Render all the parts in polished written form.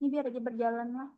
Ini biar aja berjalan lah.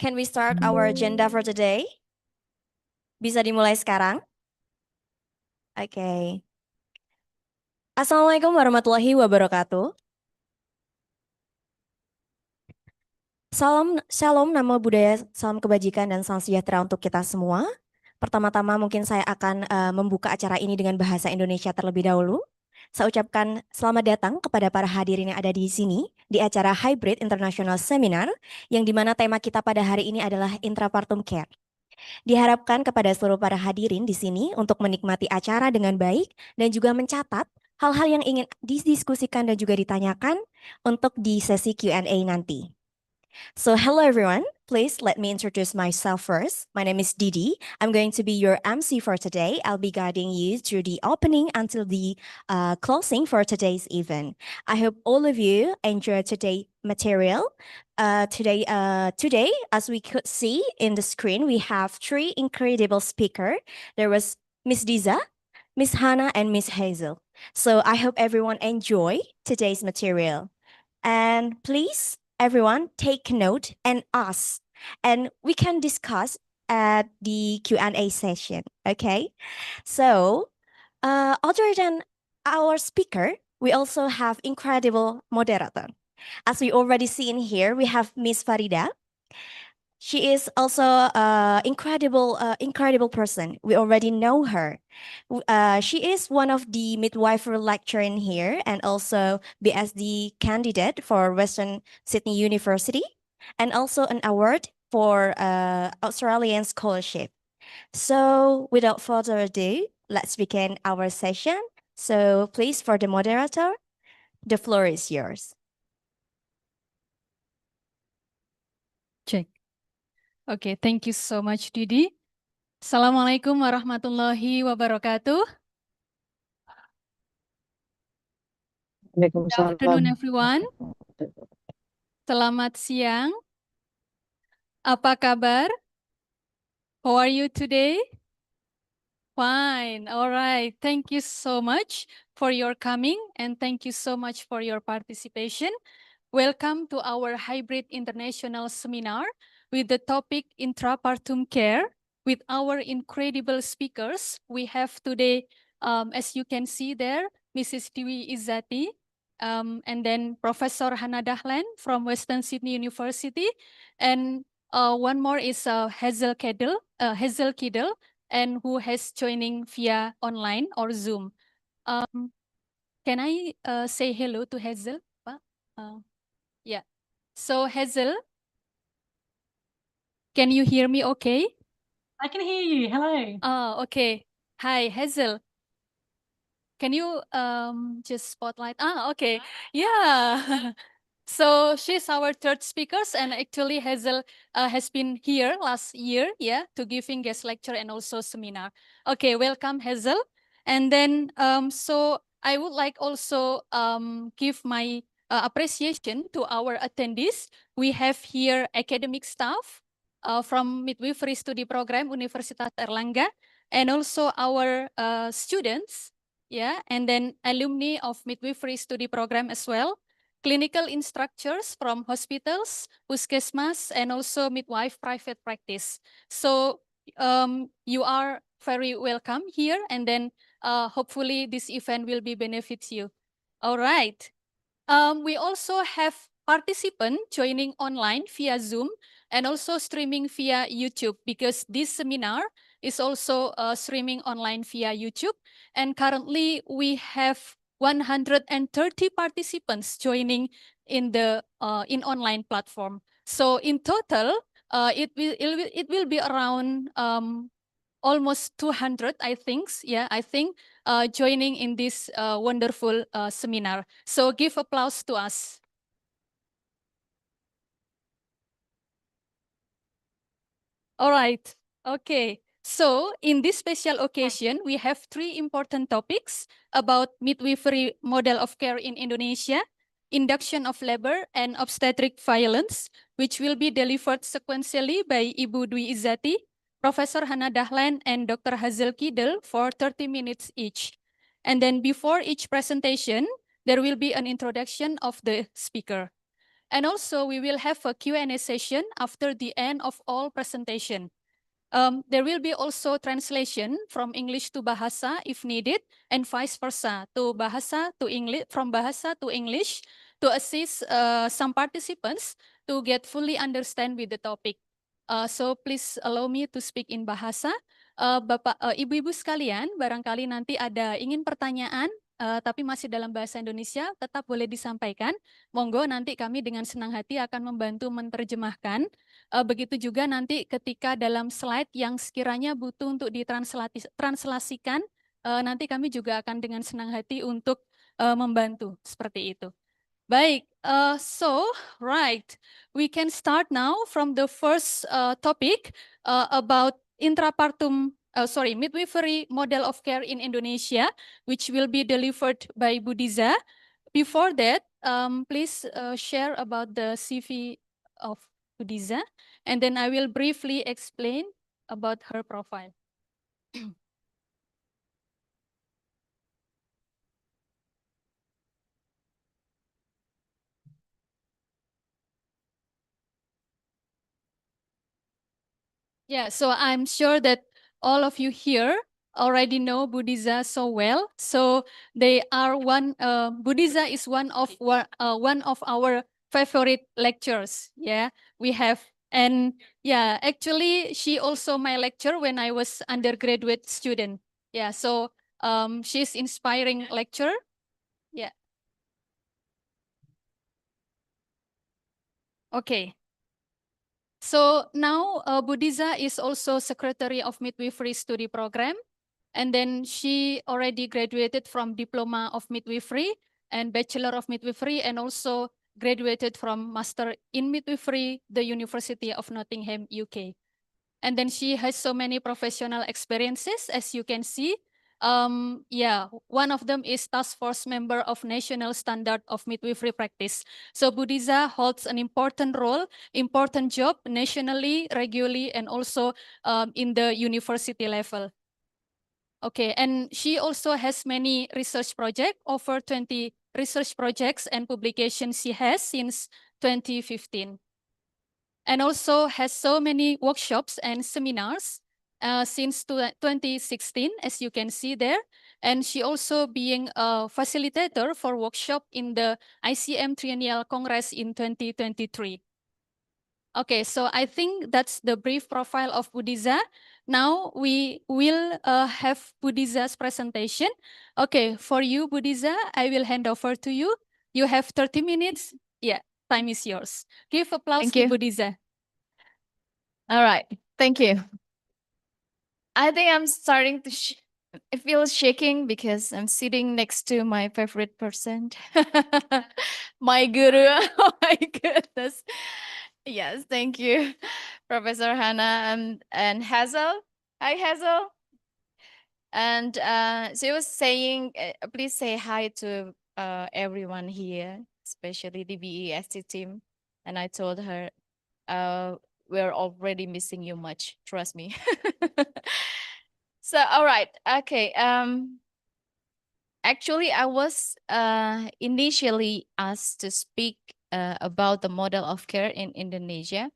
Can we start our agenda for today? Bisa dimulai sekarang? Oke. Assalamualaikum warahmatullahi wabarakatuh. Salam, shalom, nama budaya, salam kebajikan dan salam sejahtera untuk kita semua. Pertama-tama mungkin saya akan membuka acara ini dengan bahasa Indonesia terlebih dahulu. Saya ucapkan selamat datang kepada para hadirin yang ada di sini di acara Hybrid International Seminar yang dimana tema kita pada hari ini adalah Intrapartum Care. Diharapkan kepada seluruh para hadirin di sini untuk menikmati acara dengan baik dan juga mencatat hal-hal yang ingin didiskusikan dan juga ditanyakan untuk di sesi Q&A nanti. So hello everyone, please let me introduce myself first. My name is Didi. I'm going to be your MC for today. I'll be guiding you through the opening until the closing for today's event. I hope all of you enjoy today's material. Today, as we could see in the screen, we have three incredible speakers. There was Miss Diza, Miss Hannah, and Miss Hazel. So I hope everyone enjoy today's material. And please, everyone, take note and ask, and we can discuss at the Q&A session, okay? So, other than our speaker, we also have incredible moderator. As we already see in here, we have Miss Farida. She is also incredible person. We already know her. She is one of the midwifery lecturer in here and also BSD candidate for Western Sydney University and also an award for Australian scholarship. So without further ado, let's begin our session. So please, for the moderator, the floor is yours. Check. Okay, thank you so much, Didi. Assalamualaikum warahmatullahi wabarakatuh. Good afternoon, everyone. Selamat siang. Apa kabar? How are you today? Fine. All right. Thank you so much for your coming and thank you so much for your participation. Welcome to our hybrid international seminar with the topic Intrapartum Care with our incredible speakers. We have today, as you can see there, Mrs. Dewi Izzati, and then Professor Hannah Dahlan from Western Sydney University, and one more is Hazel Kiddle, and who has joining via online or Zoom. Can I say hello to Hazel? Yeah. So Hazel, can you hear me okay? I can hear you. Hello. Oh, okay. Hi, Hazel. Can you just spotlight? Okay. Yeah. So she's our third speakers, and actually Hazel has been here last year, yeah, to giving guest lecture and also seminar. Okay, welcome Hazel. And then so I would like also give my appreciation to our attendees. We have here academic staff from Midwifery Study Program Universitas Erlangga, and also our students, yeah, and then alumni of Midwifery Study Program as well, clinical instructors from hospitals, puskesmas, and also midwife private practice. So you are very welcome here, and then hopefully this event will be benefit you. All right. We also have participants joining online via Zoom and also streaming via YouTube because this seminar is also streaming online via YouTube. And currently we have 130 participants joining in the in online platform. So in total, it will be around almost 200, I think. Yeah, I think joining in this wonderful seminar. So give applause to us. All right. Okay. So in this special occasion, we have three important topics about midwifery model of care in Indonesia, induction of labor, and obstetric violence, which will be delivered sequentially by Ibu Dwi Izzati, Professor Hana Dahlan, and Dr. Hazel Kidel for 30 minutes each. And then before each presentation, there will be an introduction of the speaker. And also we will have a Q&A session after the end of all presentation. There will be also translation from English to Bahasa if needed, and vice versa, to Bahasa to English, from Bahasa to English, to assist some participants to get fully understand with the topic. So please allow me to speak in Bahasa. Ibu-ibu sekalian, barangkali nanti ada ingin pertanyaan, tapi masih dalam bahasa Indonesia, tetap boleh disampaikan. Monggo nanti kami dengan senang hati akan membantu menerjemahkan. Begitu juga nanti ketika dalam slide yang sekiranya butuh untuk ditranslasikan, nanti kami juga akan dengan senang hati untuk membantu seperti itu. Baik, so right, we can start now from the first topic about midwifery model of care in Indonesia, which will be delivered by Budiza. Before that, please share about the CV of Budiza, and then I will briefly explain about her profile. Yeah, so I'm sure that all of you here already know Budiza so well. So they are Budiza is one of our favorite lecturers. Yeah, we have. And yeah, actually she also my lecturer when I was undergraduate student. Yeah, so she's inspiring lecturer. Yeah. Okay. So now Budiza is also secretary of midwifery study program. And then she already graduated from Diploma of Midwifery and Bachelor of Midwifery, and also graduated from Master in Midwifery, the University of Nottingham, UK. And then she has so many professional experiences, as you can see. One of them is task force member of National Standard of Midwifery Practice. So Budiza holds an important role, important job nationally, regularly, and also in the university level. Okay, and she also has many research projects, over 20 research projects and publications she has since 2015. And also has so many workshops and seminars since 2016, as you can see there. And she also being a facilitator for workshop in the ICM Triennial Congress in 2023. Okay, so I think that's the brief profile of Budiza. Now we will have Budiza's presentation. Okay, for you, Budiza, I will hand over to you. You have 30 minutes. Yeah, time is yours. Give applause Thank to you. Budiza. All right, thank you. I think I'm starting to, it feels shaking because I'm sitting next to my favorite person, my guru. Oh my goodness. Yes, thank you, Professor Hannah and Hazel. Hi, Hazel. And she was saying, please say hi to everyone here, especially the BEST team. And I told her, we're already missing you much. Trust me. So, all right. Okay. Actually, I was initially asked to speak about the model of care in Indonesia,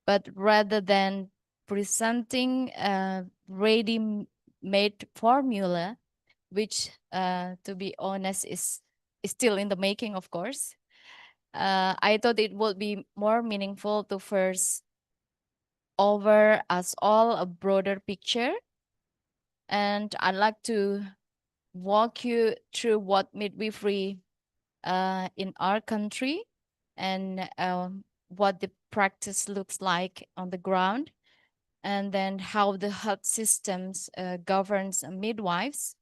but rather than presenting a ready-made formula, which, to be honest, is still in the making, of course, I thought it would be more meaningful to first over us all a broader picture. And I'd like to walk you through what midwifery in our country and what the practice looks like on the ground, and then how the health systems governs midwives,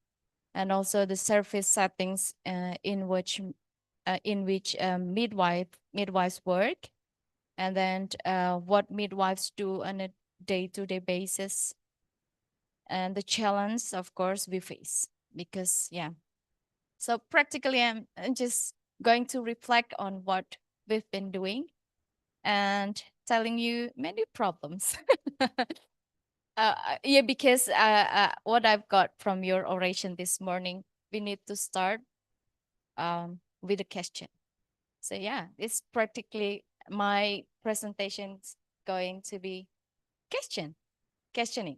and also the service settings in which midwives work, and then what midwives do on a day-to-day basis, and the challenge, of course, we face. Because so practically I'm just going to reflect on what we've been doing and telling you many problems. Because what I've got from your oration this morning, we need to start with a question. So it's practically my presentation's going to be questioning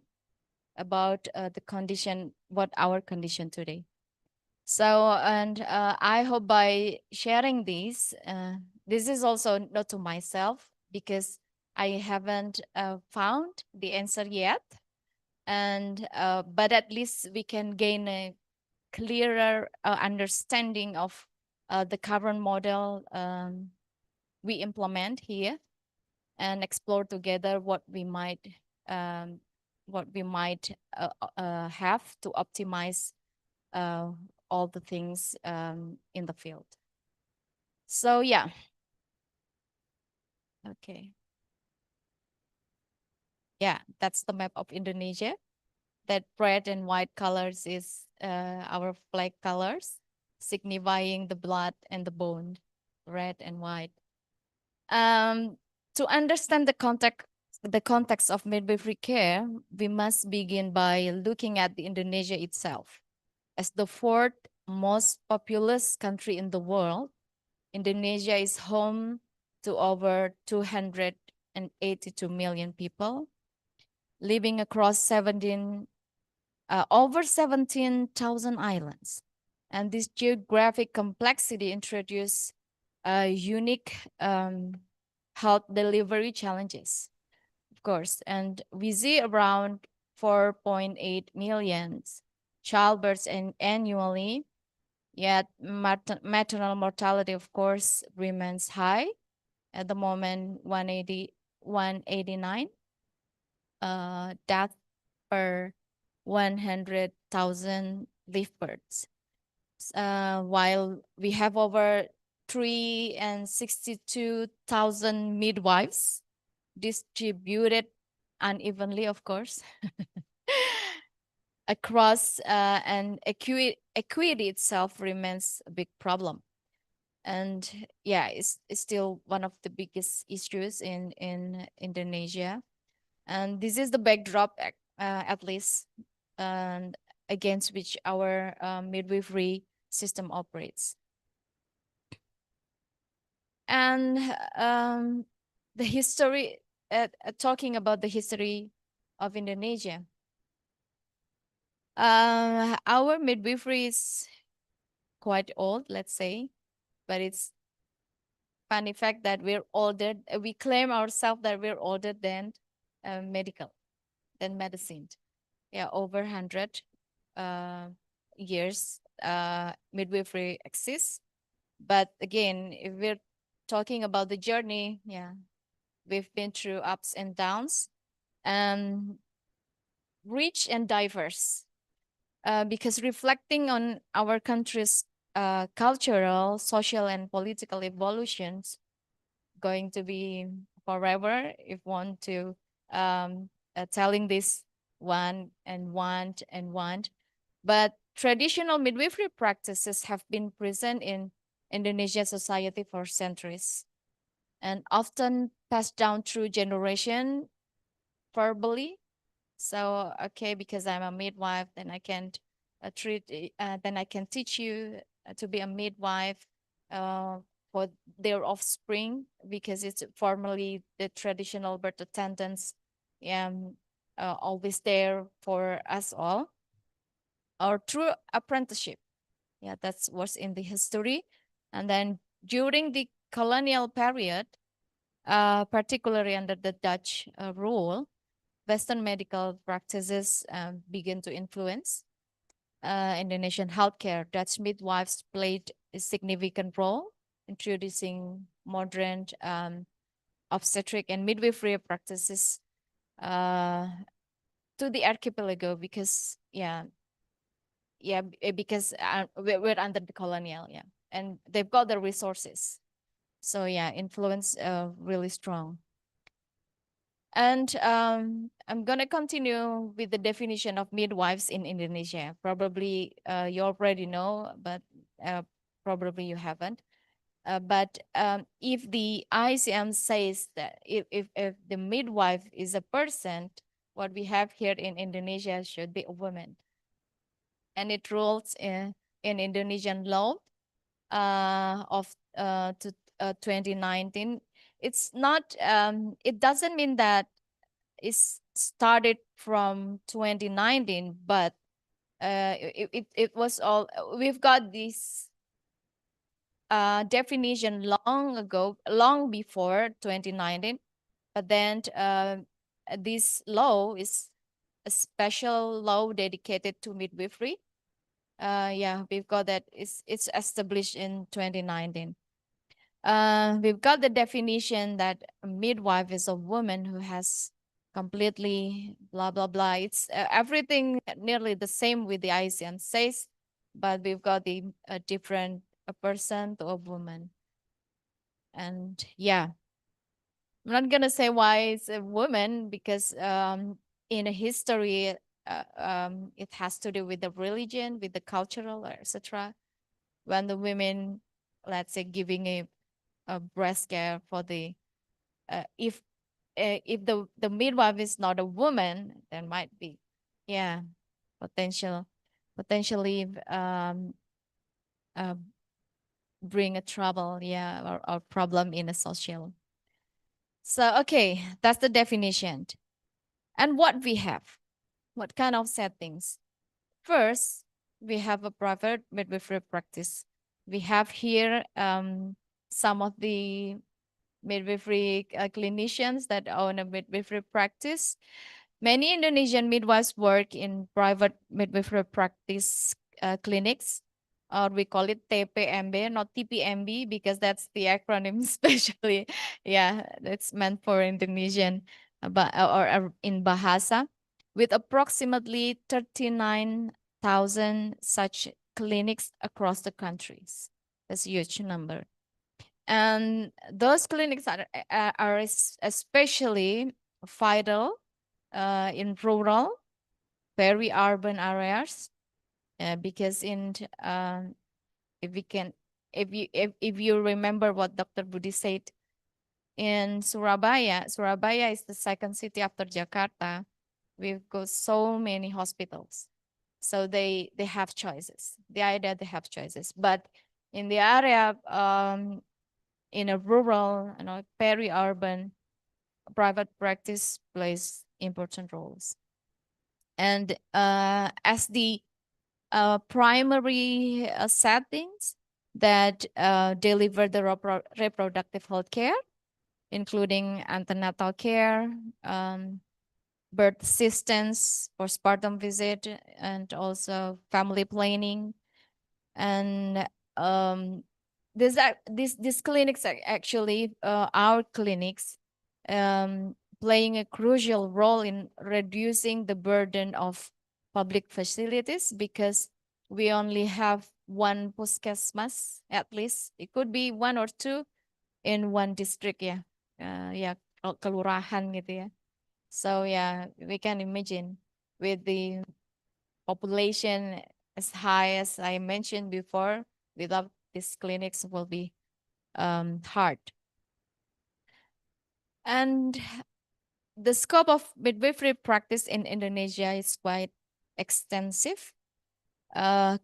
about the condition, what our condition today. So, and I hope by sharing this is also not to myself, because I haven't found the answer yet. And but at least we can gain a clearer understanding of the current model we implement here, and explore together what we might have to optimize all the things in the field. So okay. That's the map of Indonesia. That red and white colors is our flag colors, signifying the blood and the bone, red and white. To understand the context of midwifery care, we must begin by looking at the Indonesia itself. As the fourth most populous country in the world, Indonesia is home to over 282 million people, living across over 17,000 islands. And this geographic complexity introduced unique health delivery challenges, of course. And we see around 4.8 million childbirths annually, yet maternal mortality, of course, remains high. At the moment, 189 deaths per 100,000 live births. While we have over 362,000 midwives distributed unevenly, of course, across, and equity itself remains a big problem. And it's still one of the biggest issues in Indonesia. And this is the backdrop, at least, and against which our midwifery system operates. And the history, talking about the history of Indonesia, our midwifery is quite old, let's say, but it's funny fact that we're older. We claim ourselves that we're older than medicine. Over 100 years midwifery exists. But again, if we're talking about the journey, we've been through ups and downs, and rich and diverse. Because reflecting on our country's cultural, social, and political evolutions, going to be forever if want to telling this one and want. But traditional midwifery practices have been present in Indonesian society for centuries, and often passed down through generation verbally. So, okay, because I'm a midwife, then I can then I can teach you to be a midwife for their offspring, because it's formally the traditional birth attendants always there for us all. Or through apprenticeship. That's what's in the history. And then during the colonial period, particularly under the Dutch rule, Western medical practices begin to influence Indonesian healthcare. Dutch midwives played a significant role introducing modern obstetric and midwifery practices to the archipelago because because we're under the colonial, and they've got the resources. So influence really strong. And I'm gonna continue with the definition of midwives in Indonesia. Probably you already know, but probably you haven't. But if the ICM says that if the midwife is a person, what we have here in Indonesia should be a woman. And it rules in Indonesian law of 2019. It's not, it doesn't mean that it's started from 2019, but it was all, we've got this definition long ago, long before 2019, but then this law is a special law dedicated to midwifery. We've got that. It's established in 2019. We've got the definition that a midwife is a woman who has completely blah blah blah. It's everything nearly the same with the ICM says, but we've got the different a person to a woman. And I'm not gonna say why it's a woman because in a history it has to do with the religion, with the cultural, etc. When the women, let's say, giving a breast care for the if the midwife is not a woman, there might be potentially bring a trouble or problem in a social. So okay, that's the definition. And what we have, what kind of settings? First, we have a private midwifery practice. We have here some of the midwifery clinicians that own a midwifery practice. Many Indonesian midwives work in private midwifery practice clinics, or we call it TPMB, not TPMB, because that's the acronym, especially. That's meant for Indonesian, or in Bahasa, with approximately 39,000 such clinics across the countries. That's a huge number. And those clinics are especially vital in rural, very urban areas, because if you remember what Dr. Budi said, in Surabaya is the second city after Jakarta. We've got so many hospitals, so they have choices. The idea they have choices, but in the area in a rural, peri-urban, private practice plays important roles. And as the primary settings that deliver the reproductive health care, including antenatal care, birth assistance, postpartum visit, and also family planning. And these clinics are actually our clinics, playing a crucial role in reducing the burden of public facilities, because we only have one puskesmas, at least. It could be one or two in one district, kelurahan gitu ya. So we can imagine with the population as high as I mentioned before, without these clinics will be hard. And the scope of midwifery practice in Indonesia is quite extensive,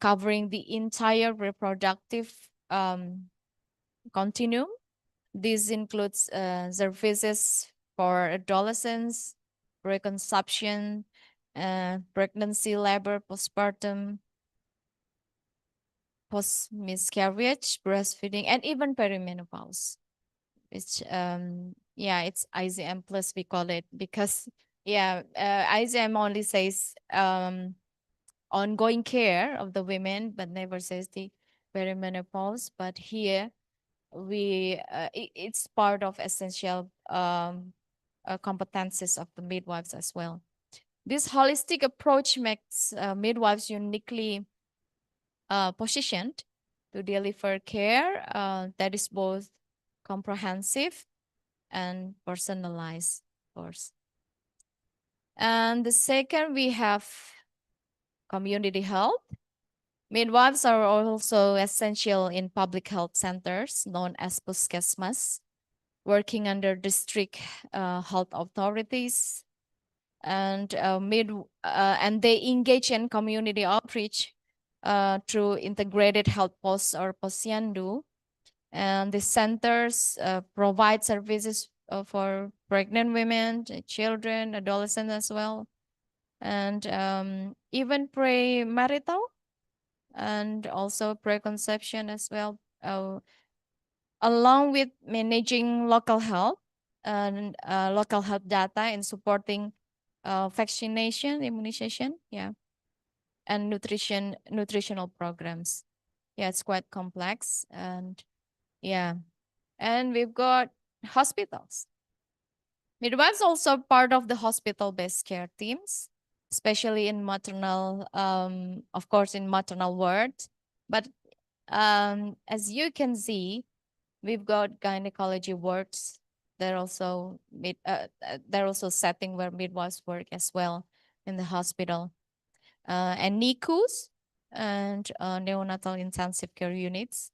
covering the entire reproductive continuum. This includes services for adolescents, preconception, pregnancy, labor, postpartum, post-miscarriage, breastfeeding, and even perimenopause, which Yeah, it's IZM plus we call it because IZM only says ongoing care of the women, but never says the perimenopause. But here it's part of essential competencies of the midwives as well. This holistic approach makes midwives uniquely positioned to deliver care that is both comprehensive and personalized, of course. And the second, we have community health. Midwives are also essential in public health centers known as puskesmas, working under district health authorities, and they engage in community outreach through integrated health posts or posyandu. And the centers provide services for pregnant women, children, adolescents as well, and even premarital and also preconception as well, along with managing local health and local health data and supporting vaccination, immunization, and nutritional programs. Yeah, it's quite complex, and we've got hospitals. Midwives also part of the hospital-based care teams, especially in maternal, of course, in maternal wards. But as you can see, we've got gynecology wards. They're also setting where midwives work as well in the hospital, and NICUs and neonatal intensive care units,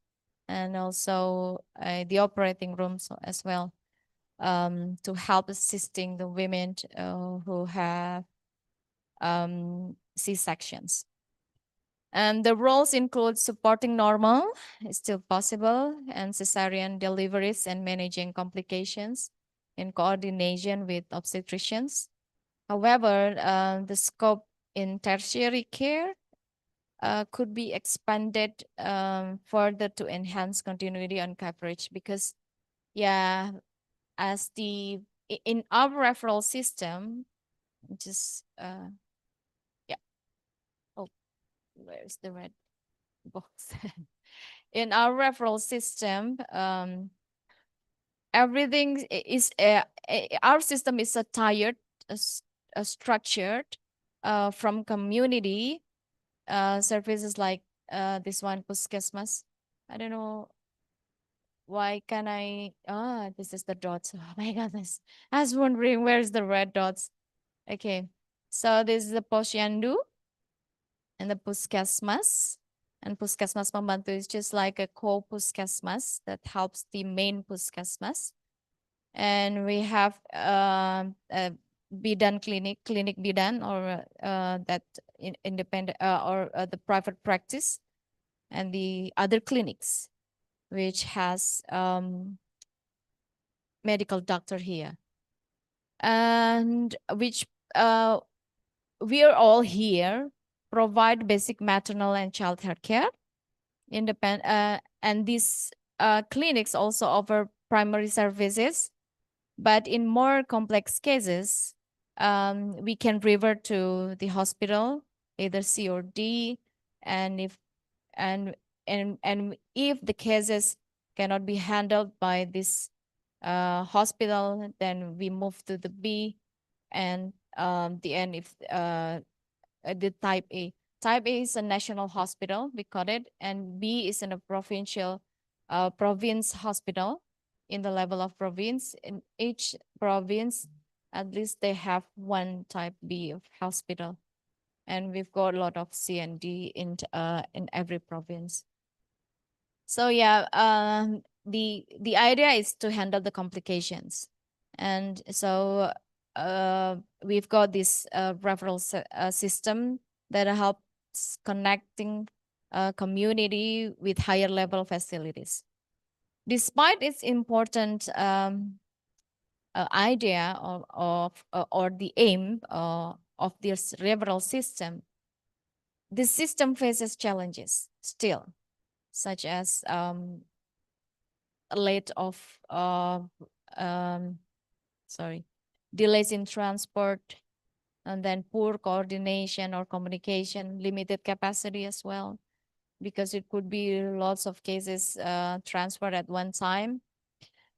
and also the operating rooms as well, to help assisting the women who have C-sections. And the roles include supporting normal, is still possible, and cesarean deliveries and managing complications in coordination with obstetricians. However, the scope in tertiary care could be expanded further to enhance continuity and coverage because, as in our referral system, just oh, where's the red box? In our referral system, everything is our system is structured from community services like this one, puskesmas. I don't know why can I, this is the dots. Oh my goodness. I was wondering where's the red dots. Okay. So this is the posyandu and the puskesmas. And puskesmas pembantu is just like a co-puskesmas that helps the main puskesmas. And we have bidan clinic bidan, or that independent or the private practice, and the other clinics which has medical doctor here, and which we are all here provide basic maternal and child health care and these clinics also offer primary services, but in more complex cases we can revert to the hospital, either C or D, and if the cases cannot be handled by this hospital, then we move to the B, and the end if the type A. Type A is a national hospital, we call it, and B is in a provincial province hospital in the level of province. In each province, at least they have one type B of hospital. And we've got a lot of C and D in every province. So the idea is to handle the complications. And so we've got this referral system that helps connecting community with higher level facilities. Despite its important idea or the aim of this referral system, this system faces challenges still, such as a rate of delays in transport, and then poor coordination or communication, limited capacity as well, because it could be lots of cases transferred at one time.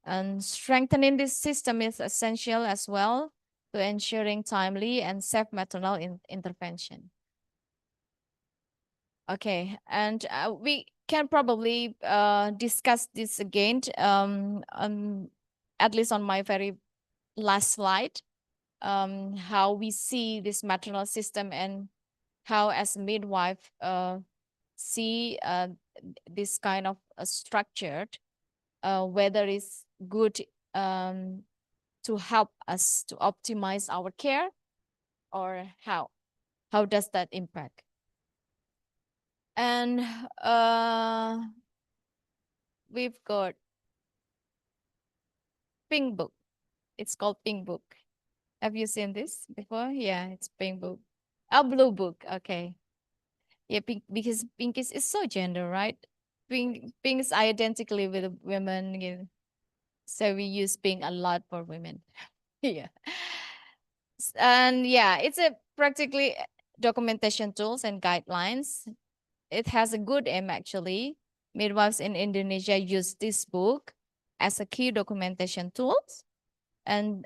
And strengthening this system is essential as well to ensuring timely and safe maternal intervention. Okay, and we can probably discuss this again, at least on my very last slide, how we see this maternal system and how as a midwife see this kind of structured, whether it's good to help us to optimize our care, or how does that impact. And we've got Pink Book. It's called Pink Book. Have you seen this before? Yeah, it's Pink Book. Blue Book. Okay. Yeah, pink, because pink is so gender, right? Pink is identically with women. So we use pink a lot for women. Yeah. And yeah, it's a practically documentation tools and guidelines. It has a good aim actually. Midwives in Indonesia use this book as a key documentation tools. And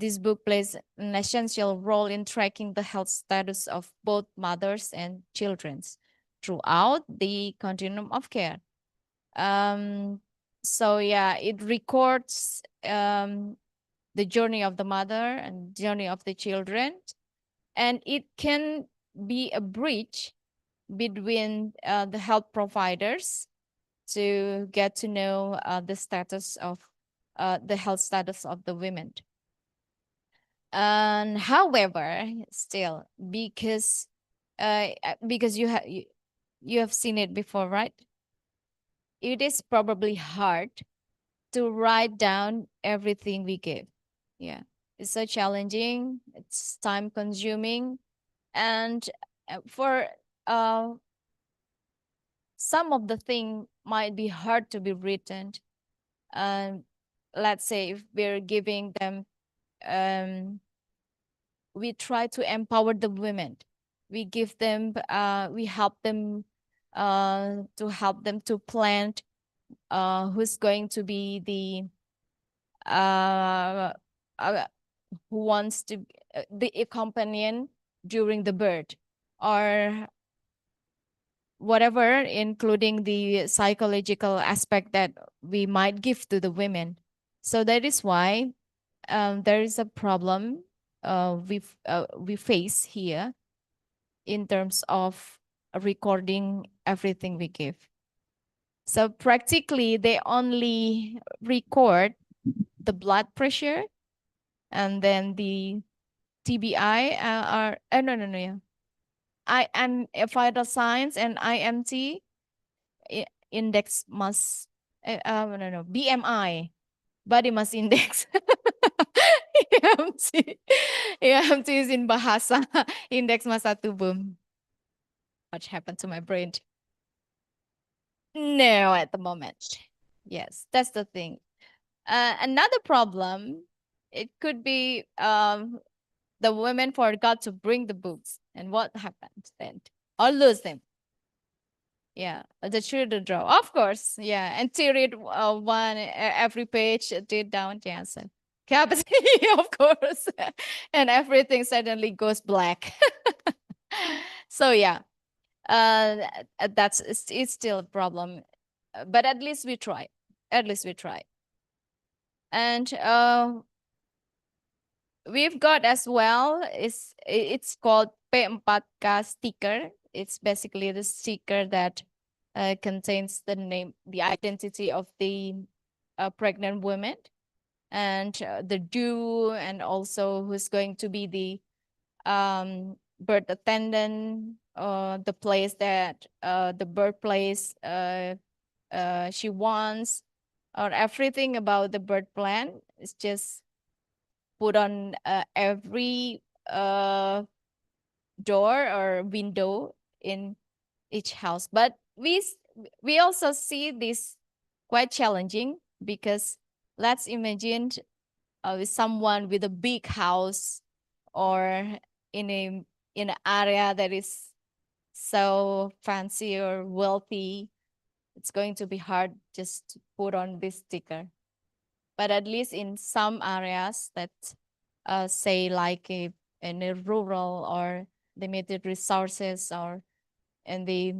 this book plays an essential role in tracking the health status of both mothers and children throughout the continuum of care. So yeah, it records the journey of the mother and journey of the children, and it can be a bridge between the health providers to get to know the status of the health status of the women. And however, still, because you have seen it before, right? It is probably hard to write down everything we give. Yeah, it's so challenging. It's time consuming, and for some of the thing might be hard to be written. Let's say if we're giving them, we try to empower the women. We give them, we help them to help them to plan who's going to be the who wants to the companion during the birth, or whatever, including the psychological aspect that we might give to the women. So that is why there is a problem we face here in terms of recording everything we give. So practically they only record the blood pressure and then the TBI no, I am vital signs and IMT index mass no, BMI, body mass index. EMT. EMT is in bahasa index massa tubuh. What happened to my brain? No, at the moment. Yes, that's the thing. Another problem, it could be the women forgot to bring the books, and what happens then? Or lose them. Yeah, the children draw, of course. Yeah, and tear it one every page, did down Jansen. Capacity, of course, and everything suddenly goes black. So yeah, that's it's still a problem, but at least we try. At least we try. And we've got as well, it's called P4K sticker. It's basically the sticker that contains the name, the identity of the pregnant woman, and the due, and also who's going to be the birth attendant, the place that the birthplace she wants, or everything about the birth plan. It's just put on every door or window in each house. But we also see this quite challenging, because let's imagine with someone with a big house or in a in an area that is so fancy or wealthy, it's going to be hard just to put on this sticker. But at least in some areas that say like in a rural or limited resources or in the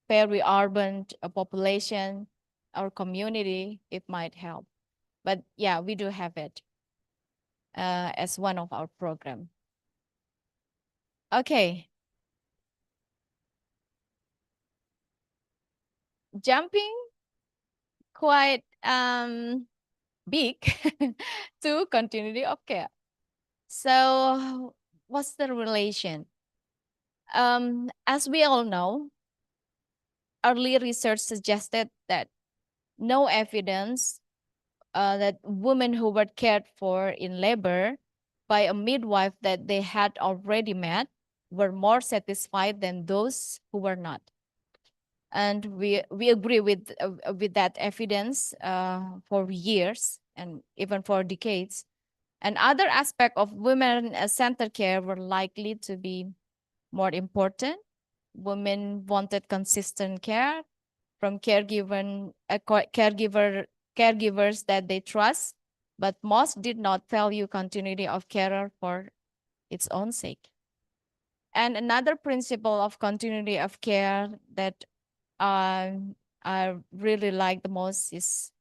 peri-urban population or community, it might help. But yeah, we do have it as one of our program. Okay. Jumping quite big to continuity of care. So what's the relation? As we all know, early research suggested that no evidence that women who were cared for in labor by a midwife that they had already met were more satisfied than those who were not. And we agree with that evidence for years and even for decades. And other aspects of women-centered care were likely to be more important. Women wanted consistent care from caregivers that they trust, but most did not value continuity of care for its own sake. And another principle of continuity of care that I really like the most is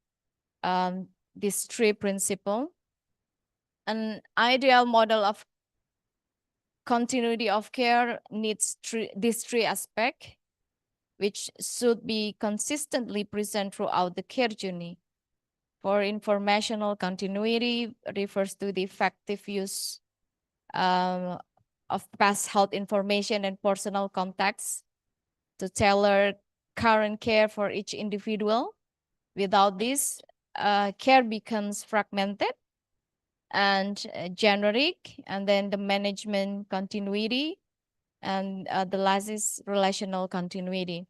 this tree principle. An ideal model of continuity of care needs these three aspects, which should be consistently present throughout the care journey. For informational continuity refers to the effective use of past health information and personal contacts to tailor current care for each individual. Without this, care becomes fragmented and generic, and then the management continuity, and the last is relational continuity.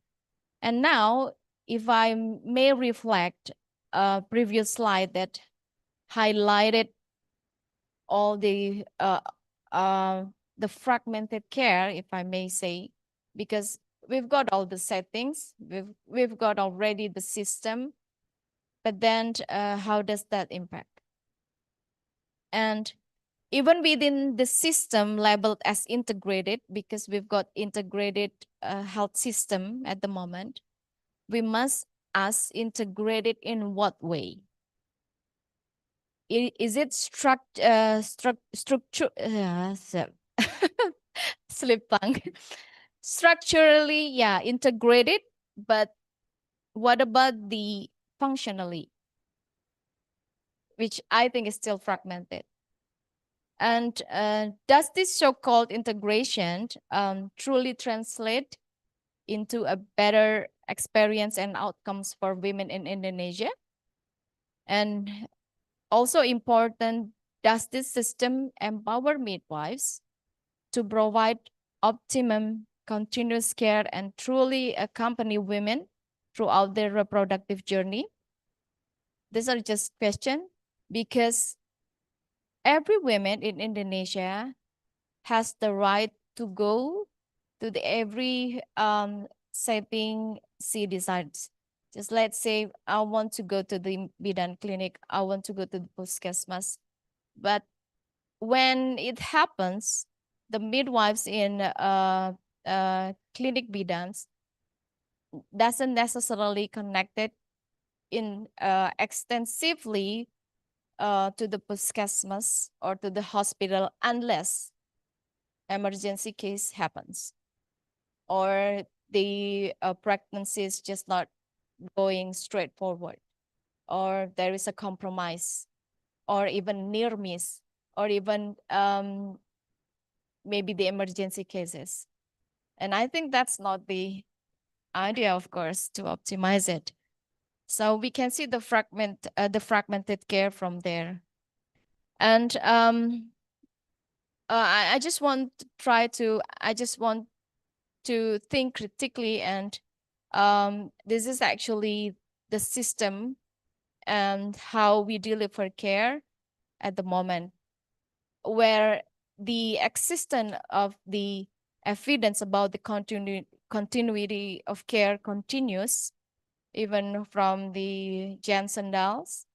And now, if I may reflect a previous slide that highlighted all the fragmented care, if I may say, because we've got all the settings, we've got already the system, but then how does that impact? And even within the system labeled as integrated, because we've got integrated health system at the moment, we must ask, integrated in what way? Is it structure slip tongue structurally, yeah, integrated, but what about the functionally, which I think is still fragmented? And does this so-called integration truly translate into a better experience and outcomes for women in Indonesia? And also important, does this system empower midwives to provide optimum continuous care and truly accompany women throughout their reproductive journey? These are just questions because every woman in Indonesia has the right to go to the every setting she decides. Just let's say I want to go to the bidan clinic, I want to go to the puskesmas. But when it happens, the midwives in clinic bidans doesn't necessarily connected in extensively to the puskesmas or to the hospital unless emergency case happens or the pregnancy is just not going straight forward, or there is a compromise, or even near miss, or even maybe the emergency cases. And I think that's not the idea, of course, to optimize it. So we can see the fragmented care from there. And I just want to think critically, and this is actually the system and how we deliver care at the moment, where the existence of the evidence about the continuity of care continues, even from the Janssen dolls,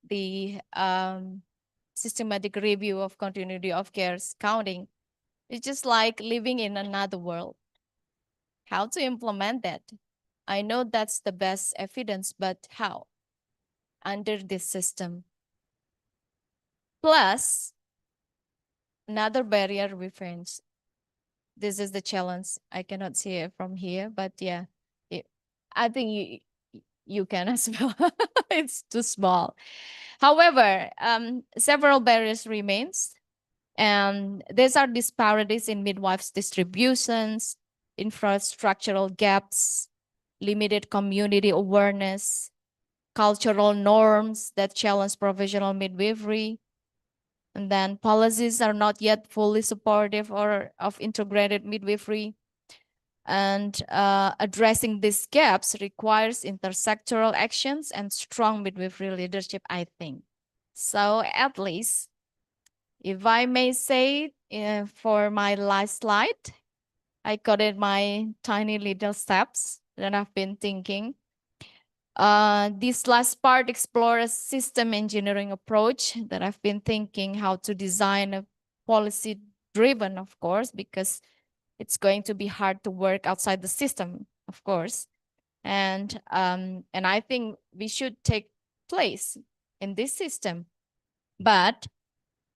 the systematic review of continuity of care counting. It's just like living in another world. How to implement that? I know that's the best evidence, but how? Under this system. Plus, another barrier we face. This is the challenge. I cannot see it from here, but yeah, I think you can as well. It's too small. However, several barriers remains, and these are disparities in midwives distributions, infrastructural gaps, limited community awareness, cultural norms that challenge professional midwifery, and then policies are not yet fully supportive or of integrated midwifery. And addressing these gaps requires intersectoral actions and strong midwifery leadership, I think. So at least, if I may say, for my last slide, I got it my tiny little steps that I've been thinking. This last part explores a system engineering approach that I've been thinking how to design a policy driven, of course, because it's going to be hard to work outside the system, of course. And I think we should take place in this system, but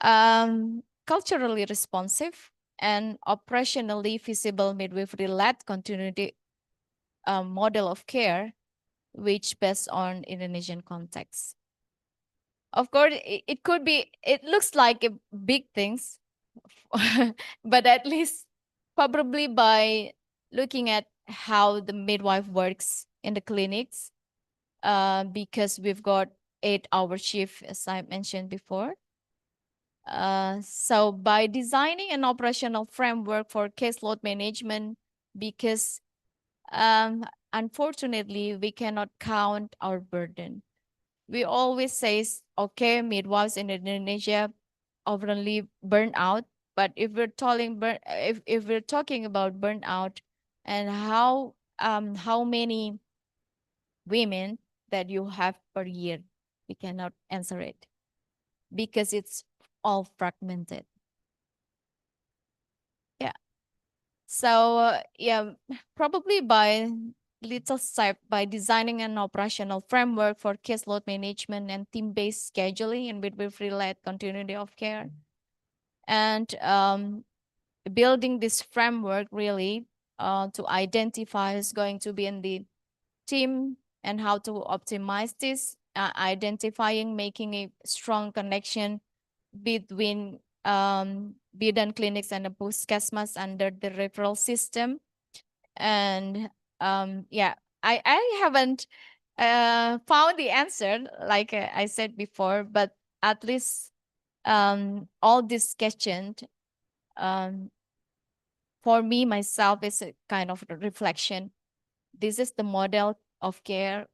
culturally responsive and operationally feasible midwifery-led continuity model of care, which based on Indonesian context. Of course, it could be, it looks like a big things, but at least probably by looking at how the midwife works in the clinics, because we've got 8-hour shift, as I mentioned before. So by designing an operational framework for caseload management, because unfortunately, we cannot count our burden. We always say, okay, midwives in Indonesia overly burn out. But if we're if we're talking about burnout and how many women that you have per year, we cannot answer it because it's all fragmented. Yeah. So yeah, probably by little step, by designing an operational framework for caseload management and team-based scheduling and midwifery-led continuity of care, and building this framework really to identify who's going to be in the team and how to optimize this, identifying, making a strong connection between bidan clinics and the puskesmas under the referral system. And yeah, I haven't found the answer, like I said before, but at least all this questioned for me myself is a kind of a reflection. This is the model of care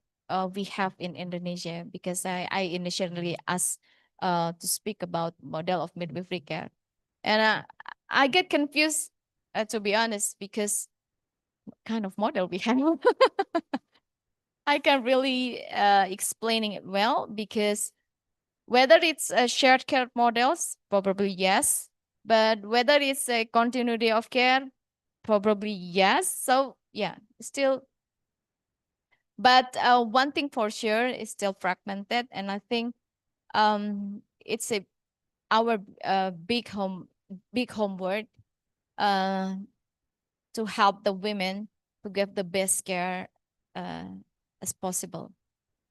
we have in Indonesia, because I initially asked to speak about model of midwifery care. And I get confused, to be honest, because what kind of model we have? I can't really explaining it well, because whether it's a shared care models, probably yes. But whether it's a continuity of care, probably yes. So yeah, still. But one thing for sure is still fragmented, and I think it's our big homework to help the women to get the best care as possible.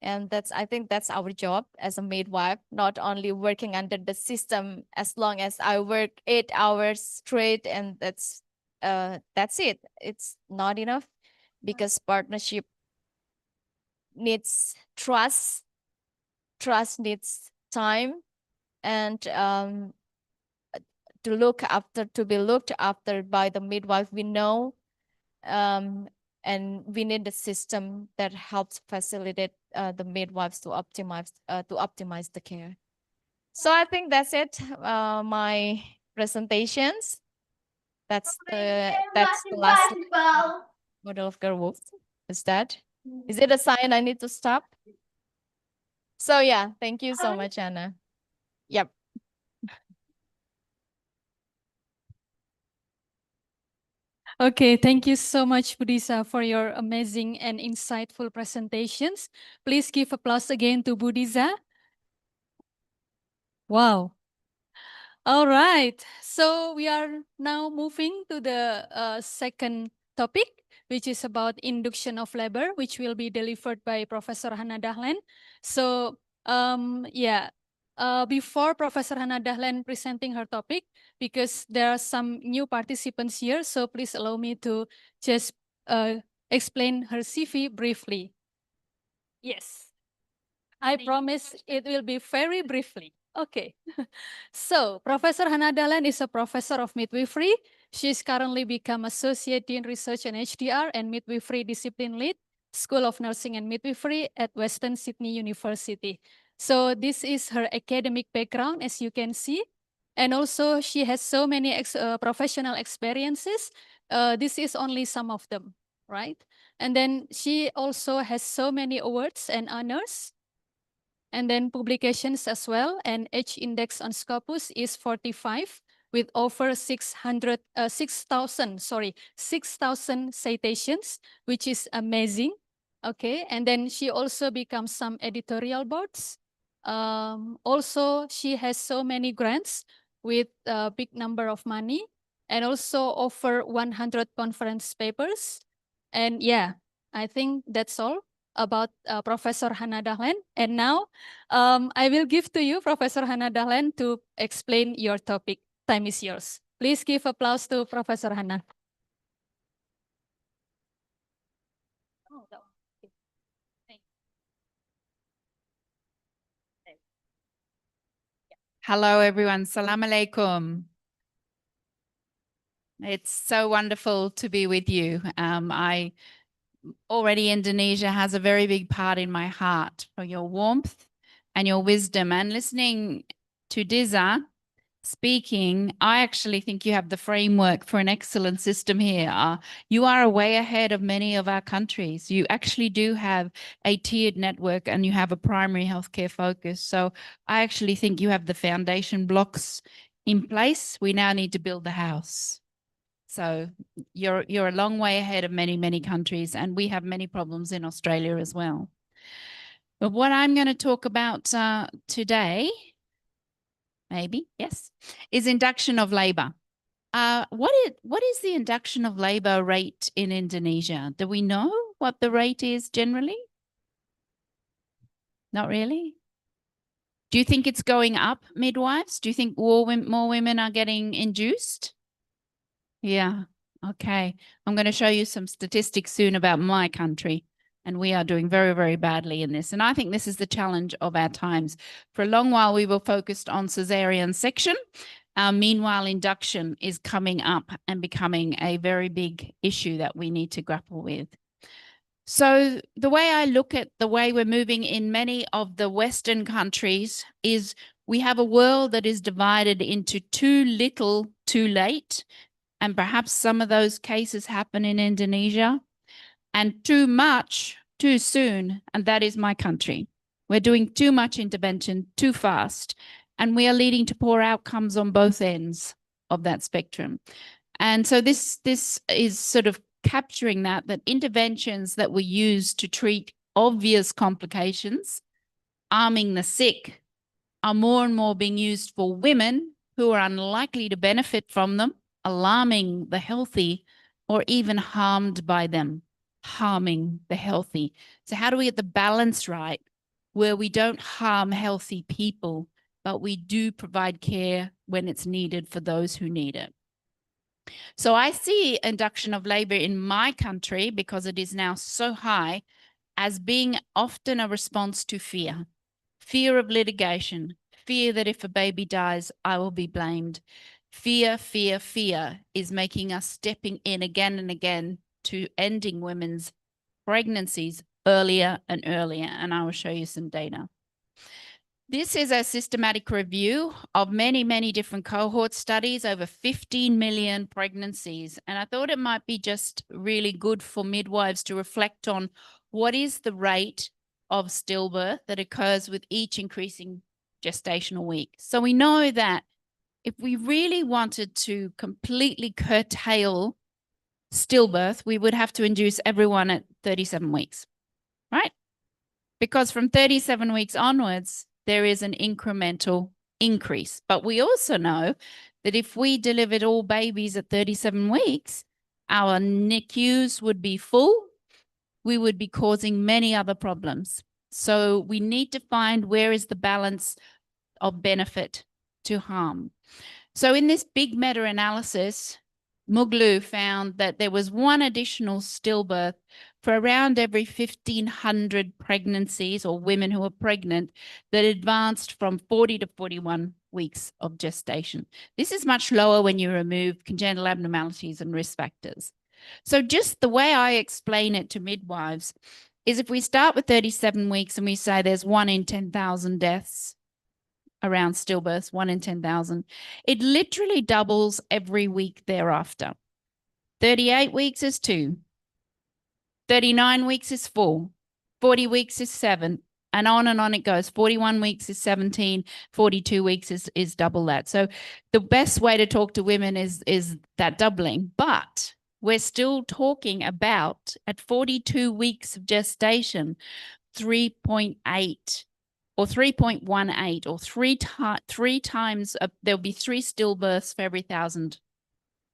And I think that's our job as a midwife, not only working under the system as long as I work 8 hours straight and that's it. It's not enough, because partnership needs trust. Trust needs time, and to be looked after by the midwife we know, and we need a system that helps facilitate the midwives to optimize the care. So I think that's it. My presentations. That's the last model of girl wolf. Is that? Is it a sign I need to stop? So yeah, thank you so much, Anna. Yep. Okay, thank you so much, Budisa, for your amazing and insightful presentations. Please give applause again to Budisa. Wow. All right, so we are now moving to the second topic, which is about induction of labor, which will be delivered by Professor Hannah Dahlen. So before Professor Hannah Dahlen presenting her topic, because there are some new participants here, so please allow me to just explain her CV briefly. Yes, I promise it will be very briefly. Okay. So, Professor Hannah Dahlen is a professor of midwifery. She's currently become Associate Dean Research and HDR and Midwifery Discipline Lead, School of Nursing and Midwifery at Western Sydney University. So this is her academic background, as you can see. And also she has so many professional experiences. This is only some of them, right? And then she also has so many awards and honors. And then publications as well, and H index on Scopus is 45 with over 6,000 citations, which is amazing. Okay, and then she also becomes some editorial boards. Also, she has so many grants with a big number of money, and also over 100 conference papers. And yeah, I think that's all about Professor Hannah Dahlen. And now I will give to you, Professor Hannah Dahlen, to explain your topic. Time is yours. Please give applause to Professor Hannah. Hello, everyone. Salam alaikum. It's so wonderful to be with you. Already Indonesia has a very big part in my heart for your warmth and your wisdom. And listening to Diza speaking, I actually think you have the framework for an excellent system here. You are way ahead of many of our countries. You actually do have a tiered network and you have a primary healthcare focus. So I actually think you have the foundation blocks in place. We now need to build the house. So you're a long way ahead of many, many countries, and we have many problems in Australia as well. But what I'm going to talk about today, maybe, yes, is induction of labor. What is the induction of labor rate in Indonesia? Do we know what the rate is generally? Not really? Do you think it's going up, midwives? Do you think more women are getting induced? Yeah, okay. I'm going to show you some statistics soon about my country, and we are doing very, very badly in this. And I think this is the challenge of our times. For a long while, we were focused on cesarean section. Meanwhile, induction is coming up and becoming a very big issue that we need to grapple with. So the way I look at the way we're moving in many of the Western countries is we have a world that is divided into too little, too late. And perhaps some of those cases happen in Indonesia, and too much, too soon. And that is my country. We're doing too much intervention too fast, and we are leading to poor outcomes on both ends of that spectrum. And so this is sort of capturing that interventions that were used to treat obvious complications, arming the sick, are more and more being used for women who are unlikely to benefit from them, alarming the healthy, or even harmed by them, harming the healthy. So how do we get the balance right where we don't harm healthy people, but we do provide care when it's needed for those who need it? So I see induction of labor in my country, because it is now so high, as being often a response to fear. Fear of litigation, fear that if a baby dies, I will be blamed. Fear, fear, fear is making us stepping in again and again to ending women's pregnancies earlier and earlier. And I will show you some data. This is a systematic review of many, many different cohort studies, over 15 million pregnancies. And I thought it might be just really good for midwives to reflect on what is the rate of stillbirth that occurs with each increasing gestational week. So we know that if we really wanted to completely curtail stillbirth, we would have to induce everyone at 37 weeks, right? Because from 37 weeks onwards, there is an incremental increase. But we also know that if we delivered all babies at 37 weeks, our NICUs would be full. We would be causing many other problems. So we need to find where is the balance of benefit to harm. So in this big meta-analysis, Muglu found that there was one additional stillbirth for around every 1,500 pregnancies or women who were pregnant that advanced from 40 to 41 weeks of gestation. This is much lower when you remove congenital abnormalities and risk factors. So just the way I explain it to midwives is if we start with 37 weeks and we say there's 1 in 10,000 deaths around stillbirths, 1 in 10,000, it literally doubles every week thereafter. 38 weeks is 2. 39 weeks is 4. 40 weeks is 7. And on it goes. 41 weeks is 17. 42 weeks is double that. So the best way to talk to women is that doubling. But we're still talking about, at 42 weeks of gestation, 3.8 or 3.18 or three times, there'll be 3 stillbirths for every 1,000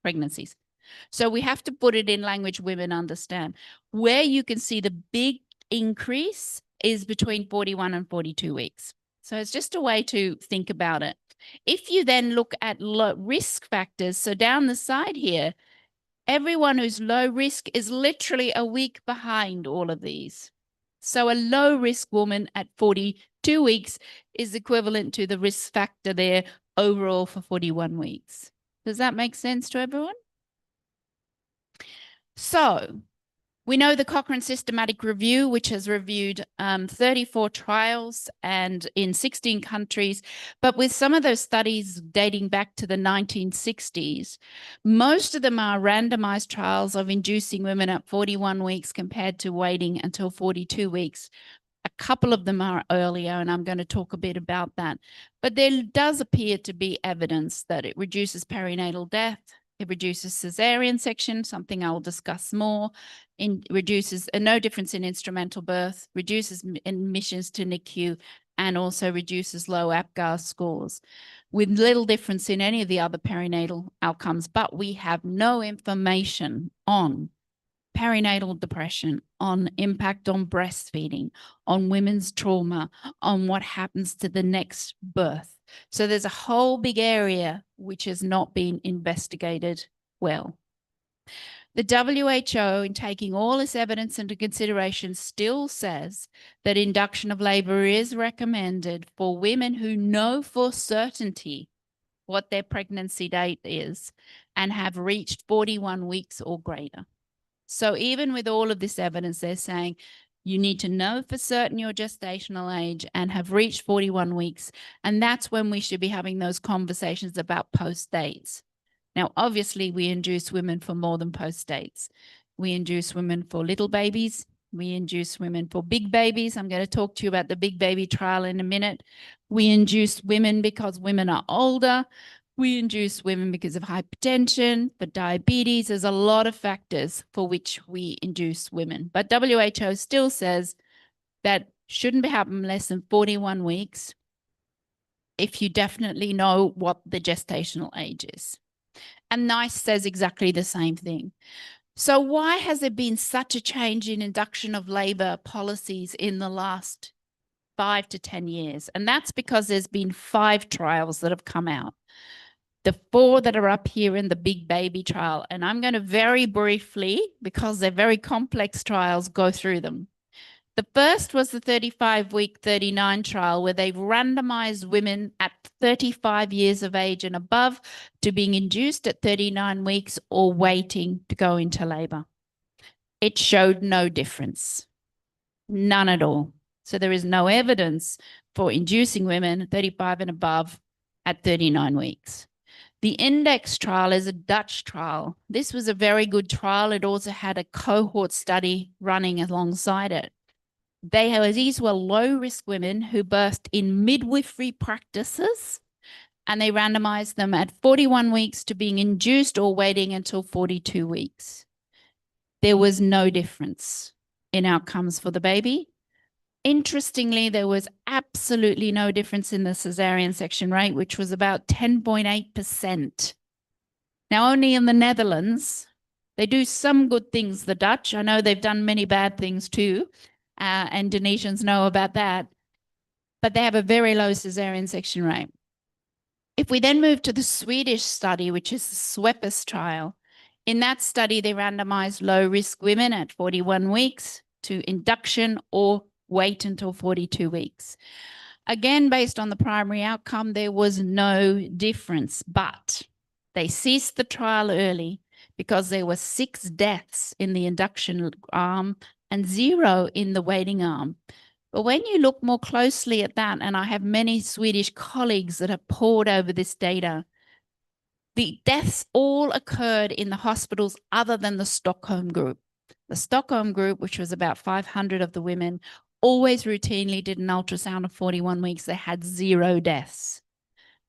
pregnancies. So we have to put it in language women understand. Where you can see the big increase is between 41 and 42 weeks. So it's just a way to think about it. If you then look at risk factors, so down the side here, everyone who's low risk is literally a week behind all of these. So a low risk woman at 42 weeks is equivalent to the risk factor there overall for 41 weeks. Does that make sense to everyone? So we know the Cochrane Systematic Review, which has reviewed 34 trials and in 16 countries, but with some of those studies dating back to the 1960s, most of them are randomized trials of inducing women at 41 weeks compared to waiting until 42 weeks. A couple of them are earlier, and I'm going to talk a bit about that. But there does appear to be evidence that it reduces perinatal death, it reduces cesarean section, something I'll discuss more. Reduces no difference in instrumental birth, reduces admissions to NICU, and also reduces low APGAR scores, with little difference in any of the other perinatal outcomes. But we have no information on perinatal depression, on impact on breastfeeding, on women's trauma, on what happens to the next birth. So there's a whole big area which has not been investigated well. The WHO, in taking all this evidence into consideration, still says that induction of labor is recommended for women who know for certainty what their pregnancy date is and have reached 41 weeks or greater. So even with all of this evidence, they're saying you need to know for certain your gestational age and have reached 41 weeks. And that's when we should be having those conversations about post dates. Now, obviously, we induce women for more than post dates. We induce women for little babies. We induce women for big babies. I'm going to talk to you about the big baby trial in a minute. We induce women because women are older. We induce women because of hypertension, for diabetes. There's a lot of factors for which we induce women. But WHO still says that shouldn't happen less than 41 weeks if you definitely know what the gestational age is. And NICE says exactly the same thing. So why has there been such a change in induction of labor policies in the last 5 to 10 years? And that's because there's been 5 trials that have come out. The 4 that are up here in the big baby trial. And I'm going to very briefly, because they're very complex trials, go through them. The first was the 35-week 39 trial, where they've randomized women at 35 years of age and above to being induced at 39 weeks or waiting to go into labor. It showed no difference, none at all. So there is no evidence for inducing women 35 and above at 39 weeks. The index trial is a Dutch trial. This was a very good trial. It also had a cohort study running alongside it. These were low-risk women who birthed in midwifery practices, and they randomized them at 41 weeks to being induced or waiting until 42 weeks. There was no difference in outcomes for the baby. Interestingly, there was absolutely no difference in the cesarean section rate, which was about 10.8%. Now, only in the Netherlands, they do some good things, the Dutch. I know they've done many bad things too. Indonesians know about that. But they have a very low cesarean section rate. If we then move to the Swedish study, which is the SWEPIS trial, in that study, they randomized low-risk women at 41 weeks to induction or wait until 42 weeks. Again, based on the primary outcome, there was no difference, but they ceased the trial early because there were 6 deaths in the induction arm and 0 in the waiting arm. But when you look more closely at that, and I have many Swedish colleagues that have pored over this data, the deaths all occurred in the hospitals other than the Stockholm group. The Stockholm group, which was about 500 of the women, always routinely did an ultrasound of 41 weeks. They had 0 deaths.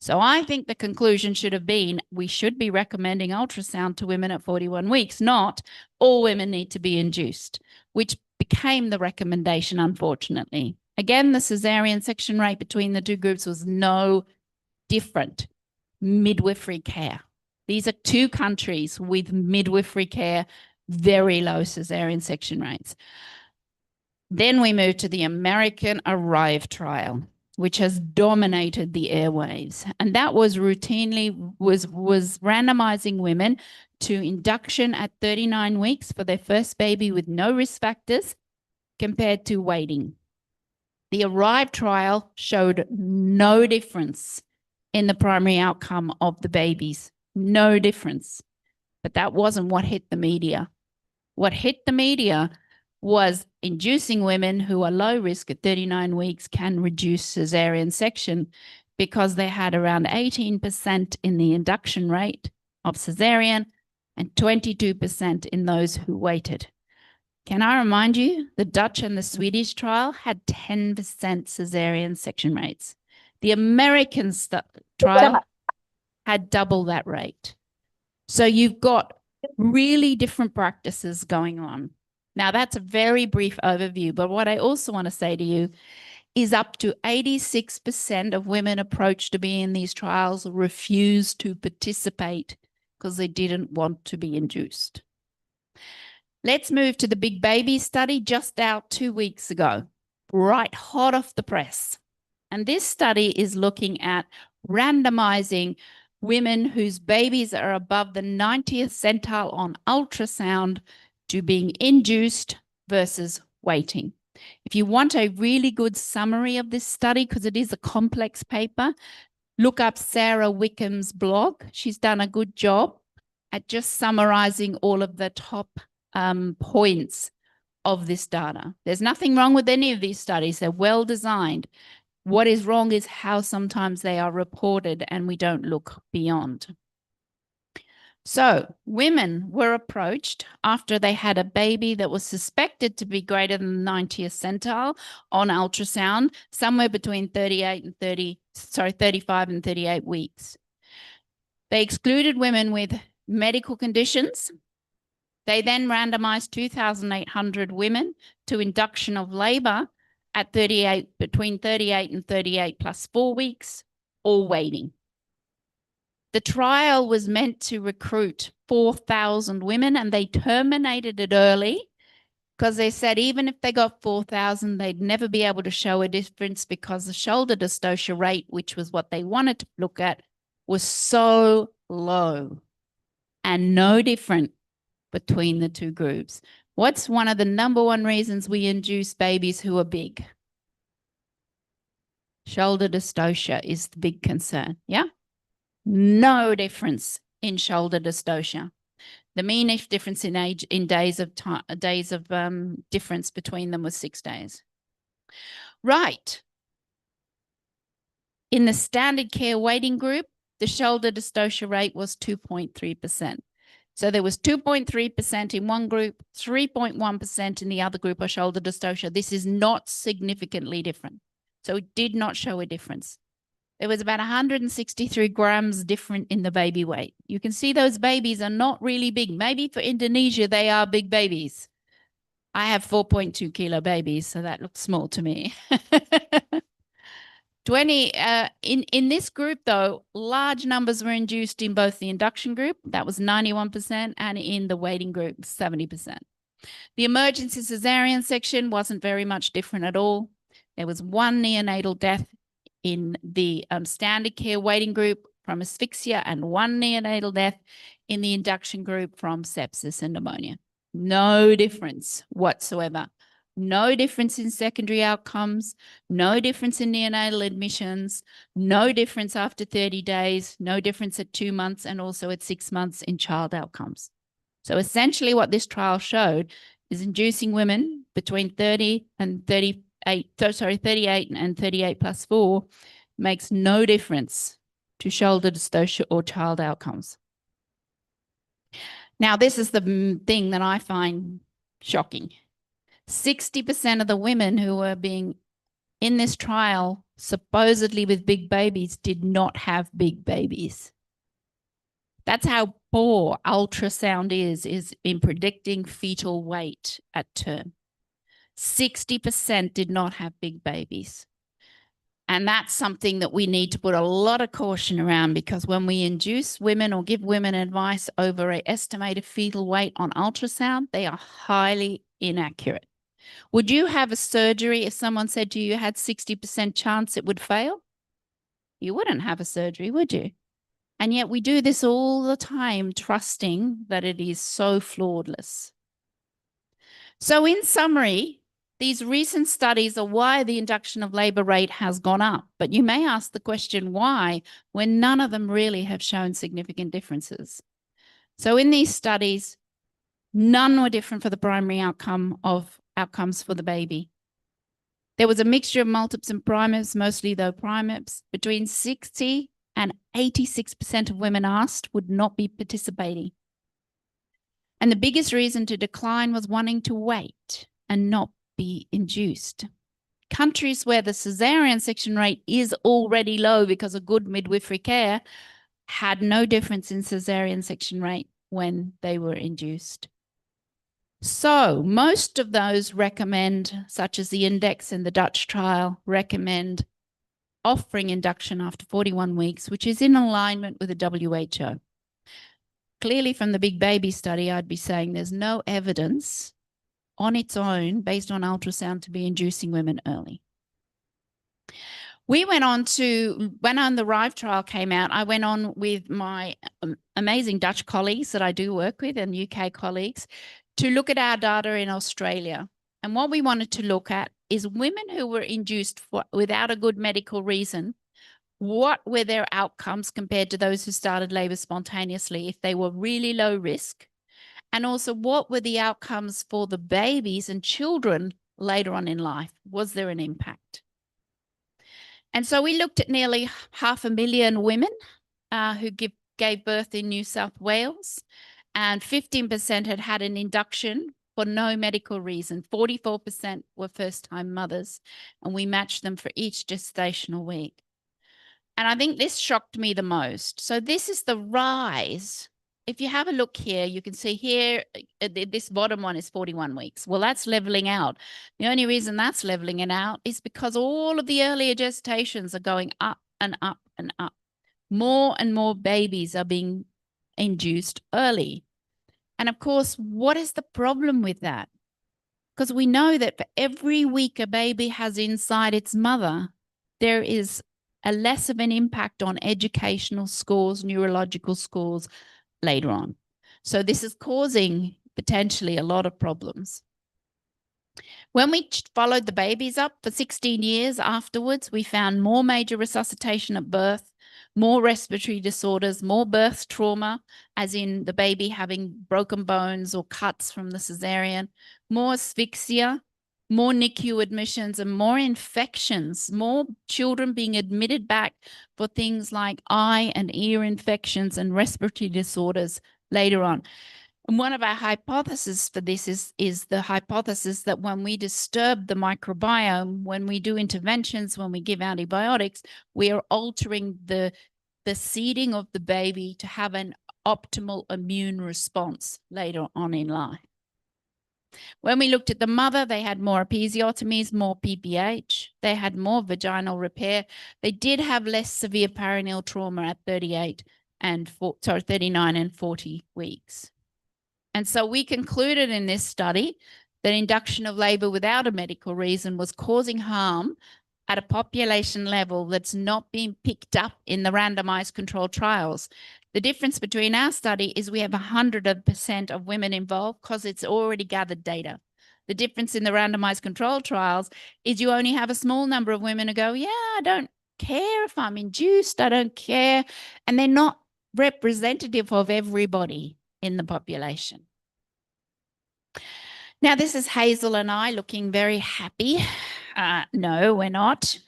So I think the conclusion should have been we should be recommending ultrasound to women at 41 weeks, not all women need to be induced, which became the recommendation, unfortunately. Again, the cesarean section rate between the two groups was no different. Midwifery care. These are 2 countries with midwifery care, very low cesarean section rates. Then we move to the American ARRIVE trial, which has dominated the airwaves. And that was routinely was randomizing women to induction at 39 weeks for their first baby with no risk factors compared to waiting. The ARRIVE trial showed no difference in the primary outcome of the babies, no difference. But that wasn't what hit the media. What hit the media was inducing women who are low risk at 39 weeks can reduce cesarean section because they had around 18% in the induction rate of cesarean and 22% in those who waited. Can I remind you, the Dutch and the Swedish trial had 10% cesarean section rates. The American trial had double that rate. So you've got really different practices going on. Now, that's a very brief overview, but what I also want to say to you is up to 86% of women approached to be in these trials refused to participate because they didn't want to be induced. Let's move to the Big Baby study just out 2 weeks ago, right hot off the press. And this study is looking at randomizing women whose babies are above the 90th centile on ultrasound to being induced versus waiting. If you want a really good summary of this study, because it is a complex paper, look up Sarah Wickham's blog. She's done a good job at just summarizing all of the top points of this data. There's nothing wrong with any of these studies. They're well designed. What is wrong is how sometimes they are reported and we don't look beyond. So women were approached after they had a baby that was suspected to be greater than the 90th centile on ultrasound, somewhere between 35 and 38 weeks. They excluded women with medical conditions. They then randomized 2,800 women to induction of labor at between 38 and 38 plus 4 weeks, or waiting. The trial was meant to recruit 4,000 women, and they terminated it early because they said even if they got 4,000, they'd never be able to show a difference because the shoulder dystocia rate, which was what they wanted to look at, was so low and no different between the two groups. What's one of the #1 reasons we induce babies who are big? Shoulder dystocia is the big concern, yeah? No difference in shoulder dystocia. The mean difference in age in days of difference between them was 6 days. Right. In the standard care waiting group, the shoulder dystocia rate was 2.3%. So there was 2.3% in one group, 3.1% in the other group of shoulder dystocia. This is not significantly different. So it did not show a difference. There was about 163 grams different in the baby weight. You can see those babies are not really big. Maybe for Indonesia, they are big babies. I have 4.2 kilo babies, so that looks small to me. 20 in this group, though, large numbers were induced in both the induction group, that was 91%, and in the waiting group, 70%. The emergency cesarean section wasn't very much different at all. There was one neonatal death in the standard care waiting group from asphyxia and one neonatal death in the induction group from sepsis and pneumonia. No difference whatsoever. No difference in secondary outcomes, no difference in neonatal admissions, no difference after 30 days, no difference at 2 months, and also at 6 months in child outcomes. So essentially what this trial showed is inducing women between 38 and 38 plus 4 makes no difference to shoulder dystocia or child outcomes. Now, this is the thing that I find shocking. 60% of the women who were being in this trial, supposedly with big babies, did not have big babies. That's how poor ultrasound is in predicting fetal weight at term. 60% did not have big babies. And that's something that we need to put a lot of caution around, because when we induce women or give women advice over an estimated fetal weight on ultrasound, they are highly inaccurate. Would you have a surgery if someone said to you you had 60% chance it would fail? You wouldn't have a surgery, would you? And yet we do this all the time, trusting that it is so flawless. So in summary, these recent studies are why the induction of labor rate has gone up. But you may ask the question why, when none of them really have shown significant differences. So in these studies, none were different for the primary outcomes for the baby. There was a mixture of multiples and primers, mostly though primers. Between 60 and 86% of women asked would not be participating. And the biggest reason to decline was wanting to wait and not be induced. Countries where the cesarean section rate is already low because of good midwifery care had no difference in cesarean section rate when they were induced. So most of those recommend, such as the index in the Dutch trial, recommend offering induction after 41 weeks, which is in alignment with the WHO. Clearly from the big baby study, I'd be saying there's no evidence on its own based on ultrasound to be inducing women early. We went on when the RIVE trial came out, I went on with my amazing Dutch colleagues that I do work with and UK colleagues to look at our data in Australia. And what we wanted to look at is women who were induced without a good medical reason, what were their outcomes compared to those who started labor spontaneously if they were really low risk? And also, what were the outcomes for the babies and children later on in life? Was there an impact? And so we looked at nearly 500,000 women who gave birth in New South Wales, and 15% had had an induction for no medical reason. 44% were first-time mothers, and we matched them for each gestational week. And I think this shocked me the most. So this is the rise. If you have a look here, you can see here, this bottom one is 41 weeks. Well, that's leveling out. The only reason that's leveling it out is because all of the earlier gestations are going up and up and up. More and more babies are being induced early. And of course, what is the problem with that? Because we know that for every week a baby has inside its mother, there is a less of an impact on educational scores, neurological scores later on. So this is causing potentially a lot of problems. When we followed the babies up for 16 years afterwards, we found more major resuscitation at birth, more respiratory disorders, more birth trauma, as in the baby having broken bones or cuts from the cesarean, more asphyxia, more NICU admissions, and more infections, more children being admitted back for things like eye and ear infections and respiratory disorders later on. And one of our hypotheses for this is the hypothesis that when we disturb the microbiome, when we do interventions, when we give antibiotics, we are altering the seeding of the baby to have an optimal immune response later on in life. When we looked at the mother, they had more episiotomies, more PPH. They had more vaginal repair. They did have less severe perineal trauma at 39 and 40 weeks. And so we concluded in this study that induction of labor without a medical reason was causing harm at a population level that's not being picked up in the randomized controlled trials. The difference between our study is we have 100% of women involved because it's already gathered data. The difference in the randomized controlled trials is you only have a small number of women who go, yeah, I don't care if I'm induced, I don't care. And they're not representative of everybody in the population. Now, this is Hazel and I looking very happy. No, we're not.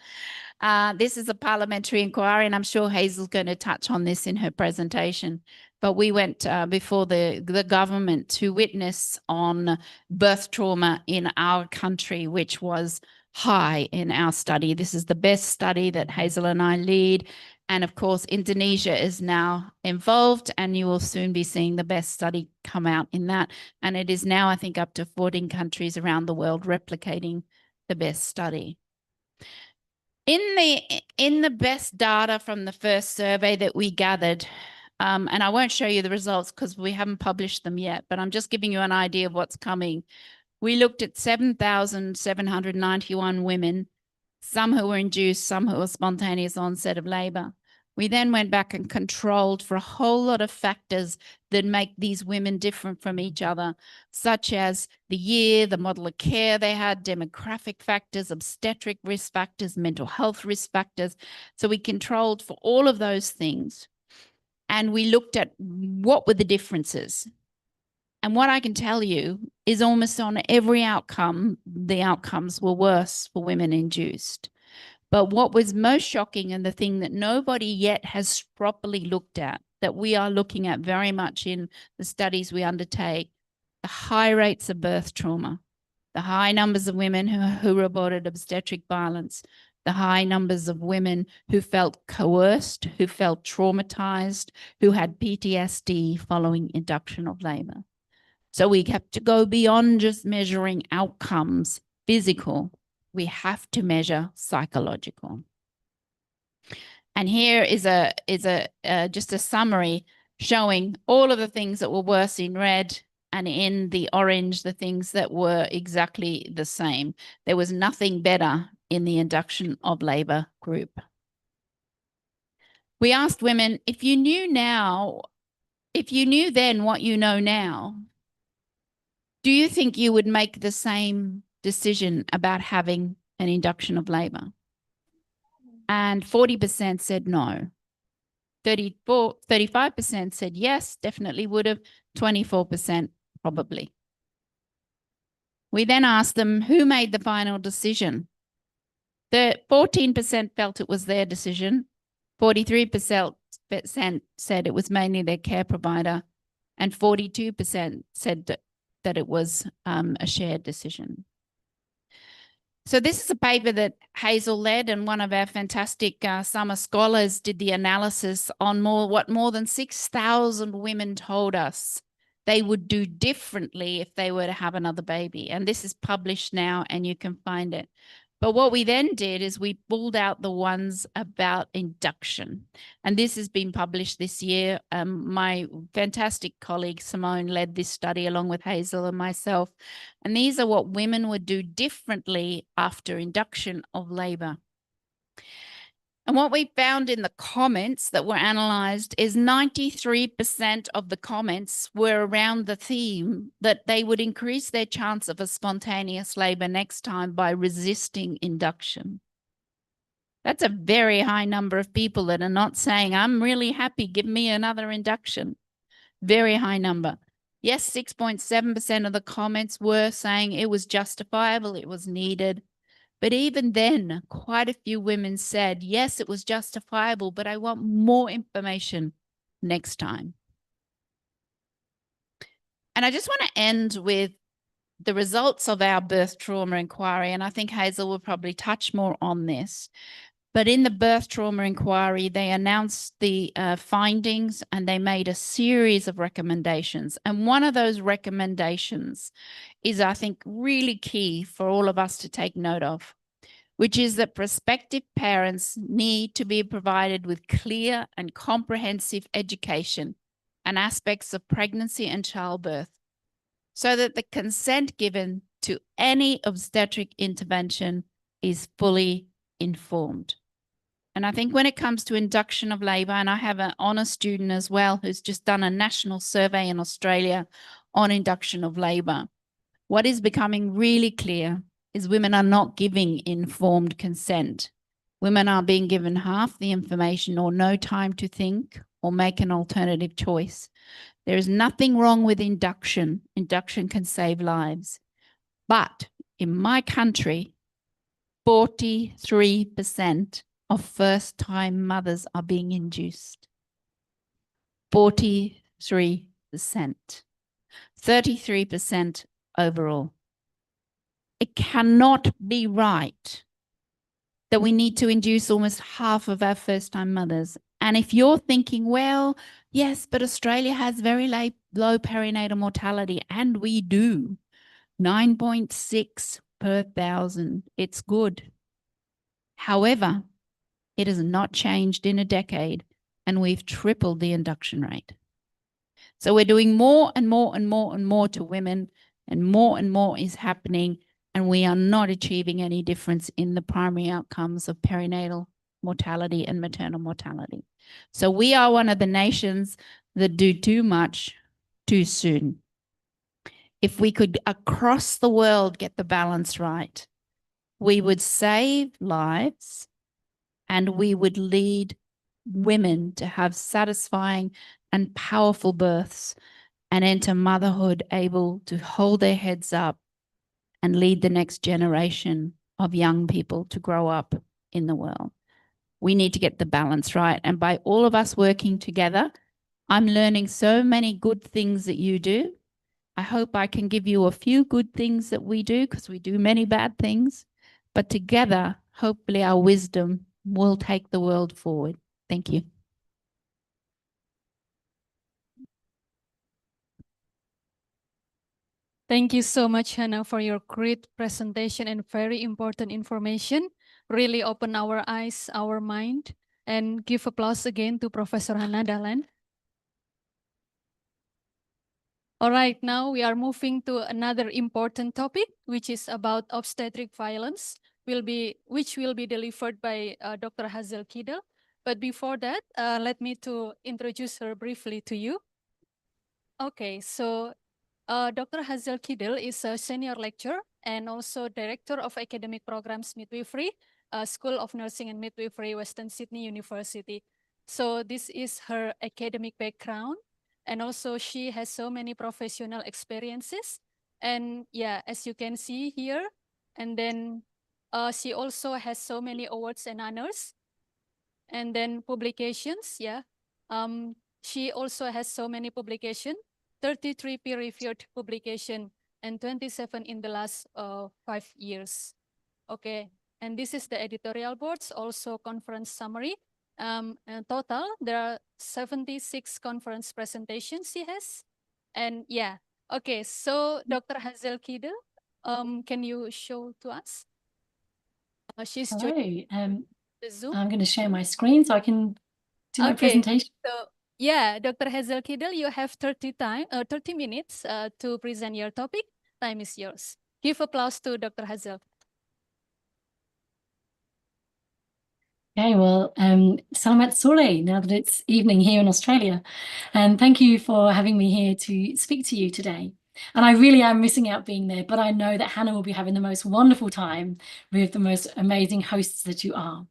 This is a parliamentary inquiry, and I'm sure Hazel's going to touch on this in her presentation. But we went before the government to witness on birth trauma in our country, which was high in our study. This is the best study that Hazel and I lead. And of course, Indonesia is now involved, and you will soon be seeing the best study come out in that. And it is now, I think, up to 14 countries around the world replicating the best study. In the best data from the first survey that we gathered, and I won't show you the results because we haven't published them yet, but I'm just giving you an idea of what's coming. We looked at 7,791 women, some who were induced, some who were spontaneous onset of labor. We then went back and controlled for a whole lot of factors that make these women different from each other, such as the year, the model of care they had, demographic factors, obstetric risk factors, mental health risk factors. So we controlled for all of those things. And we looked at what were the differences. And what I can tell you is almost on every outcome, the outcomes were worse for women induced. But what was most shocking, and the thing that nobody yet has properly looked at, that we are looking at very much in the studies we undertake, the high rates of birth trauma, the high numbers of women who reported obstetric violence, the high numbers of women who felt coerced, who felt traumatized, who had PTSD following induction of labor. So we have to go beyond just measuring outcomes, physical. We have to measure psychological. And here is just a summary showing all of the things that were worse in red, and in the orange, the things that were exactly the same. There was nothing better in the induction of labor group. We asked women, if you knew then what you know now, do you think you would make the same decision about having an induction of labor? And 40% said no. 35% said yes, definitely would have. 24% probably. We then asked them who made the final decision. 14% felt it was their decision. 43% said it was mainly their care provider. And 42% said that it was a shared decision. So this is a paper that Hazel led, and one of our fantastic summer scholars did the analysis on what more than 6,000 women told us they would do differently if they were to have another baby. And this is published now, and you can find it. But what we then did is we pulled out the ones about induction. And this has been published this year. My fantastic colleague Simone led this study along with Hazel and myself. And these are what women would do differently after induction of labor. And what we found in the comments that were analyzed is 93% of the comments were around the theme that they would increase their chance of a spontaneous labor next time by resisting induction. That's a very high number of people that are not saying, I'm really happy, give me another induction. Very high number. Yes, 6.7% of the comments were saying it was justifiable, it was needed. But even then, quite a few women said, yes, it was justifiable, but I want more information next time. And I just want to end with the results of our birth trauma inquiry. And I think Hazel will probably touch more on this. But in the birth trauma inquiry, they announced the findings and they made a series of recommendations. And one of those recommendations is, I think, really key for all of us to take note of, which is that prospective parents need to be provided with clear and comprehensive education and aspects of pregnancy and childbirth, so that the consent given to any obstetric intervention is fully informed. And I think when it comes to induction of labour, and I have an honour student as well who's just done a national survey in Australia on induction of labour, what is becoming really clear is women are not giving informed consent. Women are being given half the information or no time to think or make an alternative choice. There is nothing wrong with induction. Induction can save lives. But in my country, 43% of first-time mothers are being induced. 43%. 33% overall. It cannot be right that we need to induce almost half of our first-time mothers. And if you're thinking, well, yes, but Australia has very low perinatal mortality, and we do, 9.6 per 1,000. It's good. However, it has not changed in a decade, and we've tripled the induction rate. So we're doing more and more and more and more to women, and more is happening, and we are not achieving any difference in the primary outcomes of perinatal mortality and maternal mortality. So we are one of the nations that do too much too soon. If we could, across the world, get the balance right, we would save lives and we would lead women to have satisfying and powerful births and enter motherhood able to hold their heads up and lead the next generation of young people to grow up in the world. We need to get the balance right. And by all of us working together, I'm learning so many good things that you do. I hope I can give you a few good things that we do, because we do many bad things. But together, hopefully our wisdom will take the world forward. Thank you. Thank you so much, Hannah, for your great presentation and very important information. Really open our eyes, our mind, and give applause again to Professor Hannah Dahlan. All right, now we are moving to another important topic, which is about obstetric violence, which will be delivered by Dr. Hazel Kidel. But before that, let me to introduce her briefly to you. Okay, so Dr. Hazel Kidel is a senior lecturer and also director of academic programs midwifery, School of Nursing and Midwifery, Western Sydney University. So this is her academic background. And also she has so many professional experiences. And yeah, as you can see here, and then she also has so many awards and honors. And then publications, yeah. She also has so many publications, 33 peer-reviewed publication and 27 in the last 5 years. Okay, and this is the editorial boards, also conference summary. In total, there are 76 conference presentations she has. And yeah, okay, so Dr. Hazel Kidel, can you show to us? She's Hello. the Zoom. I'm going to share my screen so I can do my presentation. So yeah, Dr. Hazel Kidel, you have 30 minutes to present your topic. Time is yours. Give applause to Dr. Hazel. Okay, well, Selamat Sore, now that it's evening here in Australia. And thank you for having me here to speak to you today. And I really am missing out being there, but I know that Hannah will be having the most wonderful time with the most amazing hosts that you are.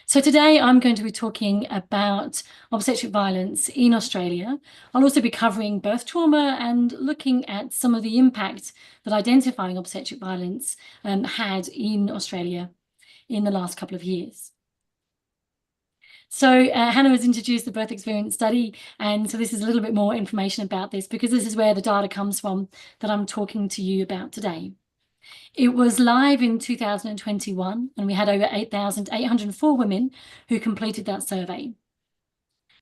So today I'm going to be talking about obstetric violence in Australia. I'll also be covering birth trauma and looking at some of the impact that identifying obstetric violence had in Australia in the last couple of years. So Hannah has introduced the birth experience study, and so this is a little bit more information about this because this is where the data comes from that I'm talking to you about today. It was live in 2021, and we had over 8,804 women who completed that survey.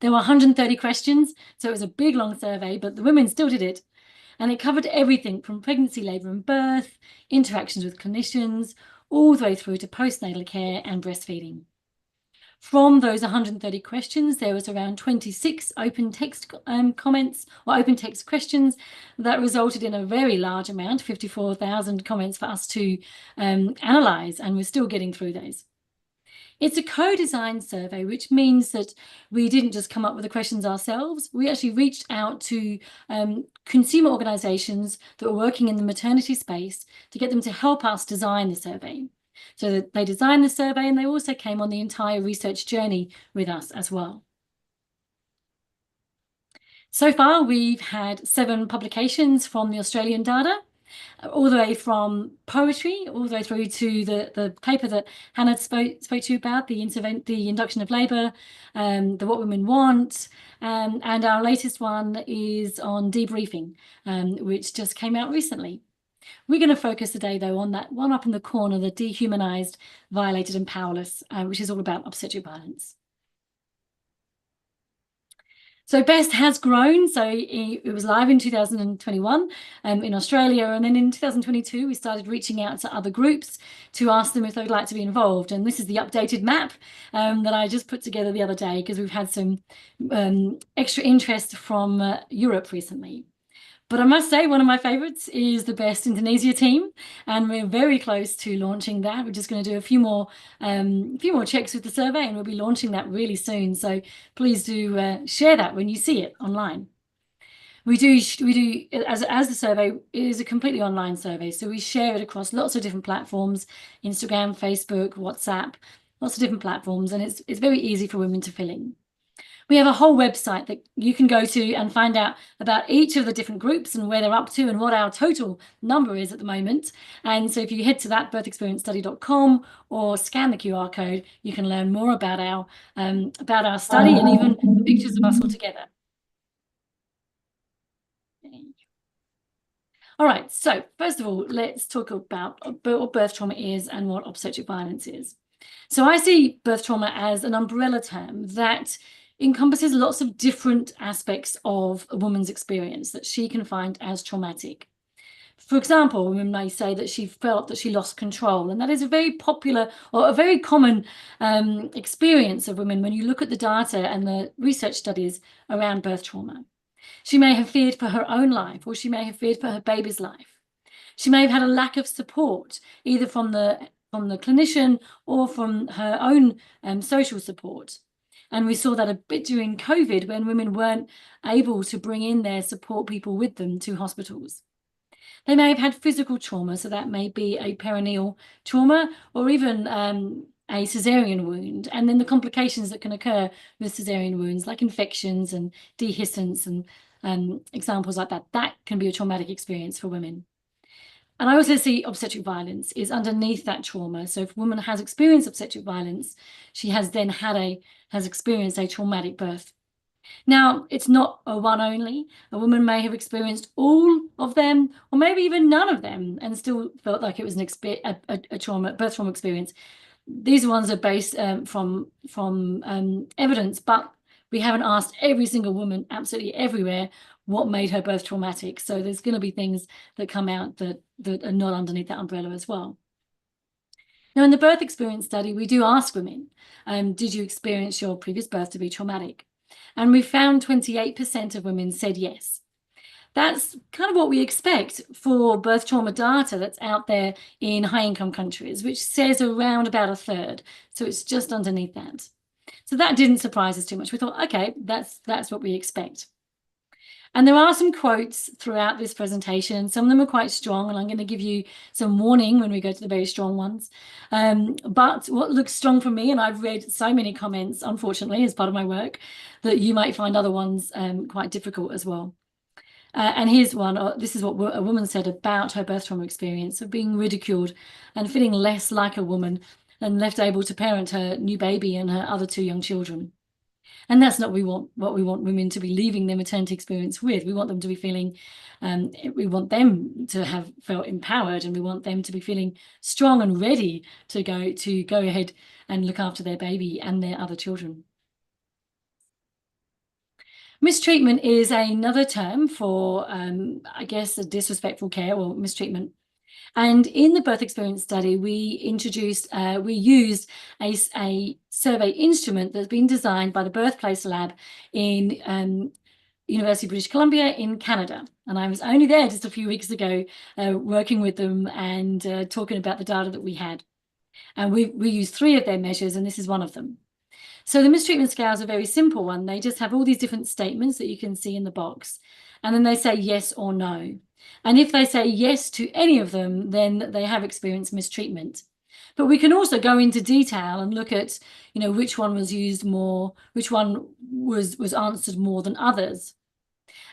There were 130 questions, so it was a big, long survey, but the women still did it. And it covered everything from pregnancy, labour and birth, interactions with clinicians, all the way through to postnatal care and breastfeeding. From those 130 questions, there was around 26 open text comments or open text questions that resulted in a very large amount, 54,000 comments for us to analyse, and we're still getting through those. It's a co-designed survey, which means that we didn't just come up with the questions ourselves. We actually reached out to consumer organisations that were working in the maternity space to get them to help us design the survey. So that they designed the survey, and they also came on the entire research journey with us as well. So far, we've had 7 publications from the Australian data, all the way from poetry, all the way through to the paper that Hannah spoke to you about, the induction of labour, the What Women Want, and our latest one is on debriefing, which just came out recently. We're going to focus today, though, on that one up in the corner, the dehumanised, violated and powerless, which is all about obstetric violence. So BEST has grown. So it was live in 2021 in Australia. And then in 2022, we started reaching out to other groups to ask them if they would like to be involved. And this is the updated map that I just put together the other day because we've had some extra interest from Europe recently. But I must say, one of my favourites is the BEST Indonesia team, and we're very close to launching that. We're just going to do a few more checks with the survey, and we'll be launching that really soon. So please do share that when you see it online. We do as the survey is a completely online survey, so we share it across lots of different platforms: Instagram, Facebook, WhatsApp, lots of different platforms, and it's very easy for women to fill in. We have a whole website that you can go to and find out about each of the different groups and where they're up to and what our total number is at the moment. And so if you head to that birthexperiencestudy.com or scan the QR code, you can learn more about our study and even pictures of us all together. All right, so first of all, let's talk about what birth trauma is and what obstetric violence is. So I see birth trauma as an umbrella term that encompasses lots of different aspects of a woman's experience that she can find as traumatic. For example, a woman may say that she felt that she lost control, and that is a very popular or a very common experience of women when you look at the data and the research studies around birth trauma. She may have feared for her own life, or she may have feared for her baby's life. She may have had a lack of support, either from the clinician or from her own social support. And we saw that a bit during COVID when women weren't able to bring in their support people with them to hospitals. They may have had physical trauma, so that may be a perineal trauma or even a caesarean wound, and then the complications that can occur with caesarean wounds, like infections and dehiscence and examples like that. That can be a traumatic experience for women. And I also see obstetric violence is underneath that trauma. So if a woman has experienced obstetric violence, she has then has experienced a traumatic birth. Now, it's not a one only. A woman may have experienced all of them, or maybe even none of them, and still felt like it was a birth trauma experience. These ones are based from evidence, but we haven't asked every single woman absolutely everywhere what made her birth traumatic. So there's going to be things that come out that are not underneath that umbrella as well. Now, in the birth experience study, we do ask women, did you experience your previous birth to be traumatic? And we found 28% of women said yes. That's kind of what we expect for birth trauma data that's out there in high-income countries, which says around about a third. So it's just underneath that. So that didn't surprise us too much. We thought, okay, that's what we expect. And there are some quotes throughout this presentation. Some of them are quite strong, and I'm going to give you some warning when we go to the very strong ones. But what looks strong for me, and I've read so many comments, unfortunately, as part of my work, that you might find other ones quite difficult as well. And here's one. This is what a woman said about her birth trauma experience of being ridiculed and feeling less like a woman and left able to parent her new baby and her other 2 young children. And that's not what we want women to be leaving their maternity experience with. We want them to be feeling, we want them to have felt empowered, and we want them to be feeling strong and ready to go ahead and look after their baby and their other children. Mistreatment is another term for, I guess, a disrespectful care or mistreatment. And in the birth experience study, we used a survey instrument that's been designed by the Birthplace Lab in University of British Columbia in Canada. And I was only there just a few weeks ago working with them and talking about the data that we had. And we used 3 of their measures, and this is one of them. So the mistreatment scale is a very simple one. They just have all these different statements that you can see in the box. And then they say yes or no. And if they say yes to any of them, then they have experienced mistreatment. But we can also go into detail and look at, which one was used more, which one was answered more than others.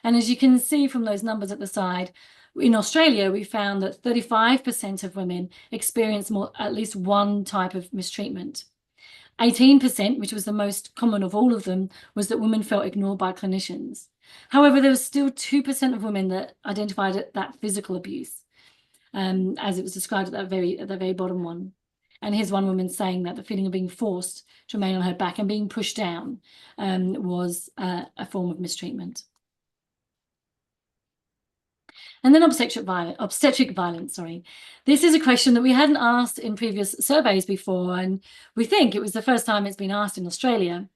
And as you can see from those numbers at the side, in Australia, we found that 35% of women experience at least one type of mistreatment. 18%, which was the most common of all of them, was that women felt ignored by clinicians. However, there was still 2% of women that identified that physical abuse, as it was described at the very bottom one. And here's one woman saying that the feeling of being forced to remain on her back and being pushed down was a form of mistreatment. And then obstetric violence, sorry. This is a question that we hadn't asked in previous surveys before, and we think it was the first time it's been asked in Australia.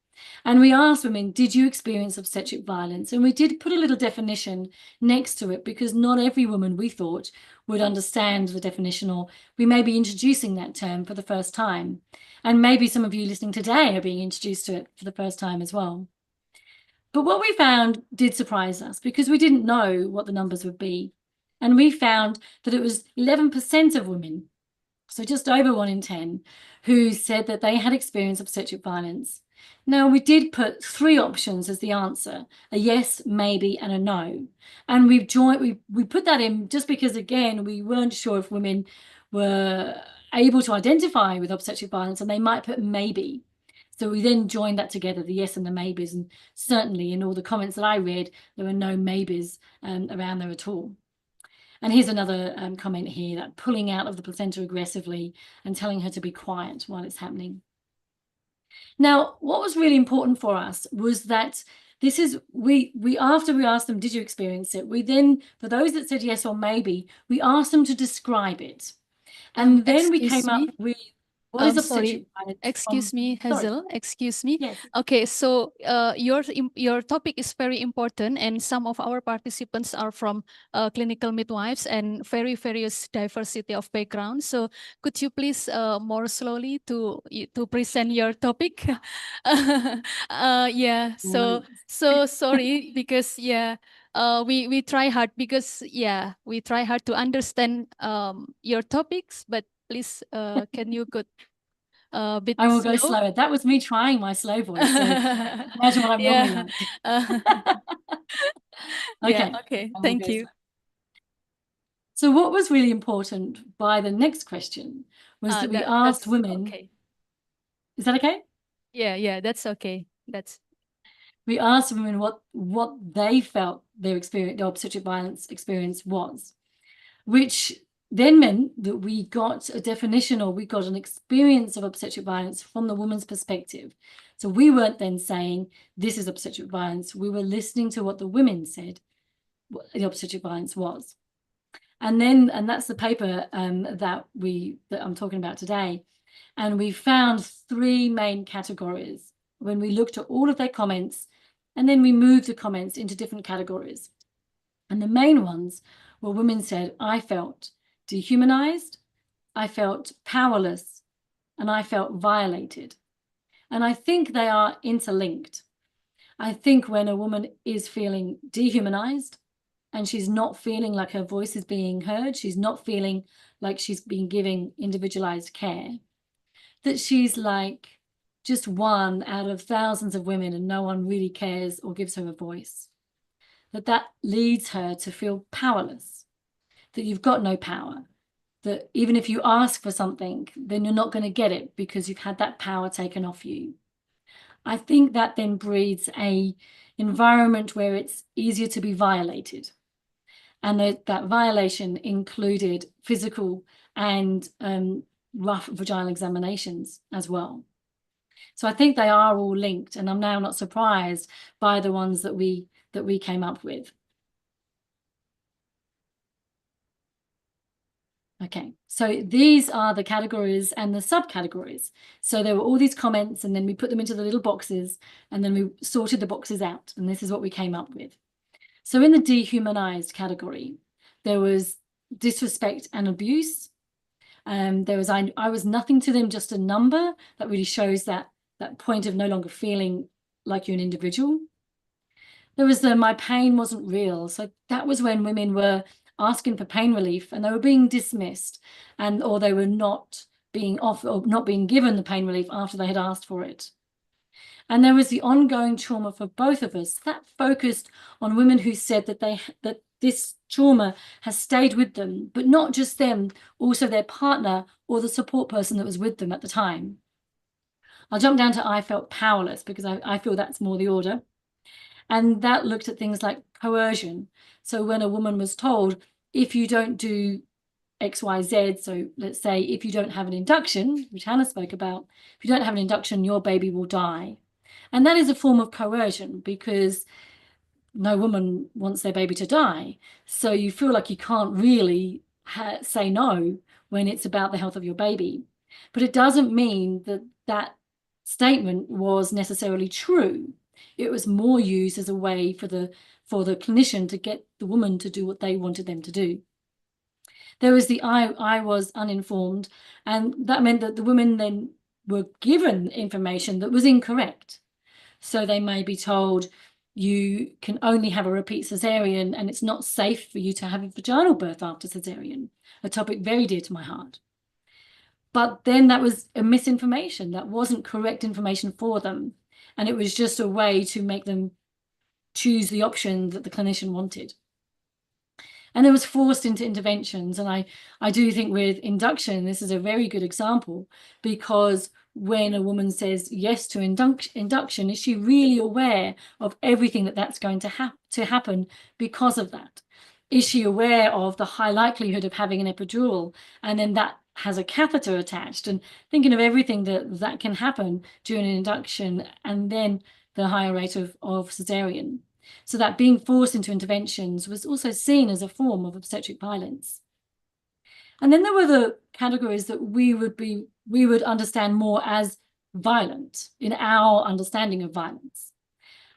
And we asked women, did you experience obstetric violence? And we did put a little definition next to it, because not every woman, we thought, would understand the definition, or we may be introducing that term for the first time. And maybe some of you listening today are being introduced to it for the first time as well. But what we found did surprise us, because we didn't know what the numbers would be. And we found that it was 11% of women, so just over 1 in 10, who said that they had experienced obstetric violence. Now, we did put 3 options as the answer: a yes, maybe, and a no. And we put that in just because, again, we weren't sure if women were able to identify with obstetric violence, and they might put maybe. So we then joined that together, the yes and the maybes, and certainly in all the comments that I read, there were no maybes around there at all. And here's another comment here, that pulling out of the placenta aggressively and telling her to be quiet while it's happening. Now, what was really important for us was that after we asked them, did you experience it? We then, for those that said yes or maybe, we asked them to describe it. And then we came up with, what is obstetric violence? Excuse me, Hazel. Excuse me. Yes. Okay, so your topic is very important, and some of our participants are from clinical midwives and various diversity of backgrounds. So could you please more slowly to present your topic? Yeah. So sorry, because we try hard, because we try hard to understand your topics, but please can you go a bit I will go slow? slower. That was me trying my slow voice. So imagine what I'm normally like. Okay. Okay. Thank you. So what was really important by the next question was that we asked women. Okay. Is that okay? Yeah, that's okay. We asked women what they felt their obstetric violence experience was, which then meant that we got a definition, or we got an experience of obstetric violence from the woman's perspective. So we weren't then saying this is obstetric violence. We were listening to what the women said what the obstetric violence was. And that's the paper that I'm talking about today. And we found 3 main categories when we looked at all of their comments, and then we moved the comments into different categories. And the main ones were women said, I felt dehumanized, I felt powerless, and I felt violated. And I think they are interlinked. I think when a woman is feeling dehumanized and she's not feeling like her voice is being heard, she's not feeling like she's being given individualized care, that she's like just one out of thousands of women and no one really cares or gives her a voice, that leads her to feel powerless, that you've got no power, that even if you ask for something, then you're not going to get it because you've had that power taken off you. I think that then breeds a environment where it's easier to be violated. And that violation included physical and rough vaginal examinations as well. So I think they are all linked, and I'm now not surprised by the ones that we came up with. Okay, so these are the categories and the subcategories. So there were all these comments, and then we put them into the little boxes, and then we sorted the boxes out, and this is what we came up with. So in the dehumanized category, there was disrespect and abuse. There was I was nothing to them, just a number. That really shows that point of no longer feeling like you're an individual. There was my pain wasn't real. So that was when women were asking for pain relief and they were being dismissed, or they were not being offered or not being given the pain relief after they had asked for it. And there was the ongoing trauma for both of us that focused on women who said that this trauma has stayed with them, but not just them, also their partner or the support person that was with them at the time. I'll jump down to I felt powerless because I feel that's more the order. And that looked at things like coercion. So when a woman was told, if you don't do X, Y, Z, so let's say if you don't have an induction, which Hannah spoke about, if you don't have an induction, your baby will die. And that is a form of coercion because no woman wants their baby to die. So you feel like you can't really say no when it's about the health of your baby. But it doesn't mean that that statement was necessarily true. It was more used as a way for the clinician to get the woman to do what they wanted them to do. There was the I was uninformed, and that meant that the women then were given information that was incorrect. So they may be told you can only have a repeat cesarean and it's not safe for you to have a vaginal birth after cesarean, a topic very dear to my heart. But then that was a misinformation. That wasn't correct information for them. And it was just a way to make them choose the option that the clinician wanted. And it was forced into interventions. And I do think with induction, this is a very good example, because when a woman says yes to induction, is she really aware of everything that's going to happen because of that? Is she aware of the high likelihood of having an epidural and then that has a catheter attached, and thinking of everything that can happen during an induction and then the higher rate of cesarean? So that being forced into interventions was also seen as a form of obstetric violence. And then there were the categories that we would understand more as violent in our understanding of violence.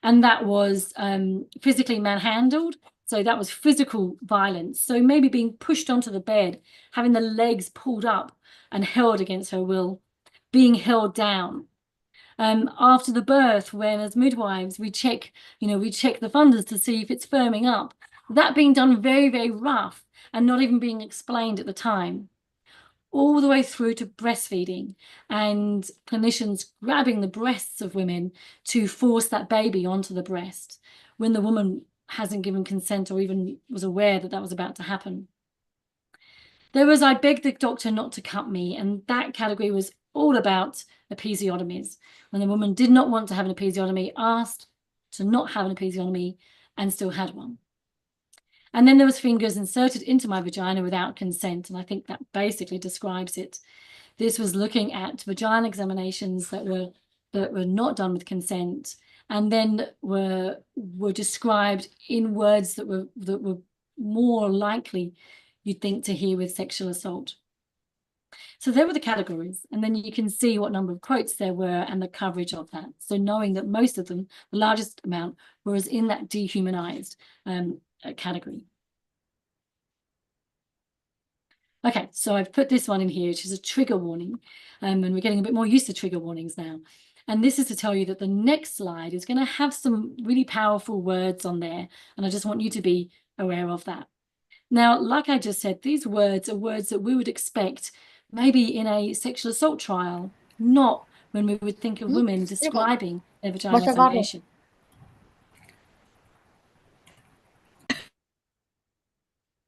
And that was physically manhandled. So that was physical violence. So maybe being pushed onto the bed, having the legs pulled up and held against her will, being held down. After the birth, when as midwives, we check the fundus to see if it's firming up. That being done very, very rough and not even being explained at the time. All the way through to breastfeeding and clinicians grabbing the breasts of women to force that baby onto the breast when the woman hasn't given consent or even was aware that was about to happen. There was I begged the doctor not to cut me, and that category was all about episiotomies. When the woman did not want to have an episiotomy, asked to not have an episiotomy and still had one. And then there was fingers inserted into my vagina without consent. And I think that basically describes it. This was looking at vaginal examinations that were not done with consent, and then were described in words that were more likely, you'd think, to hear with sexual assault. So there were the categories, and then you can see what number of quotes there were and the coverage of that. So knowing that most of them, the largest amount, was in that dehumanized category. Okay, so I've put this one in here, which is a trigger warning, and we're getting a bit more used to trigger warnings now. And this is to tell you that the next slide is going to have some really powerful words on there. And I just want you to be aware of that. Now, like I just said, these words are words that we would expect maybe in a sexual assault trial, not when we would think of women describing their vaginal examination.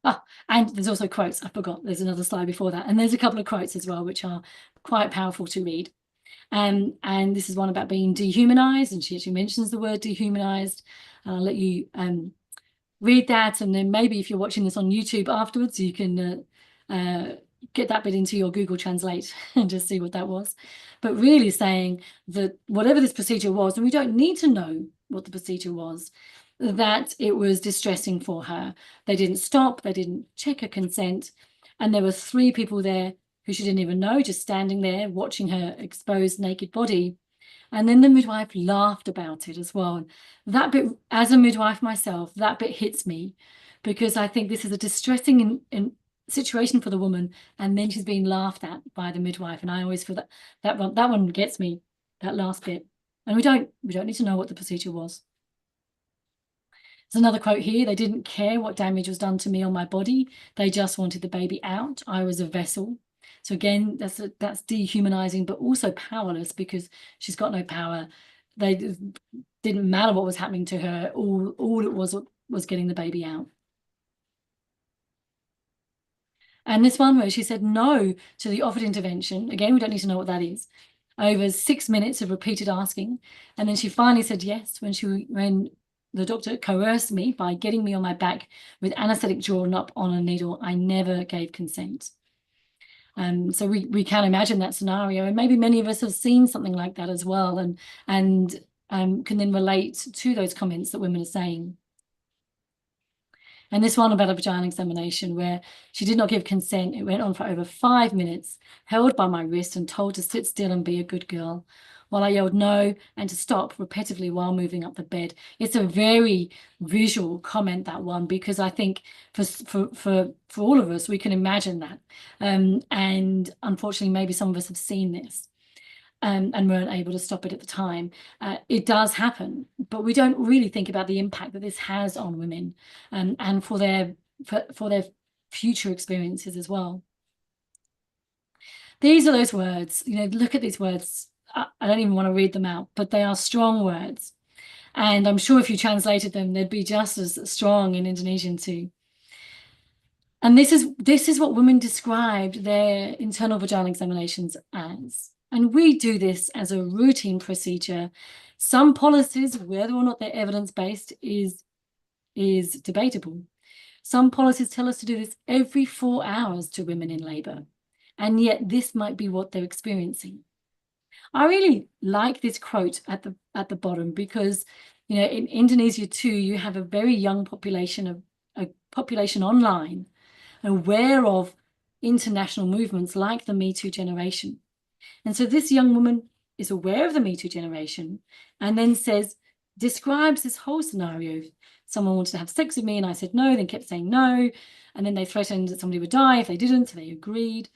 Oh, and there's also quotes. I forgot. There's another slide before that. And there's a couple of quotes as well, which are quite powerful to read. And this is one about being dehumanized. And she actually mentions the word dehumanized. I'll let you read that. And then maybe if you're watching this on YouTube afterwards, you can get that bit into your Google Translate and just see what that was. But really saying that whatever this procedure was, and we don't need to know what the procedure was, that it was distressing for her. They didn't stop, they didn't check her consent. And there were 3 people there who she didn't even know, just standing there watching her exposed naked body. And then the midwife laughed about it as well. And that bit, as a midwife myself, that bit hits me, because I think this is a distressing situation for the woman, and then she's being laughed at by the midwife. And I always feel that one gets me, that last bit. And we don't need to know what the procedure was. There's another quote here. They didn't care what damage was done to me or my body. They just wanted the baby out. I was a vessel. So again, that's dehumanizing, but also powerless, because she's got no power. They didn't matter what was happening to her. All it was getting the baby out. And this one where she said no to the offered intervention. Again, we don't need to know what that is. Over 6 minutes of repeated asking. And then she finally said yes when the doctor coerced me by getting me on my back with anesthetic drawn up on a needle. I never gave consent. So we can imagine that scenario, and maybe many of us have seen something like that as well, and can then relate to those comments that women are saying. And this one about a vaginal examination where she did not give consent. It went on for over 5 minutes, held by my wrist and told to sit still and be a good girl, while I yelled no and to stop repetitively while moving up the bed. It's a very visual comment, that one, because I think for all of us, we can imagine that. And unfortunately, maybe some of us have seen this. And weren't able to stop it at the time. It does happen, but we don't really think about the impact that this has on women, and for their future experiences as well. These are those words. Look at these words. I don't even want to read them out, but they are strong words, and I'm sure if you translated them, they'd be just as strong in Indonesian too. And this is what women described their internal vaginal examinations as. And we do this as a routine procedure. Some policies, whether or not they're evidence-based, is debatable. Some policies tell us to do this every 4 hours to women in labor, and yet this might be what they're experiencing. I really like this quote at the bottom, because in Indonesia too, you have a very young population, a population online, aware of international movements like the Me Too generation. And so this young woman is aware of the Me Too generation, and then describes this whole scenario. Someone wanted to have sex with me and I said no, then kept saying no. And then they threatened that somebody would die if they didn't, so they agreed.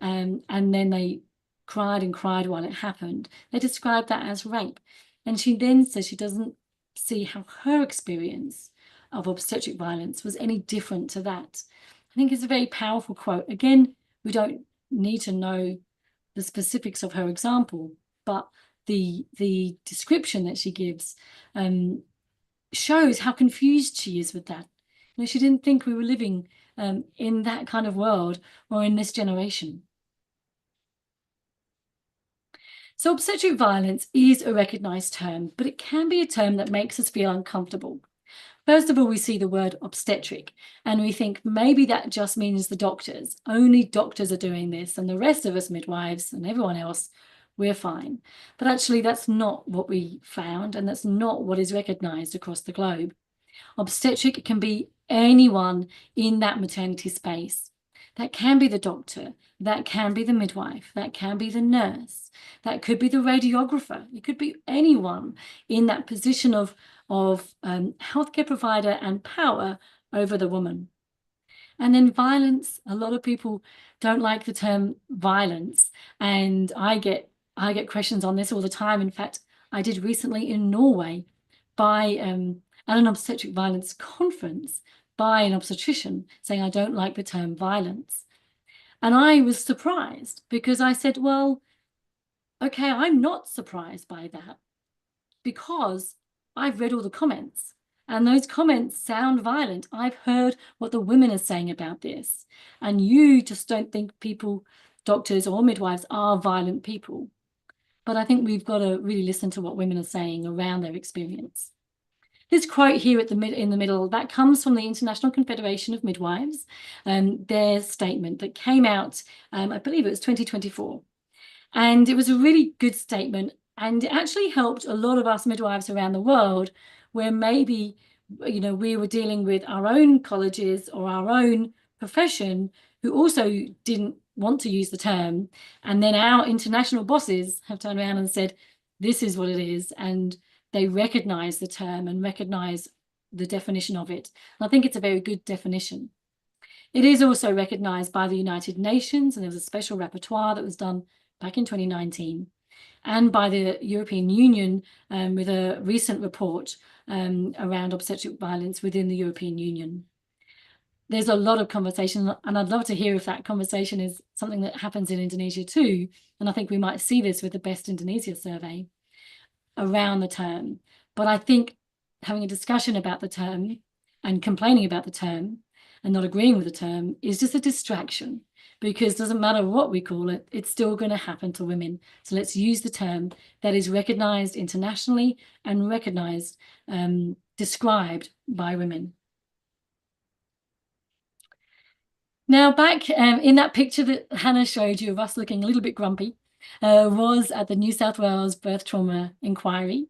And then they cried and cried while it happened. They described that as rape. And she then says she doesn't see how her experience of obstetric violence was any different to that. I think it's a very powerful quote. Again, we don't need to know the specifics of her example, but the description that she gives shows how confused she is with that. She didn't think we were living in that kind of world or in this generation. So obstetric violence is a recognized term, but it can be a term that makes us feel uncomfortable. First of all, we see the word obstetric and we think maybe that just means the doctors. Only doctors are doing this, and the rest of us midwives and everyone else, we're fine. But actually, that's not what we found, and that's not what is recognized across the globe. Obstetric can be anyone in that maternity space. That can be the doctor, that can be the midwife, that can be the nurse, that could be the radiographer. It could be anyone in that position of healthcare provider and power over the woman. And then violence, a lot of people don't like the term violence, and I get I get questions on this all the time. In fact, I did recently in Norway at an obstetric violence conference by an obstetrician saying, I don't like the term violence. And I was surprised because I said, well, okay, I'm not surprised by that because I've read all the comments and those comments sound violent. I've heard what the women are saying about this. And you just don't think people, doctors or midwives, are violent people. But I think we've got to really listen to what women are saying around their experience. This quote here in the middle, that comes from the International Confederation of Midwives, their statement that came out, I believe it was 2024. And it was a really good statement. And it actually helped a lot of us midwives around the world where maybe, you know, we were dealing with our own colleges or our own profession who also didn't want to use the term. And then our international bosses have turned around and said, this is what it is. And they recognize the term and recognize the definition of it. And I think it's a very good definition. It is also recognized by the United Nations, and there was a special rapporteur that was done back in 2019, and by the European Union with a recent report around obstetric violence within the European Union. There's a lot of conversation, and I'd love to hear if that conversation is something that happens in Indonesia too. And I think we might see this with the Best Indonesia survey around the term. But I think having a discussion about the term and complaining about the term and not agreeing with the term is just a distraction, because it doesn't matter what we call it, it's still going to happen to women. So let's use the term that is recognized internationally and recognized, described by women. Now, back in that picture that Hannah showed you of us looking a little bit grumpy, was at the New South Wales birth trauma inquiry.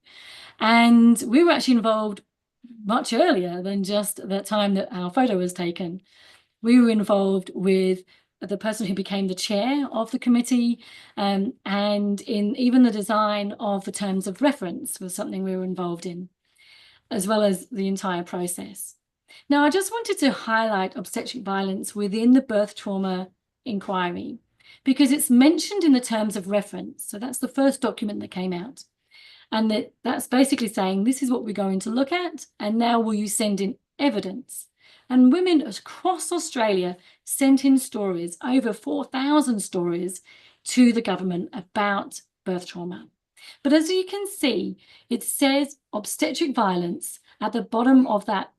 And we were actually involved much earlier than just the time that our photo was taken. We were involved with the person who became the chair of the committee, and in even the design of the terms of reference was something we were involved in, as well as the entire process. Now, I just wanted to highlight obstetric violence within the birth trauma inquiry, because it's mentioned in the terms of reference. So that's the first document that came out. And that's basically saying, this is what we're going to look at, and now will you send in evidence? And women across Australia sent in stories, over 4,000 stories, to the government about birth trauma. But as you can see, it says obstetric violence at the bottom of that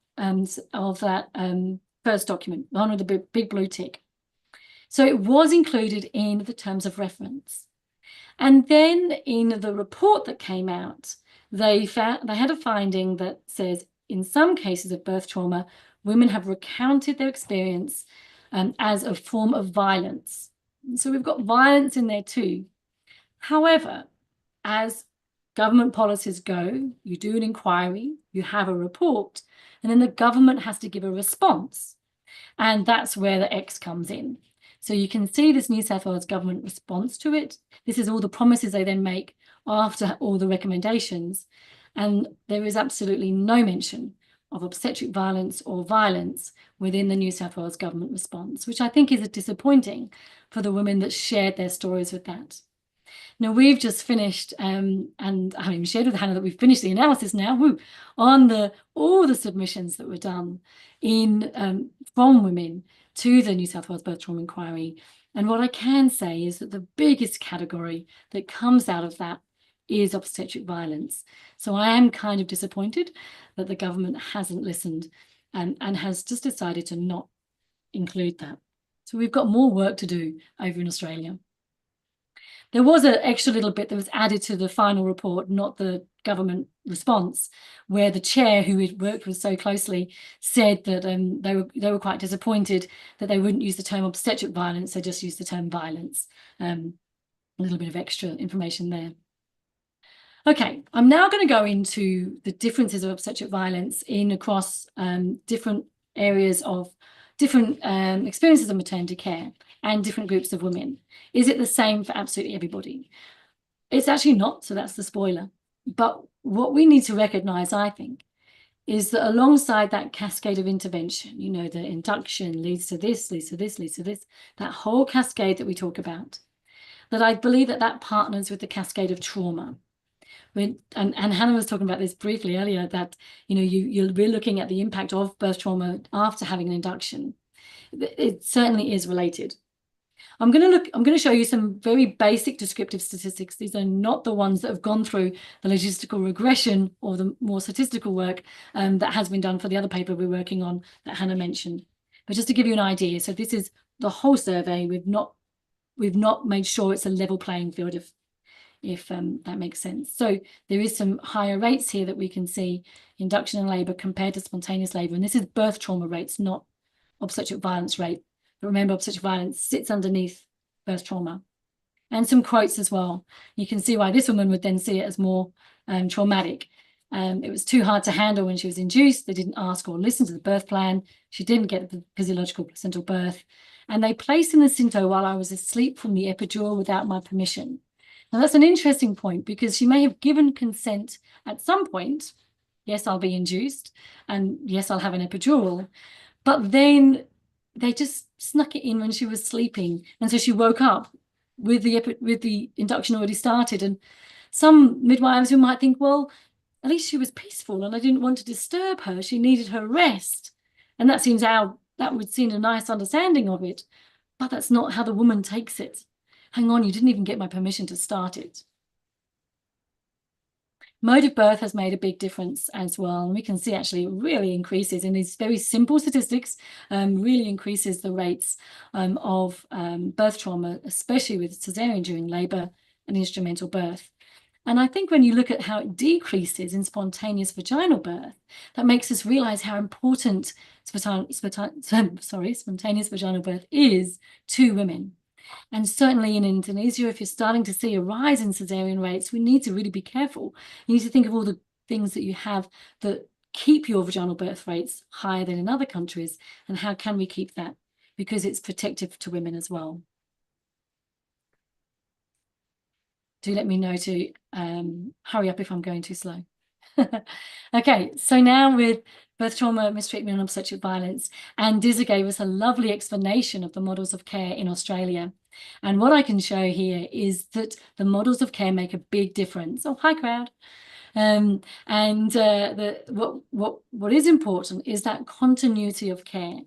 first document, one with the big blue tick. So it was included in the terms of reference. And then in the report that came out, they had a finding that says, in some cases of birth trauma, women have recounted their experience as a form of violence. So we've got violence in there too. However, as government policies go, you do an inquiry, you have a report, and then the government has to give a response. And that's where the X comes in. So you can see this New South Wales government response to it. This is all the promises they then make after all the recommendations. And there is absolutely no mention of obstetric violence or violence within the New South Wales government response, which I think is disappointing for the women that shared their stories with that. Now, we've just finished, and I haven't even shared with Hannah that we've finished the analysis now, on all the submissions that were done from women to the New South Wales Birth Trauma Inquiry. And what I can say is that the biggest category that comes out of that is obstetric violence. So I am kind of disappointed that the government hasn't listened and has just decided to not include that. So we've got more work to do over in Australia. There was an extra little bit that was added to the final report, not the government response, where the chair, who had worked with so closely, said that they were quite disappointed that they wouldn't use the term obstetric violence, they just used the term violence. A little bit of extra information there. Okay, I'm now going to go into the differences of obstetric violence across different areas of different experiences of maternity care and different groups of women. Is it the same for absolutely everybody? It's actually not, so that's the spoiler. But what we need to recognise, I think, is that alongside that cascade of intervention, you know, the induction leads to this, leads to this, leads to this, that whole cascade that we talk about, that I believe that partners with the cascade of trauma. And Hannah was talking about this briefly earlier, that, you know, we're looking at the impact of birth trauma after having an induction. It certainly is related. I'm going to show you some very basic descriptive statistics. These are not the ones that have gone through the logistical regression or the more statistical work that has been done for the other paper we're working on that Hannah mentioned. But just to give you an idea, so this is the whole survey. We've not made sure it's a level playing field, if that makes sense. So there is some higher rates here that we can see, induction and labour compared to spontaneous labour. And this is birth trauma rates, not obstetric violence rate. But remember, obstetric violence sits underneath birth trauma. And some quotes as well. You can see why this woman would then see it as more traumatic. It was too hard to handle when she was induced. They didn't ask or listen to the birth plan. She didn't get the physiological placental birth. And they placed in the Cinto while I was asleep from the epidural without my permission. Now, that's an interesting point, because she may have given consent at some point. Yes, I'll be induced, and yes, I'll have an epidural. But then they just snuck it in when she was sleeping. And so she woke up with the induction already started. And some midwives who might think, well, at least she was peaceful and I didn't want to disturb her. She needed her rest. And that would seem a nice understanding of it. But that's not how the woman takes it. Hang on, you didn't even get my permission to start it. Mode of birth has made a big difference as well. And we can see actually it really increases in these very simple statistics, really increases the rates of birth trauma, especially with cesarean during labour and instrumental birth. And I think when you look at how it decreases in spontaneous vaginal birth, that makes us realise how important spontaneous vaginal birth is to women. And certainly in Indonesia, if you're starting to see a rise in cesarean rates, we need to really be careful. You need to think of all the things that you have that keep your vaginal birth rates higher than in other countries, and how can we keep that? Because it's protective to women as well. Do let me know to hurry up if I'm going too slow. Okay, so now with birth trauma, mistreatment and obstetric violence, and Dizza gave us a lovely explanation of the models of care in Australia. And what I can show here is that the models of care make a big difference. Oh, hi crowd. What is important is that continuity of care.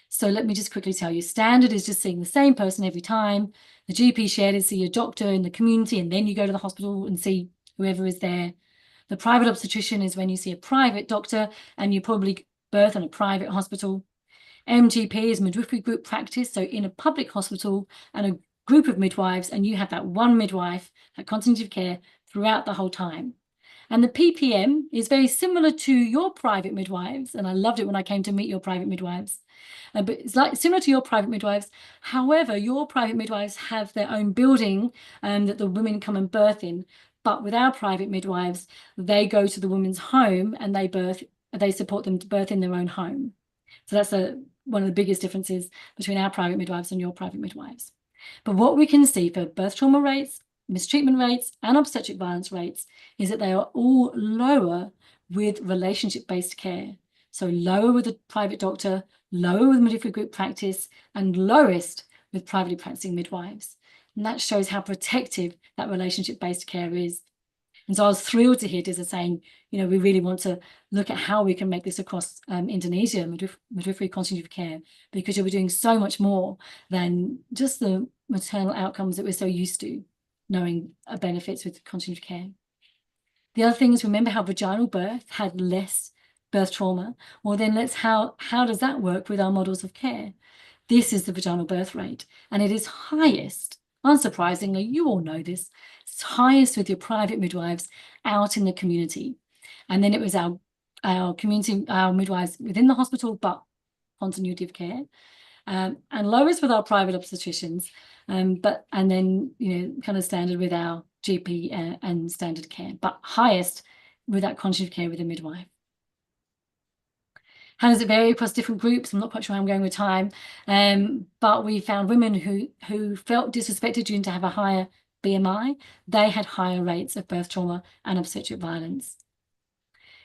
So let me just quickly tell you, standard is just seeing the same person every time. The GP shared is see your doctor in the community, and then you go to the hospital and see whoever is there. The private obstetrician is when you see a private doctor and you probably birth in a private hospital. MGP is midwifery group practice, so in a public hospital and a group of midwives, and you have that one midwife, that continuity of care throughout the whole time. And the PPM is very similar to your private midwives, and I loved it when I came to meet your private midwives. But it's like similar to your private midwives. However, your private midwives have their own building that the women come and birth in. But with our private midwives, they go to the woman's home and they support them to birth in their own home. So that's one of the biggest differences between our private midwives and your private midwives. But what we can see for birth trauma rates, mistreatment rates, and obstetric violence rates is that they are all lower with relationship-based care. So lower with a private doctor, lower with midwifery group practice, and lowest with privately practicing midwives. And that shows how protective that relationship-based care is. And so I was thrilled to hear Dizza saying, you know, we really want to look at how we can make this across Indonesia, midwifery continuity of care, because you'll be doing so much more than just the maternal outcomes that we're so used to knowing benefits with continuity of care. The other thing is, remember how vaginal birth had less birth trauma? Well, then how does that work with our models of care? This is the vaginal birth rate, and it is highest, unsurprisingly, you all know this, it's highest with your private midwives out in the community. And then it was our midwives within the hospital, but continuity of care. And lowest with our private obstetricians, and then, you know, kind of standard with our GP and standard care, but highest with that continuity of care with a midwife. How does it vary across different groups? I'm not quite sure how I'm going with time, but we found women who felt disrespected due to have a higher BMI, they had higher rates of birth trauma and obstetric violence.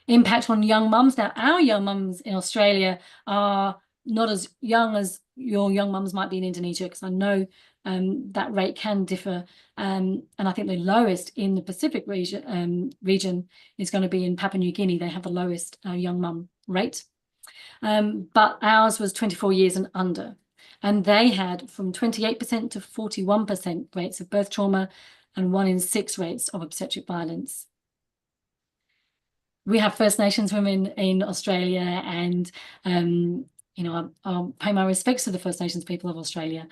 Impact on young mums. Now, our young mums in Australia are not as young as your young mums might be in Indonesia, because I know that rate can differ. And I think the lowest in the Pacific region is going to be in Papua New Guinea. They have the lowest young mum rate. But ours was 24 years and under. And they had from 28% to 41% rates of birth trauma and 1 in 6 rates of obstetric violence. We have First Nations women in Australia, and I'll pay my respects to the First Nations people of Australia.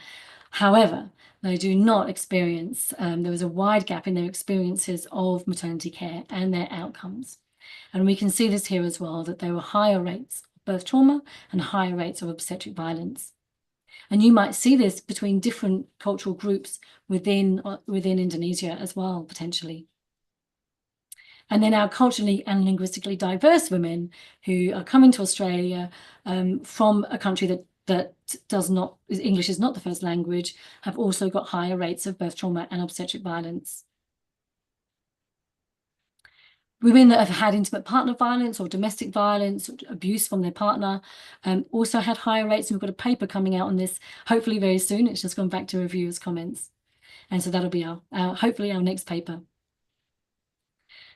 However, they do not experience, there was a wide gap in their experiences of maternity care and their outcomes. And we can see this here as well, that there were higher rates of birth trauma and higher rates of obstetric violence. And you might see this between different cultural groups within Indonesia as well, potentially. And then our culturally and linguistically diverse women who are coming to Australia from a country that English is not the first language, have also got higher rates of birth trauma and obstetric violence. Women that have had intimate partner violence or domestic violence, or abuse from their partner, also had higher rates. And we've got a paper coming out on this, hopefully very soon. It's just gone back to reviewers' comments. And so that'll be hopefully our next paper.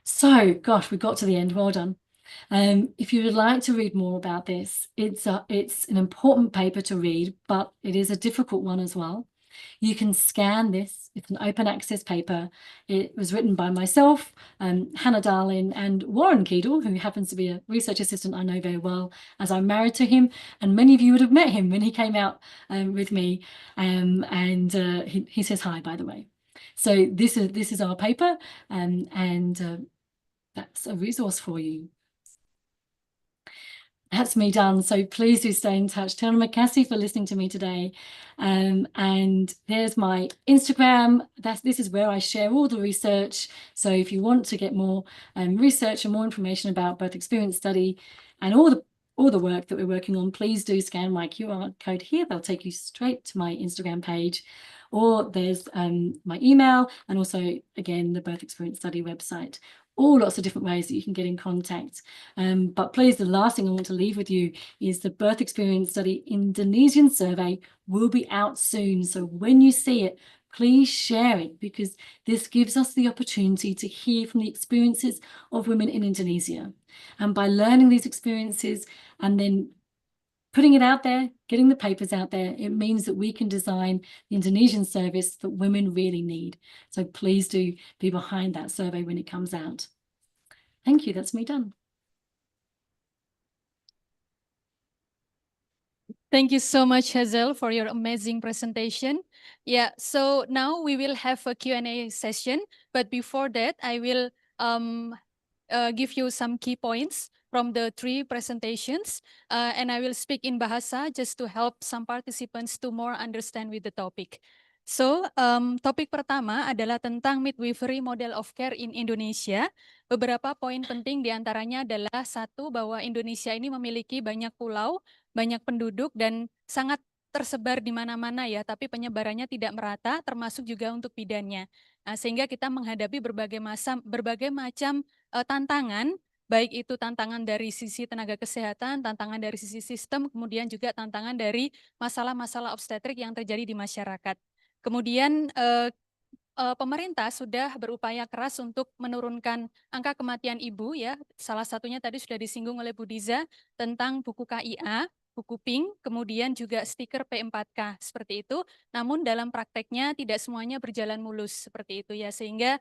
So, gosh, we got to the end. Well done. If you would like to read more about this, it's an important paper to read, but it is a difficult one as well. You can scan this. It's an open access paper. It was written by myself, Hannah Darlin, and Warren Keedle, who happens to be a research assistant I know very well, as I'm married to him. And many of you would have met him when he came out with me. He says hi, by the way. So this is our paper, and that's a resource for you. That's me done. So please do stay in touch. Tell McCassie for listening to me today. And there's my Instagram. This is where I share all the research. So if you want to get more research and more information about birth experience study and all the work that we're working on, please do scan my QR code here. They'll take you straight to my Instagram page. Or there's my email, and also, again, the birth experience study website. All lots of different ways that you can get in contact. But please, the last thing I want to leave with you is the Birth Experience Study Indonesian survey will be out soon. So when you see it, please share it, because this gives us the opportunity to hear from the experiences of women in Indonesia. And by learning these experiences and then putting it out there, getting the papers out there, it means that we can design the Indonesian service that women really need. So please do be behind that survey when it comes out. Thank you. That's me done. Thank you so much, Hazel, for your amazing presentation. Yeah, so now we will have a Q&A session. But before that, I will give you some key points from the 3 presentations. And I will speak in Bahasa just to help some participants to more understand with the topic. So, topik pertama adalah tentang midwifery model of care in Indonesia. Beberapa poin penting diantaranya adalah 1, bahwa Indonesia ini memiliki banyak pulau, banyak penduduk, dan sangat tersebar di mana-mana ya, tapi penyebarannya tidak merata, termasuk juga untuk bidannya. Nah, sehingga kita menghadapi berbagai macam tantangan, baik itu tantangan dari sisi tenaga kesehatan, tantangan dari sisi sistem, kemudian juga tantangan dari masalah-masalah obstetrik yang terjadi di masyarakat. Kemudian pemerintah sudah berupaya keras untuk menurunkan angka kematian ibu ya. Salah satunya tadi sudah disinggung oleh Bu Diza tentang buku KIA, buku PINK, kemudian juga stiker P4K seperti itu. Namun dalam prakteknya tidak semuanya berjalan mulus seperti itu ya, sehingga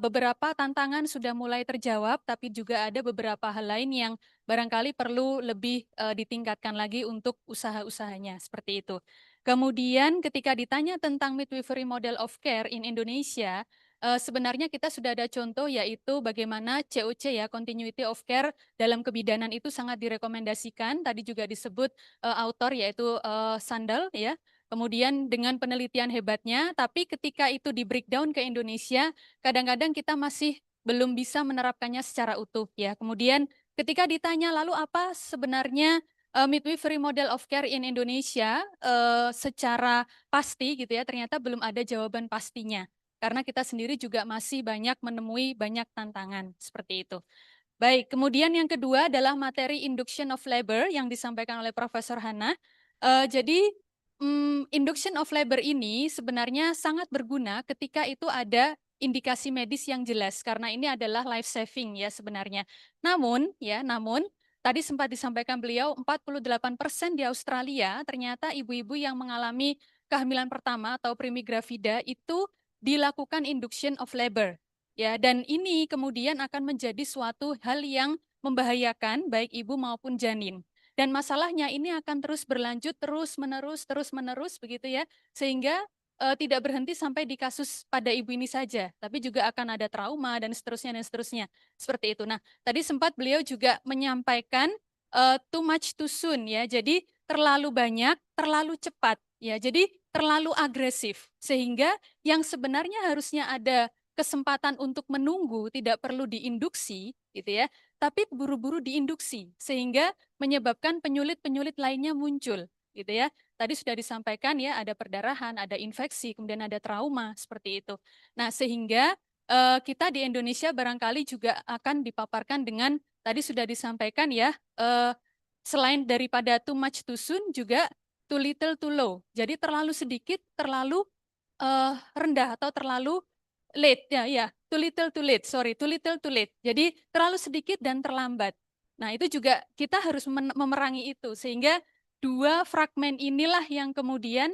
beberapa tantangan sudah mulai terjawab, tapi juga ada beberapa hal lain yang barangkali perlu lebih ditingkatkan lagi untuk usaha-usahanya seperti itu. Kemudian ketika ditanya tentang midwifery model of care in Indonesia, sebenarnya kita sudah ada contoh, yaitu bagaimana COC ya, continuity of care dalam kebidanan itu sangat direkomendasikan. Tadi juga disebut author yaitu Sandel ya. Kemudian dengan penelitian hebatnya, tapi ketika itu di breakdown ke Indonesia, kadang-kadang kita masih belum bisa menerapkannya secara utuh ya. Kemudian ketika ditanya lalu apa sebenarnya midwifery model of care in Indonesia secara pasti gitu ya, ternyata belum ada jawaban pastinya. Karena kita sendiri juga masih banyak menemui banyak tantangan seperti itu. Baik, kemudian yang kedua adalah materi induction of labor yang disampaikan oleh Profesor Hana. Jadi induction of labor ini sebenarnya sangat berguna ketika itu ada indikasi medis yang jelas karena ini adalah life saving ya sebenarnya. Namun tadi sempat disampaikan beliau 48% di Australia ternyata ibu-ibu yang mengalami kehamilan pertama atau primigravida itu dilakukan induction of labor. Ya, dan ini kemudian akan menjadi suatu hal yang membahayakan baik ibu maupun janin. Dan masalahnya ini akan terus berlanjut terus menerus begitu ya. Sehingga tidak berhenti sampai di kasus pada ibu ini saja, tapi juga akan ada trauma dan seterusnya. Seperti itu. Nah, tadi sempat beliau juga menyampaikan too much too soon ya. Jadi terlalu banyak, terlalu cepat ya. Jadi terlalu agresif sehingga yang sebenarnya harusnya ada kesempatan untuk menunggu, tidak perlu diinduksi, gitu ya, tapi buru-buru diinduksi, sehingga menyebabkan penyulit-penyulit lainnya muncul, gitu ya. Tadi sudah disampaikan ya, ada perdarahan, ada infeksi, kemudian ada trauma, seperti itu. Nah, sehingga kita di Indonesia barangkali juga akan dipaparkan dengan, tadi sudah disampaikan ya, selain daripada too much too soon, juga too little too low. Jadi terlalu sedikit, terlalu rendah atau terlalu late, too little too late, too little too late. Jadi terlalu sedikit dan terlambat. Nah itu juga kita harus memerangi itu, sehingga dua fragmen inilah yang kemudian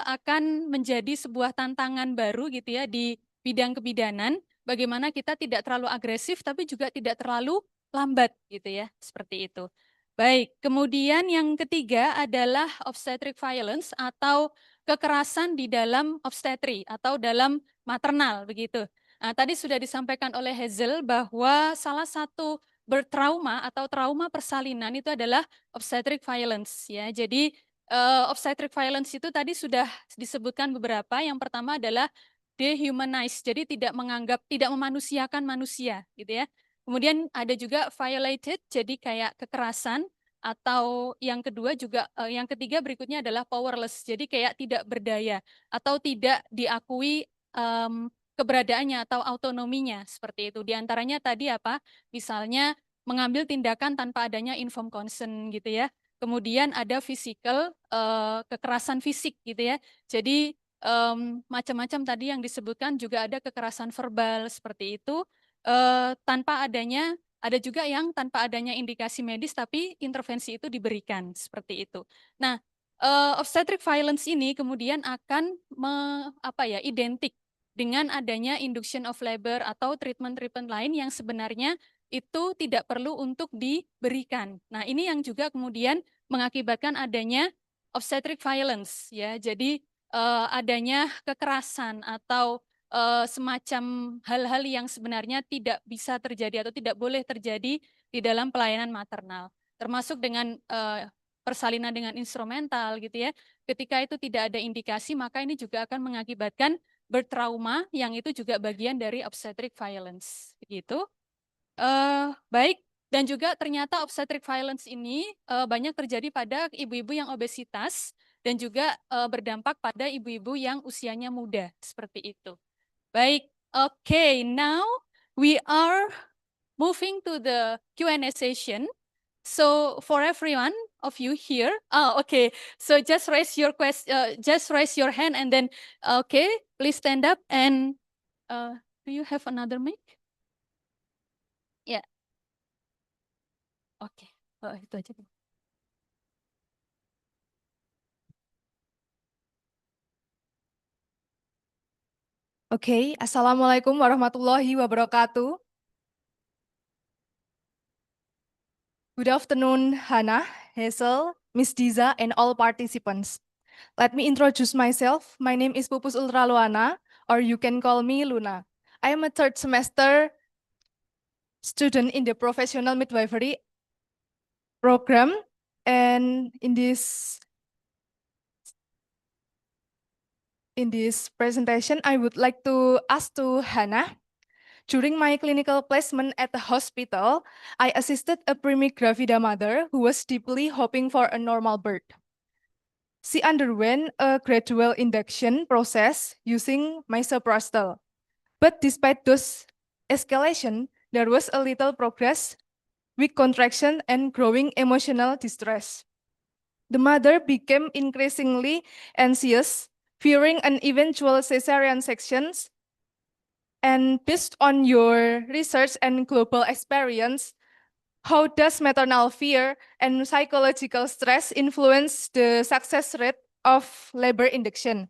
akan menjadi sebuah tantangan baru gitu ya di bidang kebidanan, bagaimana kita tidak terlalu agresif tapi juga tidak terlalu lambat gitu ya, seperti itu. Baik, kemudian yang ketiga adalah obstetric violence atau kekerasan di dalam obstetri atau dalam maternal begitu. Nah, tadi sudah disampaikan oleh Hazel bahwa salah satu bertrauma atau trauma persalinan itu adalah obstetric violence ya. Jadi obstetric violence itu tadi sudah disebutkan beberapa. Yang pertama adalah dehumanize, jadi tidak menganggap, tidak memanusiakan manusia gitu ya. Kemudian ada juga violated, jadi kayak kekerasan. Atau yang kedua juga, yang ketiga berikutnya adalah powerless, jadi kayak tidak berdaya atau tidak diakui keberadaannya atau autonominya, seperti itu. Di antaranya tadi apa? Misalnya mengambil tindakan tanpa adanya informed consent gitu ya. Kemudian ada physical, kekerasan fisik gitu ya. Jadi macam-macam tadi yang disebutkan, juga ada kekerasan verbal seperti itu, tanpa adanya. Ada juga yang tanpa adanya indikasi medis tapi intervensi itu diberikan, seperti itu. Nah, obstetric violence ini kemudian akan identik dengan adanya induction of labor atau treatment-treatment lain yang sebenarnya itu tidak perlu untuk diberikan. Nah, ini yang juga kemudian mengakibatkan adanya obstetric violence ya. Jadi adanya kekerasan atau semacam hal-hal yang sebenarnya tidak bisa terjadi atau tidak boleh terjadi di dalam pelayanan maternal, termasuk dengan persalinan dengan instrumental gitu ya. Ketika itu tidak ada indikasi, maka ini juga akan mengakibatkan bertrauma yang itu juga bagian dari obstetric violence begitu. Baik, dan juga ternyata obstetric violence ini banyak terjadi pada ibu-ibu yang obesitas dan juga berdampak pada ibu-ibu yang usianya muda, seperti itu. Baik, okay, now we are moving to the Q&A session. So for everyone of you here, okay, so just raise your hand and then, okay, please stand up and do you have another mic? Ya, yeah. Oke, itu aja. Oke, Assalamualaikum warahmatullahi wabarakatuh. Good afternoon, Hannah, Hazel, Miss Diza, and all participants. Let me introduce myself. My name is Pupus Ultraluana, or you can call me Luna. I am a third semester student in the professional midwifery program, and in this presentation, I would like to ask to Hannah. During my clinical placement at the hospital, I assisted a primigravida mother who was deeply hoping for a normal birth. She underwent a gradual induction process using misoprostol. But despite those escalation, there was a little progress, weak contraction, and growing emotional distress. The mother became increasingly anxious, fearing an eventual cesarean section. And based on your research and global experience, how does maternal fear and psychological stress influence the success rate of labor induction?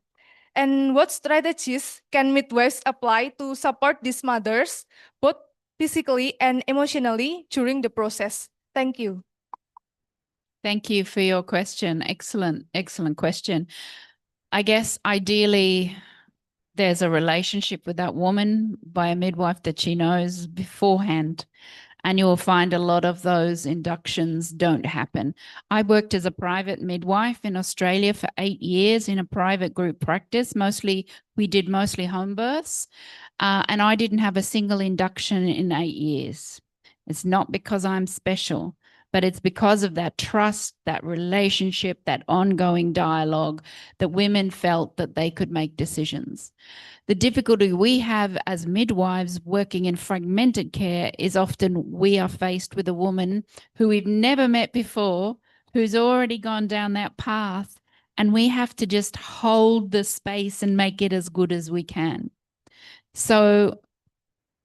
And what strategies can midwives apply to support these mothers, both physically and emotionally, during the process? Thank you. Thank you for your question. Excellent, excellent question. I guess ideally there's a relationship with that woman by a midwife that she knows beforehand. And you'll find a lot of those inductions don't happen. I worked as a private midwife in Australia for 8 years in a private group practice. We did mostly home births. And I didn't have a single induction in 8 years. It's not because I'm special, but it's because of that trust, that relationship, that ongoing dialogue that women felt that they could make decisions. The difficulty we have as midwives working in fragmented care is often we are faced with a woman who we've never met before, who's already gone down that path, and we have to just hold the space and make it as good as we can. So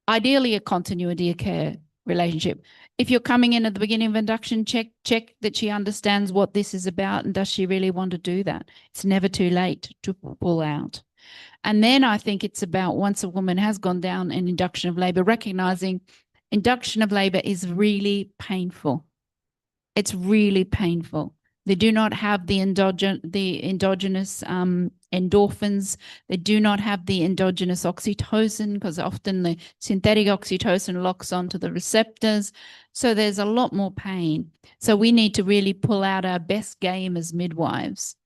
ideally a continuity of care relationship. If you're coming in at the beginning of induction, check that she understands what this is about and does she really want to do that. It's never too late to pull out. And then I think it's about once a woman has gone down an induction of labor, recognizing induction of labor is really painful. It's really painful. They do not have the endogenous endorphins. They do not have the endogenous oxytocin because often the synthetic oxytocin locks onto the receptors. So there's a lot more pain. So we need to really pull out our best game as midwives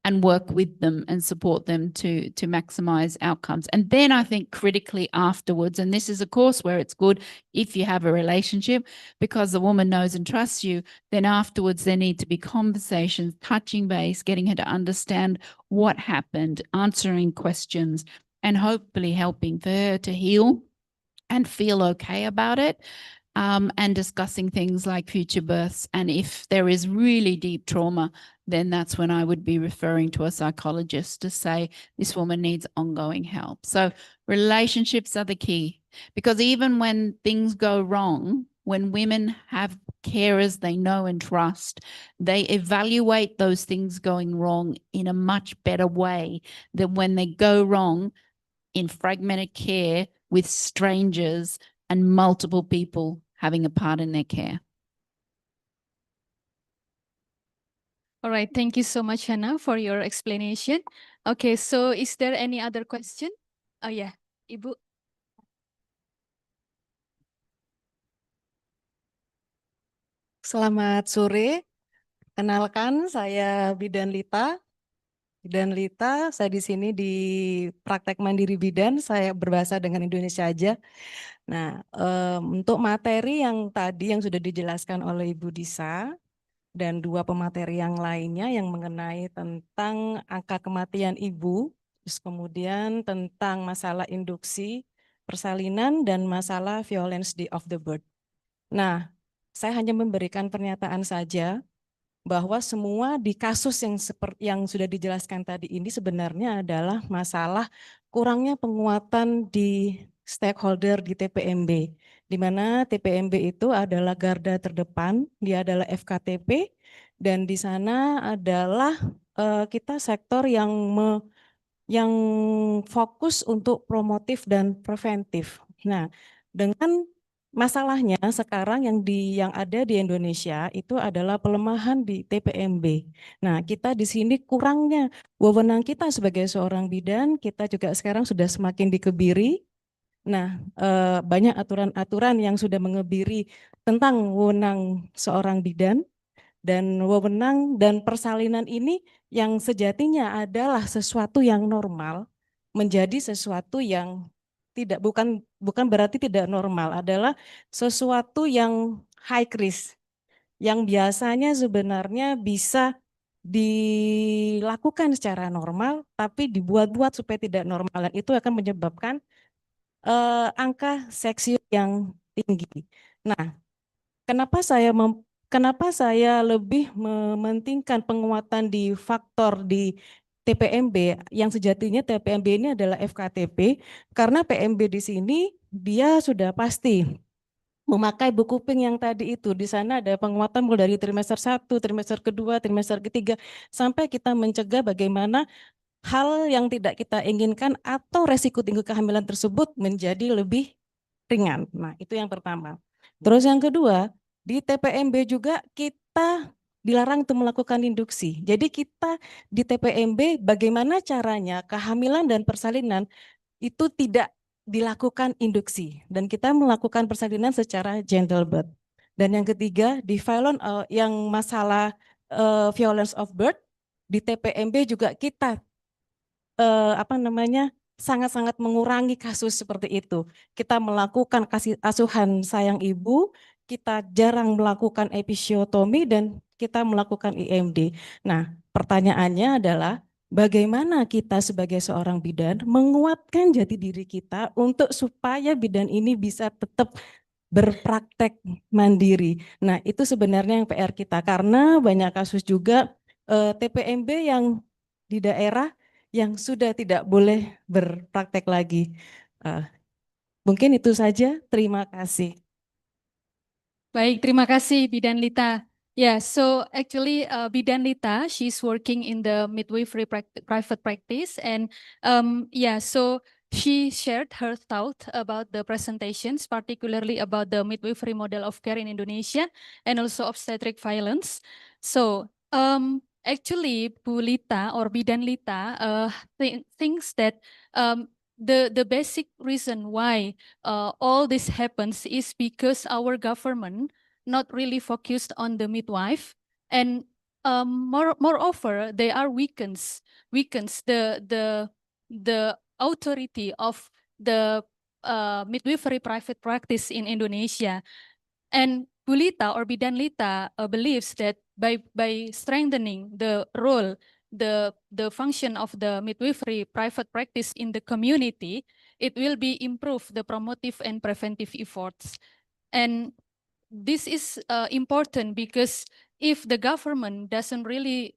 and work with them and support them to maximize outcomes. And then I think critically afterwards, and this is a course where it's good if you have a relationship because the woman knows and trusts you, then afterwards there need to be conversations, touching base, getting her to understand what happened, answering questions, and hopefully helping for her to heal and feel okay about it. And discussing things like future births. And if there is really deep trauma, then that's when I would be referring to a psychologist to say this woman needs ongoing help. So relationships are the key, because even when things go wrong, when women have carers they know and trust, they evaluate those things going wrong in a much better way than when they go wrong in fragmented care with strangers and multiple people having a part in their care. All right, thank you so much, Hannah, for your explanation. Okay, so is there any other question? Oh yeah, Ibu. Selamat sore. Kenalkan, saya Bidan Lita. Bidan Lita, saya di sini di praktek mandiri bidan, saya berbahasa dengan Indonesia aja. Nah, untuk materi yang tadi yang sudah dijelaskan oleh Ibu Disa dan dua pemateri yang lainnya yang mengenai tentang angka kematian ibu, terus kemudian tentang masalah induksi, persalinan, dan masalah violence of the birth. Nah, saya hanya memberikan pernyataan saja bahwa semua di kasus yang seperti yang sudah dijelaskan tadi ini sebenarnya adalah masalah kurangnya penguatan di stakeholder di TPMB, di mana TPMB itu adalah garda terdepan, dia adalah FKTP, dan di sana adalah kita sektor yang fokus untuk promotif dan preventif. Nah, dengan masalahnya sekarang yang ada di Indonesia itu adalah pelemahan di TPMB. Nah, kita di sini kurangnya wewenang kita sebagai seorang bidan, kita juga sekarang sudah semakin dikebiri. Nah, banyak aturan-aturan yang sudah mengebiri tentang wewenang seorang bidan, dan wewenang dan persalinan ini yang sejatinya adalah sesuatu yang normal menjadi sesuatu yang bukan berarti tidak normal, adalah sesuatu yang high risk yang biasanya sebenarnya bisa dilakukan secara normal tapi dibuat-buat supaya tidak normal, dan itu akan menyebabkan angka seksi yang tinggi. Nah, kenapa saya lebih mementingkan penguatan di faktor di TPMB yang sejatinya TPMB ini adalah FKTP karena PMB di sini dia sudah pasti memakai buku pink yang tadi itu. Di sana ada penguatan mulai dari trimester 1, trimester kedua, trimester ketiga sampai kita mencegah bagaimana hal yang tidak kita inginkan atau resiko tinggi kehamilan tersebut menjadi lebih ringan. Nah, itu yang pertama. Terus yang kedua, di TPMB juga kita dilarang untuk melakukan induksi. Jadi kita di TPMB bagaimana caranya kehamilan dan persalinan itu tidak dilakukan induksi dan kita melakukan persalinan secara gentle birth. Dan yang ketiga di yang masalah violence of birth di TPMB juga kita sangat-sangat mengurangi kasus seperti itu. Kita melakukan kasih asuhan sayang ibu, kita jarang melakukan episiotomi dan kita melakukan IMD. Nah, pertanyaannya adalah bagaimana kita sebagai seorang bidan menguatkan jati diri kita untuk supaya bidan ini bisa tetap berpraktek mandiri. Nah, itu sebenarnya yang PR kita karena banyak kasus juga TPMB yang di daerah yang sudah tidak boleh berpraktek lagi. Mungkin itu saja. Terima kasih. Baik, terima kasih Bidan Lita. Yeah, so actually Bidan Lita, she's working in the midwifery private practice, and yeah, so she shared her thought about the presentations, particularly about the midwifery model of care in Indonesia and also obstetric violence. So actually Bu Lita or Bidan Lita thinks that the basic reason why all this happens is because our government not really focused on the midwife, and moreover they are weakens the authority of the midwifery private practice in Indonesia. And Bulita or Bidan Lita believes that by strengthening the role, the function of the midwifery private practice in the community, it will be improve the promotive and preventive efforts. And this is important because if the government doesn't really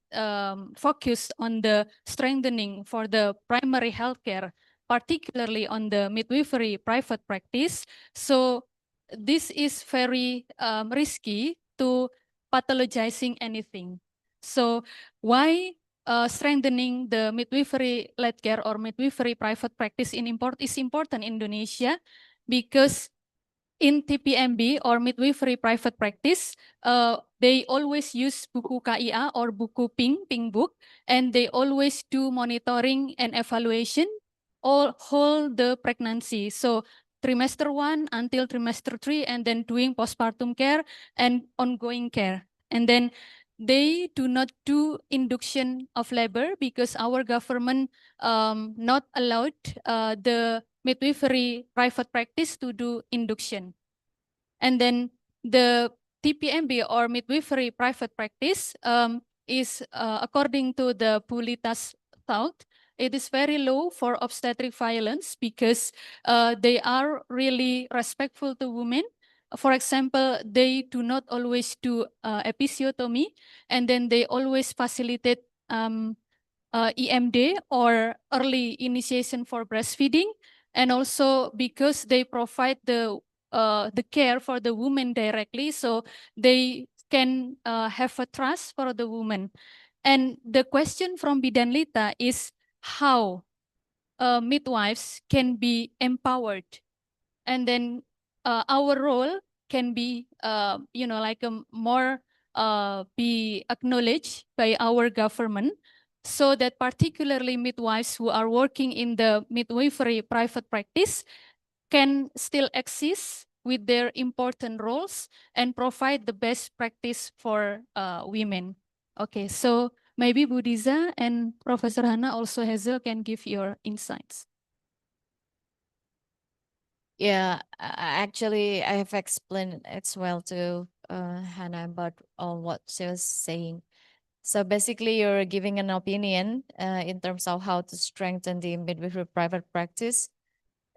focus on the strengthening for the primary healthcare, particularly on the midwifery private practice, so this is very risky to pathologizing anything. So why strengthening the midwifery-led care or midwifery private practice is important in Indonesia? Because in TPMB or midwifery private practice, they always use buku KIA or buku pink book, and they always do monitoring and evaluation all whole the pregnancy. So trimester 1 until trimester 3, and then doing postpartum care and ongoing care. And then they do not do induction of labor because our government not allowed the midwifery private practice to do induction. And then the TPMB or midwifery private practice is according to the Pulita's thought, it is very low for obstetric violence because they are really respectful to women. For example, they do not always do episiotomy, and then they always facilitate EMD or early initiation for breastfeeding, and also because they provide the care for the woman directly, so they can have a trust for the woman. And the question from Bidan Lita is how midwives can be empowered, and then our role can be, like a more be acknowledged by our government, so that particularly midwives who are working in the midwifery private practice can still exist with their important roles and provide the best practice for women. Okay, so maybe Budiza and Professor Hannah, also Hazel, can give your insights. Yeah, actually, I have explained as well to Hannah about all what she was saying. So basically, you're giving an opinion in terms of how to strengthen the midwifery private practice.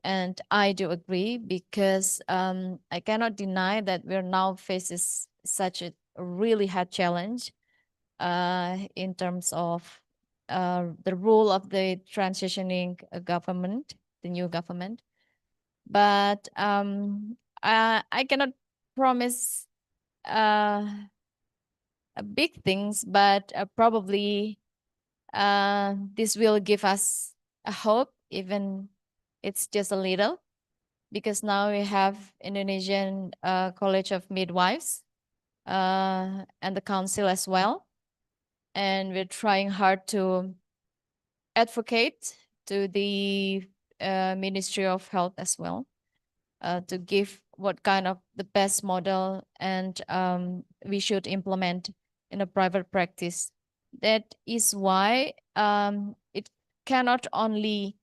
And I do agree because I cannot deny that we're now faces such a really hard challenge in terms of the role of the transitioning government, the new government. But I cannot promise big things, but probably this will give us a hope, even it's just a little, because now we have Indonesian College of Midwives and the council as well. And we're trying hard to advocate to the Ministry of Health as well to give what kind of the best model and we should implement in a private practice. That is why it cannot only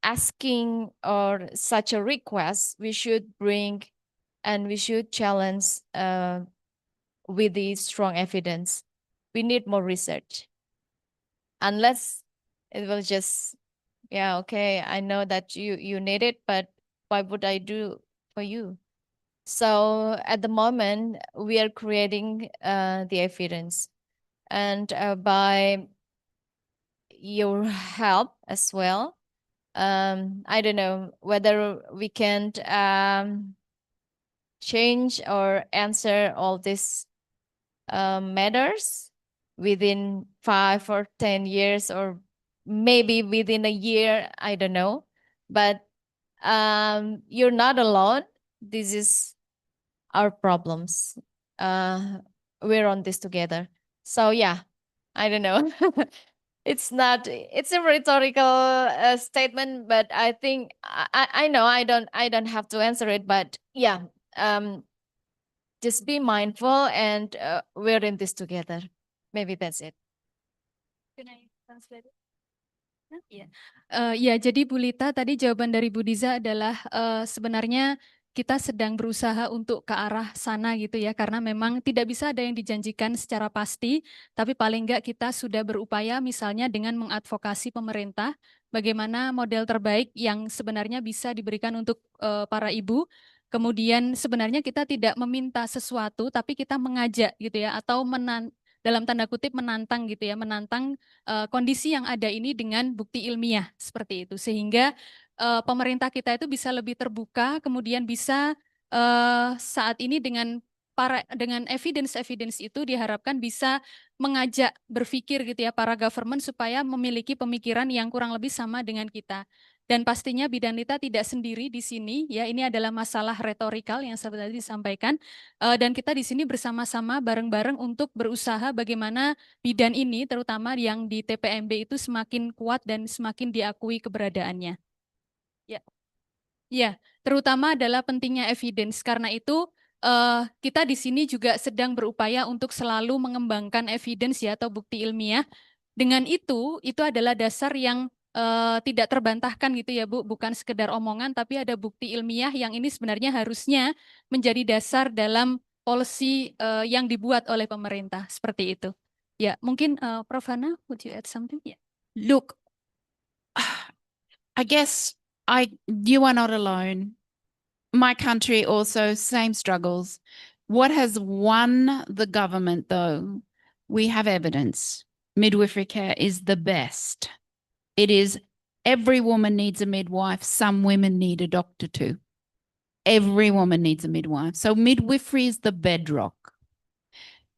asking or such a request, we should bring and we should challenge with the strong evidence. We need more research. Unless it will just, yeah, okay, I know that you need it, but why would I do for you? So at the moment, we are creating the evidence. And by your help as well, I don't know whether we can change or answer all these matters within 5 or 10 years, or maybe within a year, I don't know. But you're not alone. This is our problems. We're on this together. So yeah, I don't know. It's a rhetorical statement, but I think I know I don't have to answer it, but yeah, just be mindful and we're in this together. Maybe that's it. Can I translate it? Ya, jadi Bu Lita tadi jawaban dari Bu Diza adalah sebenarnya kita sedang berusaha untuk ke arah sana gitu ya, karena memang tidak bisa ada yang dijanjikan secara pasti, tapi paling enggak kita sudah berupaya misalnya dengan mengadvokasi pemerintah, bagaimana model terbaik yang sebenarnya bisa diberikan untuk para ibu. Kemudian sebenarnya kita tidak meminta sesuatu, tapi kita mengajak gitu ya, atau dalam tanda kutip menantang gitu ya, menantang kondisi yang ada ini dengan bukti ilmiah seperti itu, sehingga pemerintah kita itu bisa lebih terbuka, kemudian bisa saat ini dengan evidence itu diharapkan bisa mengajak berpikir gitu ya para government supaya memiliki pemikiran yang kurang lebih sama dengan kita. Dan pastinya Bidan Lita tidak sendiri di sini ya, ini adalah masalah retorikal yang tadi disampaikan dan kita di sini bersama-sama bareng-bareng untuk berusaha bagaimana bidan ini terutama yang di TPMB itu semakin kuat dan semakin diakui keberadaannya. Ya. Ya, terutama adalah pentingnya evidence. Karena itu kita di sini juga sedang berupaya untuk selalu mengembangkan evidence ya atau bukti ilmiah. Dengan itu adalah dasar yang tidak terbantahkan gitu ya Bu, bukan sekedar omongan tapi ada bukti ilmiah yang ini sebenarnya harusnya menjadi dasar dalam policy yang dibuat oleh pemerintah seperti itu. Ya, mungkin Prof. Hana, would you add something? Yeah. Look, I guess you are not alone. My country also, same struggles. What has won the government, though, we have evidence. Midwifery care is the best. It is every woman needs a midwife. Some women need a doctor too. Every woman needs a midwife. So midwifery is the bedrock.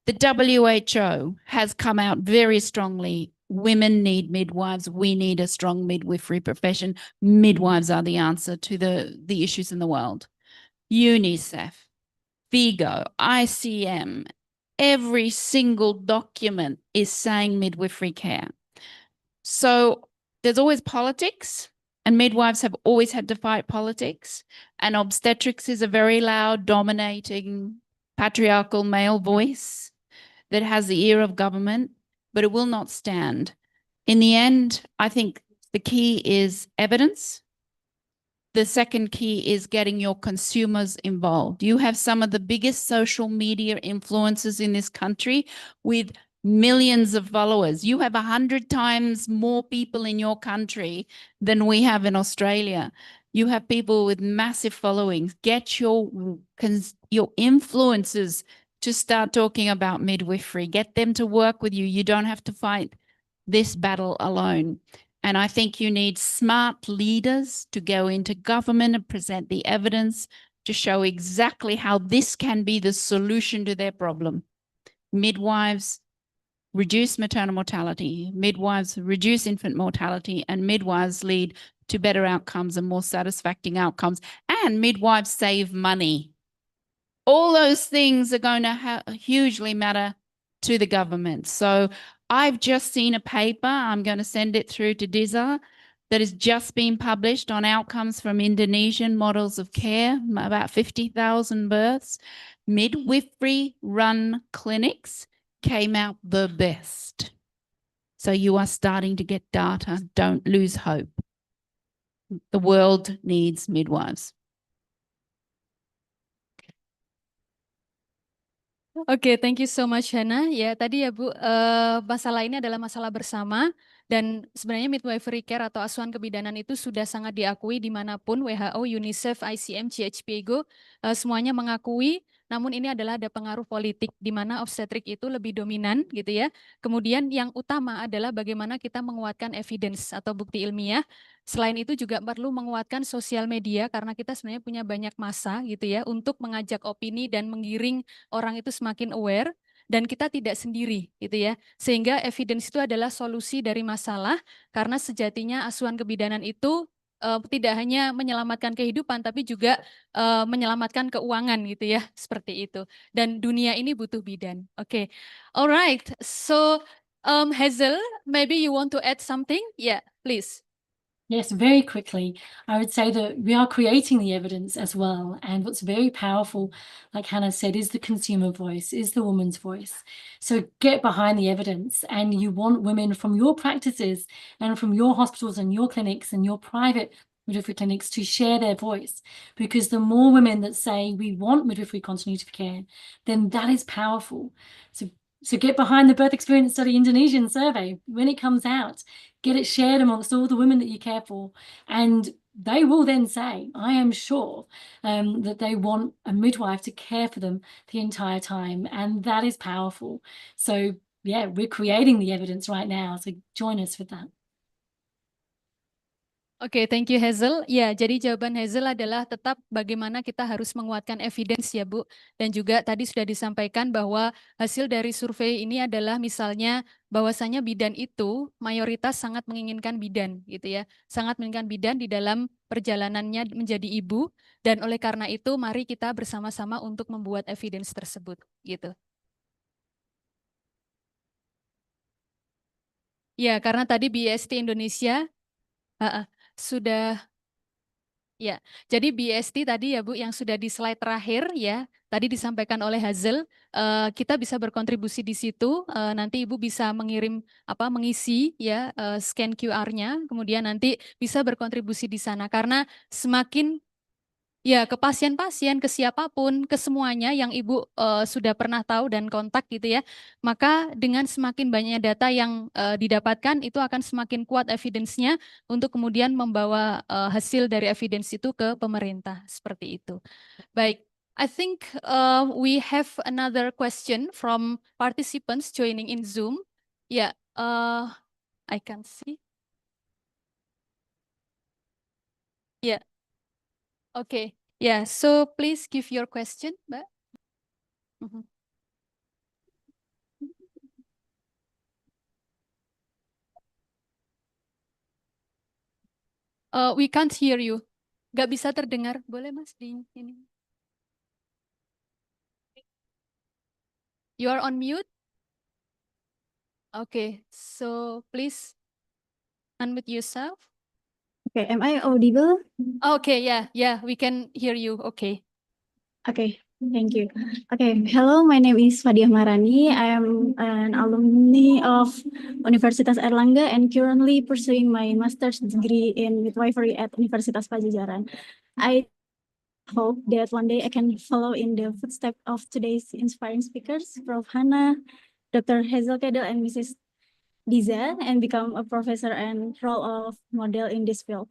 The WHO has come out very strongly. Women need midwives. We need a strong midwifery profession. Midwives are the answer to the issues in the world. UNICEF, Vigo, ICM, every single document is saying midwifery care. So there's always politics, and midwives have always had to fight politics, and obstetrics is a very loud, dominating, patriarchal male voice that has the ear of government, but it will not stand. In the end, I think the key is evidence. The second key is getting your consumers involved. You have some of the biggest social media influencers in this country with millions of followers. You have 100 times more people in your country than we have in Australia. You have people with massive followings. Get your influencers to start talking about midwifery. Get them to work with you. You don't have to fight this battle alone. And I think you need smart leaders to go into government and present the evidence to show exactly how this can be the solution to their problem. Midwives reduce maternal mortality, midwives reduce infant mortality, and midwives lead to better outcomes and more satisfying outcomes, and midwives save money. All those things are going to hugely matter to the government. So I've just seen a paper, I'm going to send it through to DISA, that has just been published on outcomes from Indonesian models of care, about 50,000 births. Midwifery run clinics came out the best. So you are starting to get data. Don't lose hope. The world needs midwives. Oke, thank you so much Hana. Ya, tadi ya Bu, masalah ini adalah masalah bersama dan sebenarnya midwifery care atau asuhan kebidanan itu sudah sangat diakui dimanapun, WHO, UNICEF, ICM, GHPGO, semuanya mengakui. Namun ini adalah ada pengaruh politik di mana obstetrik itu lebih dominan gitu ya. Kemudian yang utama adalah bagaimana kita menguatkan evidence atau bukti ilmiah. Selain itu juga perlu menguatkan sosial media karena kita sebenarnya punya banyak massa gitu ya untuk mengajak opini dan menggiring orang itu semakin aware dan kita tidak sendiri gitu ya. Sehingga evidence itu adalah solusi dari masalah karena sejatinya asuhan kebidanan itu tidak hanya menyelamatkan kehidupan tapi juga menyelamatkan keuangan gitu ya, seperti itu. Dan dunia ini butuh bidan. Oke. Alright. So Hazel, maybe you want to add something? Yeah, please. Yes, very quickly. I would say that we are creating the evidence as well. And what's very powerful, like Hannah said, is the consumer voice, is the woman's voice. So get behind the evidence, and you want women from your practices and from your hospitals and your clinics and your private midwifery clinics to share their voice, because the more women that say we want midwifery continuity of care, then that is powerful. So get behind the Birth Experience Study Indonesian survey when it comes out. Get it shared amongst all the women that you care for, and they will then say, I am sure, that they want a midwife to care for them the entire time, and that is powerful. So yeah, we're creating the evidence right now, so join us with that. Oke, thank you Hazel. Ya, jadi jawaban Hazel adalah tetap bagaimana kita harus menguatkan evidence ya Bu. Dan juga tadi sudah disampaikan bahwa hasil dari survei ini adalah misalnya bahwasanya bidan itu mayoritas sangat menginginkan bidan gitu ya. Sangat menginginkan bidan di dalam perjalanannya menjadi ibu. Dan oleh karena itu mari kita bersama-sama untuk membuat evidence tersebut gitu. Ya, karena tadi BST Indonesia sudah, ya, jadi BST tadi ya Bu yang sudah di slide terakhir ya, tadi disampaikan oleh Hazel, kita bisa berkontribusi di situ, nanti Ibu bisa mengisi ya scan QR-nya, kemudian nanti bisa berkontribusi di sana karena semakin ya, ke pasien-pasien, ke siapapun, ke semuanya yang Ibu sudah pernah tahu dan kontak gitu ya. Maka dengan semakin banyaknya data yang didapatkan, itu akan semakin kuat evidence-nya untuk kemudian membawa hasil dari evidence itu ke pemerintah, seperti itu. Baik, I think we have another question from participants joining in Zoom. Ya, I can see. Ya. Okay, yeah, so please give your question, Mbak. We can't hear you. Gak bisa terdengar. Boleh Mas di ini? You are on mute? Okay, so please unmute yourself. Okay, am I audible? Okay, yeah, we can hear you. Okay. Okay, thank you. Okay, hello, my name is Fadia Marani. I am an alumni of Universitas Airlangga and currently pursuing my master's degree in midwifery at Universitas Pajajaran. I hope that one day I can follow in the footsteps of today's inspiring speakers, Prof. Hannah, Dr. Hazel Kedel and Mrs. Diza and become a professor and role of model in this field.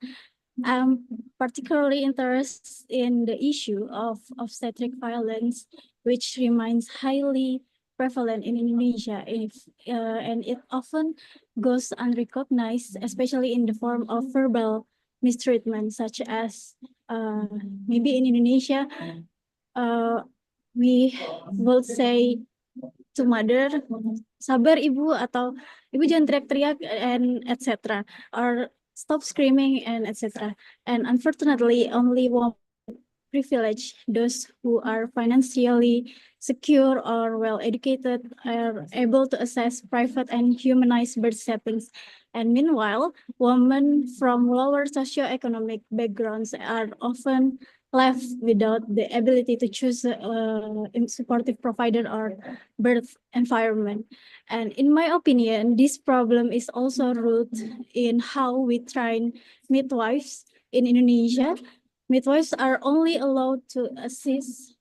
I'm particularly interested in the issue of obstetric violence, which remains highly prevalent in Indonesia, and it often goes unrecognized, especially in the form of verbal mistreatment, such as maybe in Indonesia, we will say to mother, sabar ibu, atau ibu jangan teriak-teriak, and etc. Or stop screaming, and etc. And unfortunately, only one privilege, those who are financially secure or well educated, are able to access private and humanized birth settings. And meanwhile, women from lower socioeconomic backgrounds are often left without the ability to choose a supportive provider or birth environment. And in my opinion, this problem is also rooted in how we train midwives in Indonesia. Midwives are only allowed to assist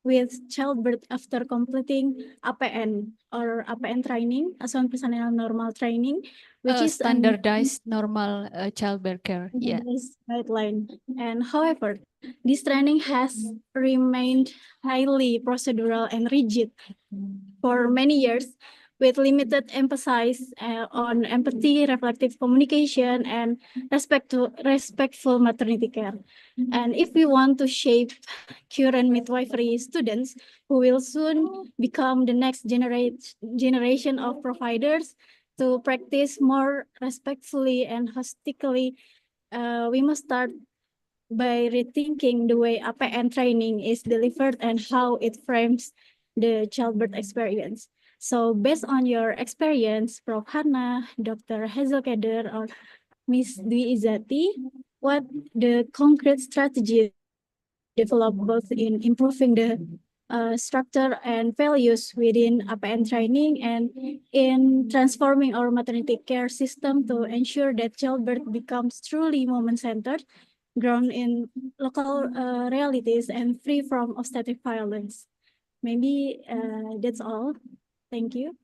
with childbirth after completing APN or APN training, asuhan persalinan normal training, which is standardized normal childbirth care. Yeah. Guideline. And however, this training has remained highly procedural and rigid for many years, with limited emphasis on empathy, reflective communication, and respectful maternity care. And if we want to shape current midwifery students who will soon become the next generation of providers to practice more respectfully and holistically, we must start by rethinking the way APN training is delivered and how it frames the childbirth experience. So based on your experience, Prof. Hannah, Dr. Hazel Keder, or Ms. Dwi Izati, what the concrete strategy develop both in improving the structure and values within APN training and in transforming our maternity care system to ensure that childbirth becomes truly moment-centered, grounded in local realities and free from obstetric violence. Maybe that's all. Thank you.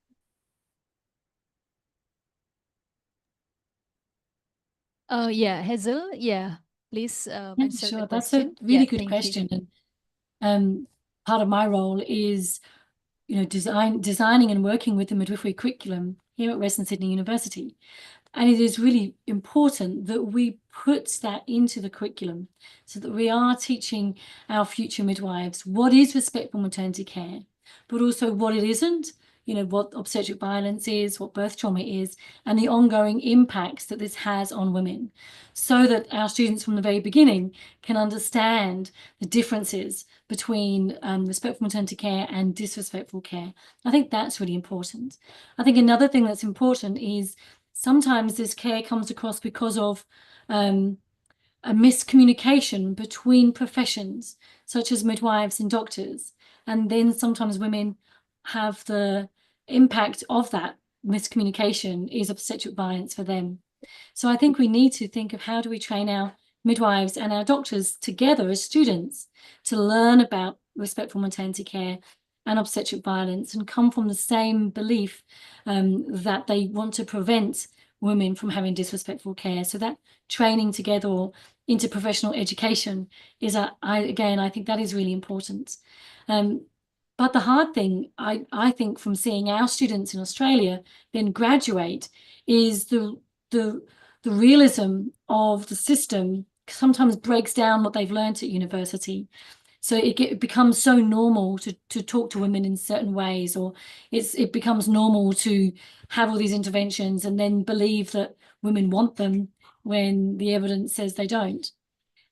Yeah, Hazel. Yeah, please answer Sure, the that's a question. really Yeah, good thank you. question. And part of my role is, designing and working with the midwifery curriculum here at Western Sydney University. And it is really important that we put that into the curriculum so that we are teaching our future midwives what is respectful maternity care, but also what it isn't, what obstetric violence is, what birth trauma is, and the ongoing impacts that this has on women, so that our students from the very beginning can understand the differences between respectful maternity care and disrespectful care. I think that's really important. I think another thing that's important is sometimes this care comes across because of a miscommunication between professions, such as midwives and doctors. And then sometimes women have the impact of that miscommunication is obstetric violence for them. So I think we need to think of how do we train our midwives and our doctors together as students to learn about respectful maternity care and obstetric violence and come from the same belief that they want to prevent women from having disrespectful care. So that training together or interprofessional education is, I think that is really important. But the hard thing, I think, from seeing our students in Australia then graduate is the realism of the system sometimes breaks down what they've learned at university. So it becomes so normal to talk to women in certain ways, or it becomes normal to have all these interventions and then believe that women want them when the evidence says they don't.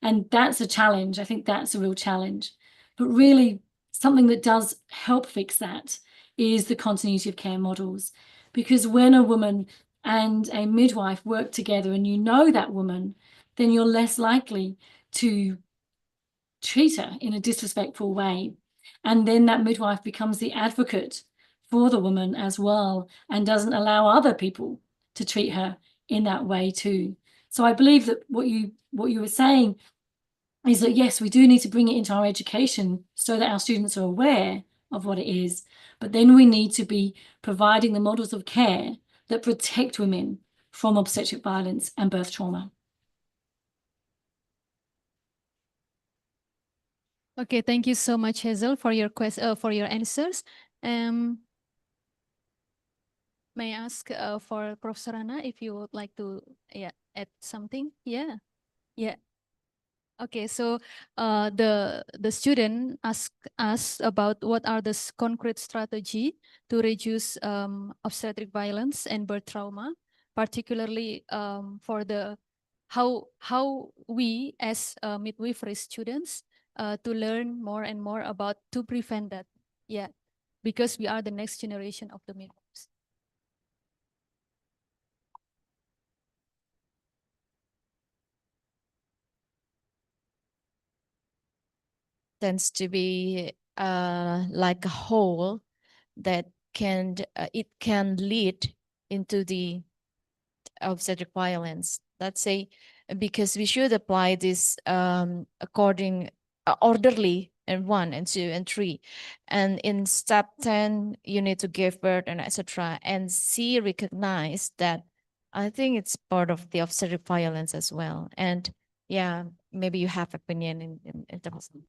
And that's a challenge. I think that's a real challenge. But really, something that does help fix that is the continuity of care models. Because when a woman and a midwife work together and you know that woman, then you're less likely to treat her in a disrespectful way. And then that midwife becomes the advocate for the woman as well and doesn't allow other people to treat her in that way too. So I believe that what you were saying is that, yes, we do need to bring it into our education so that our students are aware, of what it is. But then we need to be providing the models of care that protect women from obstetric violence and birth trauma. Okay, thank you so much, Hazel, for your answers. May I ask for Professor Anna if you would like to add something? Yeah. Okay, so the student asked us about what are the concrete strategy to reduce obstetric violence and birth trauma, particularly for the how we as midwifery students to learn more and more about to prevent that. Yeah, because we are the next generation of the midwives. Tends to be like a hole that it can lead into the obstetric violence. Let's say, because we should apply this according orderly in 1 and 2 and 3, and in step 10 you need to give birth and etc. and recognize that I think it's part of the obstetric violence as well. And yeah, maybe you have opinion in terms of.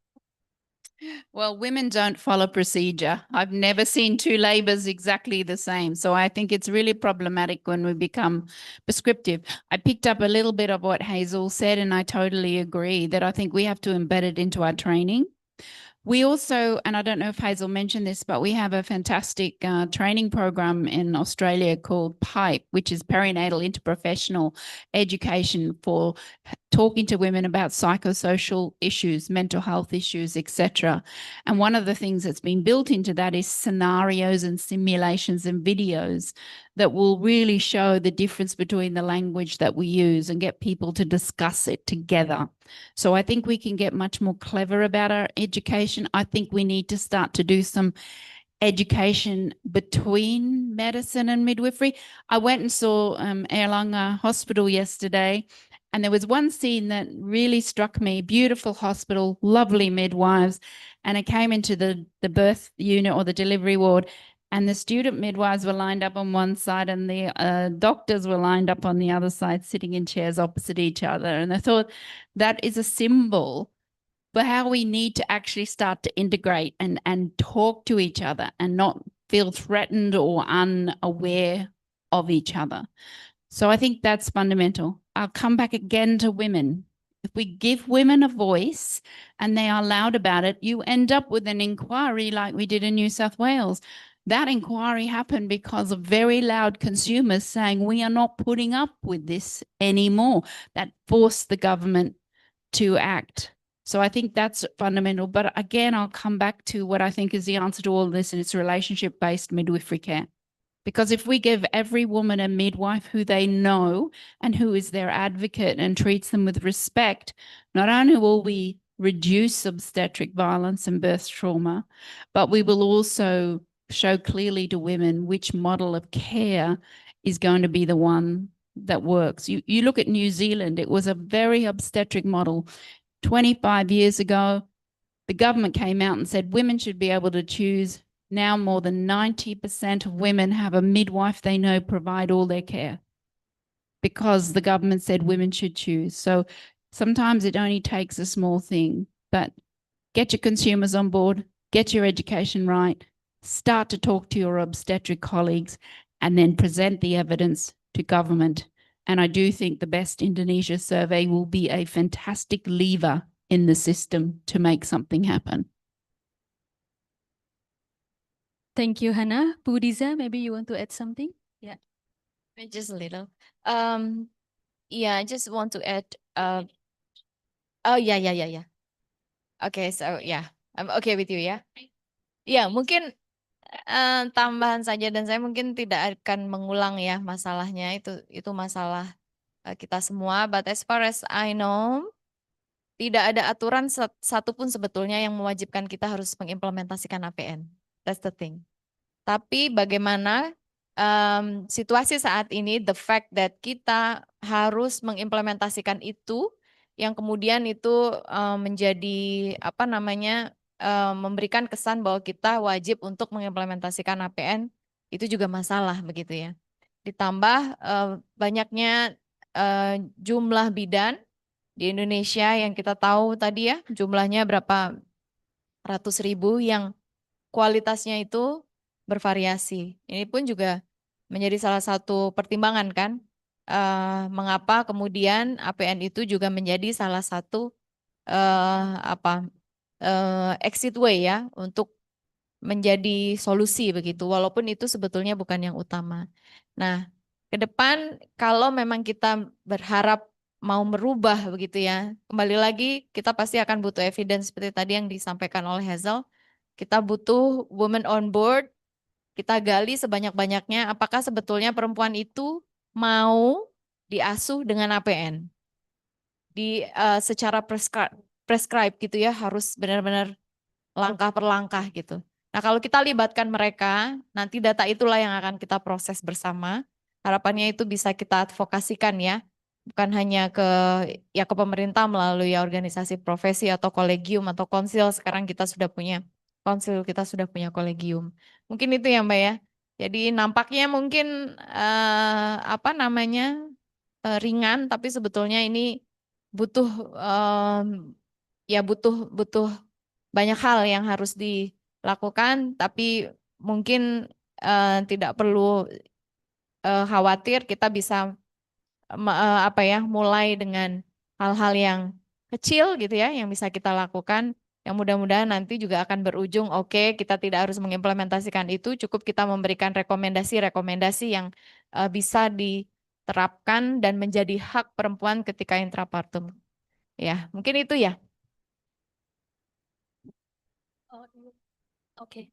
Well, women don't follow procedure. I've never seen 2 labors exactly the same. So I think it's really problematic when we become prescriptive. I picked up a little bit of what Hazel said, and I totally agree that I think we have to embed it into our training. We also, and I don't know if Hazel mentioned this, but we have a fantastic training program in Australia called PIPE, which is Perinatal Interprofessional Education for talking to women about psychosocial issues, mental health issues, etc. And one of the things that's been built into that is scenarios and simulations and videos that will really show the difference between the language that we use and get people to discuss it together. So I think we can get much more clever about our education. I think we need to start to do some education between medicine and midwifery. I went and saw Erlanger Hospital yesterday, and there was one scene that really struck me. Beautiful hospital, lovely midwives, and I came into the birth unit or the delivery ward, and the student midwives were lined up on one side and the doctors were lined up on the other side, sitting in chairs opposite each other. And I thought that is a symbol for how we need to actually start to integrate and talk to each other and not feel threatened or unaware of each other. So I think that's fundamental. I'll come back again to women. If we give women a voice and they are loud about it, you end up with an inquiry like we did in New South Wales. That inquiry happened because of very loud consumers saying, we are not putting up with this anymore. That forced the government to act. So I think that's fundamental. But again, I'll come back to what I think is the answer to all this, and it's relationship-based midwifery care. Because if we give every woman a midwife who they know and who is their advocate and treats them with respect, not only will we reduce obstetric violence and birth trauma, but we will also show clearly to women which model of care is going to be the one that works. You look at New Zealand, it was a very obstetric model. 25 years ago, the government came out and said women should be able to choose. Now more than 90% of women have a midwife they know provide all their care because the government said women should choose. So sometimes it only takes a small thing, but get your consumers on board, get your education right, start to talk to your obstetric colleagues, and then present the evidence to government. And I do think the Best Indonesia survey will be a fantastic lever in the system to make something happen. Thank you, Hannah. Budiza, maybe you want to add something? Yeah. Just a little. Yeah, I just want to add. Oh yeah. Okay, so yeah, I'm okay with you ya. Ya, mungkin tambahan saja, dan saya mungkin tidak akan mengulang ya masalahnya, itu masalah kita semua. But as far as I know, tidak ada aturan satupun sebetulnya yang mewajibkan kita harus mengimplementasikan APN. That's the thing. Tapi bagaimana situasi saat ini, the fact that kita harus mengimplementasikan itu, yang kemudian itu menjadi memberikan kesan bahwa kita wajib untuk mengimplementasikan APN, itu juga masalah begitu ya. Ditambah banyaknya jumlah bidan di Indonesia yang kita tahu tadi ya, jumlahnya berapa ratus ribu yang kualitasnya itu bervariasi. Ini pun juga menjadi salah satu pertimbangan kan, mengapa kemudian APN itu juga menjadi salah satu exit way ya untuk menjadi solusi begitu, walaupun itu sebetulnya bukan yang utama. Nah, ke depan kalau memang kita berharap mau merubah begitu ya, kembali lagi kita pasti akan butuh evidence seperti tadi yang disampaikan oleh Hazel. Kita butuh women on board, kita gali sebanyak-banyaknya apakah sebetulnya perempuan itu mau diasuh dengan APN. Secara prescribe gitu ya, harus benar-benar langkah per langkah gitu. Nah, kalau kita libatkan mereka, nanti data itulah yang akan kita proses bersama. Harapannya itu bisa kita advokasikan ya, bukan hanya ke pemerintah melalui organisasi profesi atau kolegium atau konsil. Sekarang kita sudah punya konsil, kita sudah punya kolegium. Mungkin itu ya Mbak ya. Jadi nampaknya mungkin ringan, tapi sebetulnya ini butuh butuh banyak hal yang harus dilakukan, tapi mungkin tidak perlu khawatir, kita bisa mulai dengan hal-hal yang kecil gitu ya, yang bisa kita lakukan, yang mudah-mudahan nanti juga akan berujung, oke, kita tidak harus mengimplementasikan itu, cukup kita memberikan rekomendasi-rekomendasi yang bisa diterapkan dan menjadi hak perempuan ketika intrapartum. Ya, mungkin itu ya. Okay.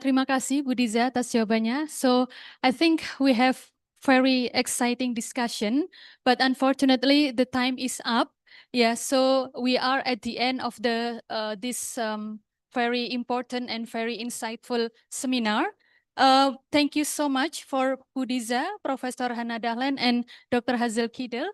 Terima kasih Bu Diza atas jawabannya. So I think we have very exciting discussion, but unfortunately the time is up. Yeah, so we are at the end of this very important and very insightful seminar. Thank you so much for Bu Diza, Professor Hannah Dahlan, and Dr. Hazel Kidel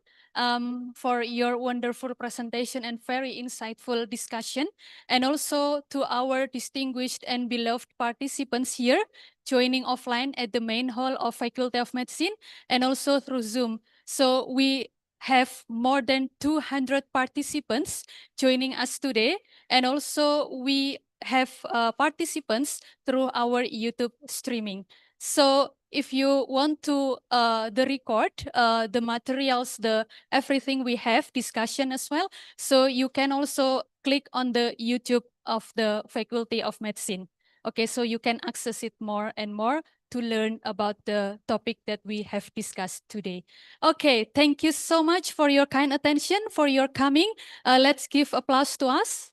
for your wonderful presentation and very insightful discussion. And also to our distinguished and beloved participants here, joining offline at the main hall of Faculty of Medicine and also through Zoom. So we have more than 200 participants joining us today. And also we have participants through our YouTube streaming. So if you want to the record, the materials, everything we have, discussion as well, so you can also click on the YouTube of the Faculty of Medicine. Okay, so you can access it more and more to learn about the topic that we have discussed today. Okay, thank you so much for your kind attention, for your coming. Let's give applause to us.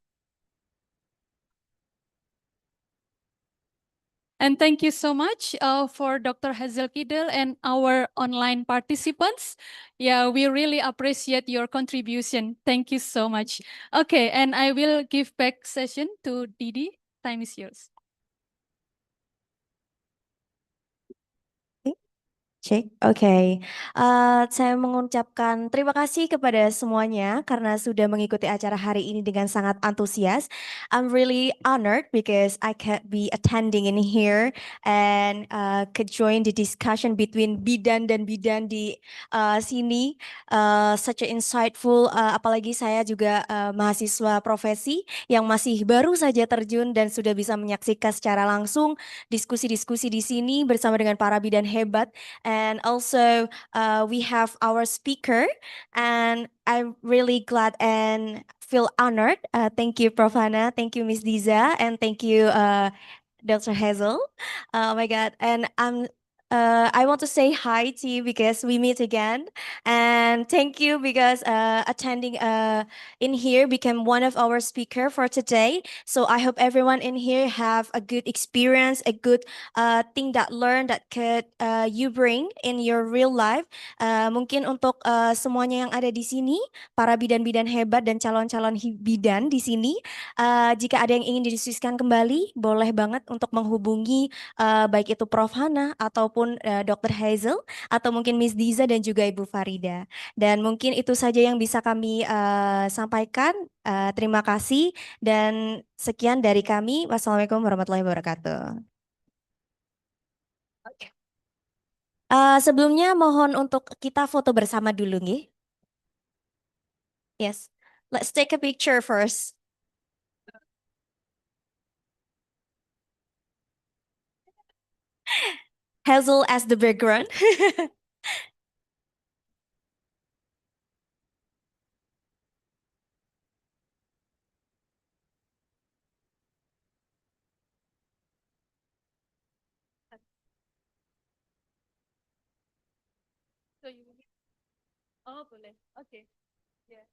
And thank you so much for Dr. Hazel Kidel and our online participants. Yeah, we really appreciate your contribution. Thank you so much. Okay, and I will give back session to Didi. Time is yours. Cek, oke. Saya mengucapkan terima kasih kepada semuanya karena sudah mengikuti acara hari ini dengan sangat antusias. I'm really honored because I could be attending in here and could join the discussion between bidan dan bidan di sini. Such a insightful, apalagi saya juga mahasiswa profesi yang masih baru saja terjun dan sudah bisa menyaksikan secara langsung diskusi-diskusi di sini bersama dengan para bidan hebat. And also we have our speaker, and I'm really glad and feel honored. Thank you, Prof. Hannah. Thank you, Miss Diza. And thank you, Dr. Hazel. Oh my God. And I want to say hi to you because we meet again. And thank you because attending in here became one of our speaker for today. So I hope everyone in here have a good experience, a good thing that learn that could you bring in your real life. Mungkin untuk semuanya yang ada di sini, para bidan-bidan hebat dan calon-calon bidan di sini, jika ada yang ingin didiskusikan kembali, boleh banget untuk menghubungi baik itu Prof. Hannah ataupun ataupun Dr. Hazel atau mungkin Miss Diza dan juga Ibu Farida. Dan mungkin itu saja yang bisa kami sampaikan. Terima kasih dan sekian dari kami. Wassalamualaikum warahmatullahi wabarakatuh. Sebelumnya mohon untuk kita foto bersama dulu nih. Yes, let's take a picture first. Hazel as the background. Oh, boleh. Oke. Ya.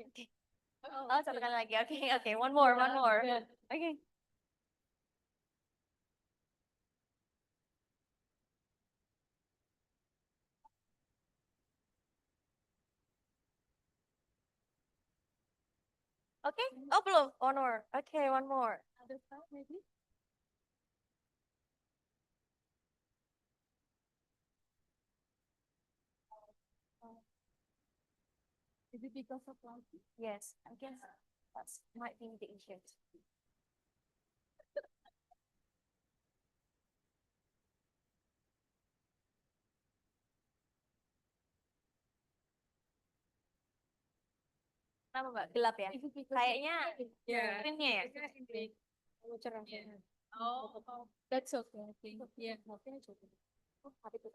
Okay. Oh, satu kali lagi. Oke, oke. One more, one more. Oke. Oke. Oh, belum. One more. Oke, one more. Ada star, maybe? Is it because of lighting? Yes, I guess that might be the issue. Kenapa Mbak? Gelap ya? Kayaknya screen-nya ya? Oh, cerah. Oh, that's okay. I think. Yeah. Okay, it's okay. Oh, apa itu?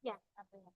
Ya, apa ya?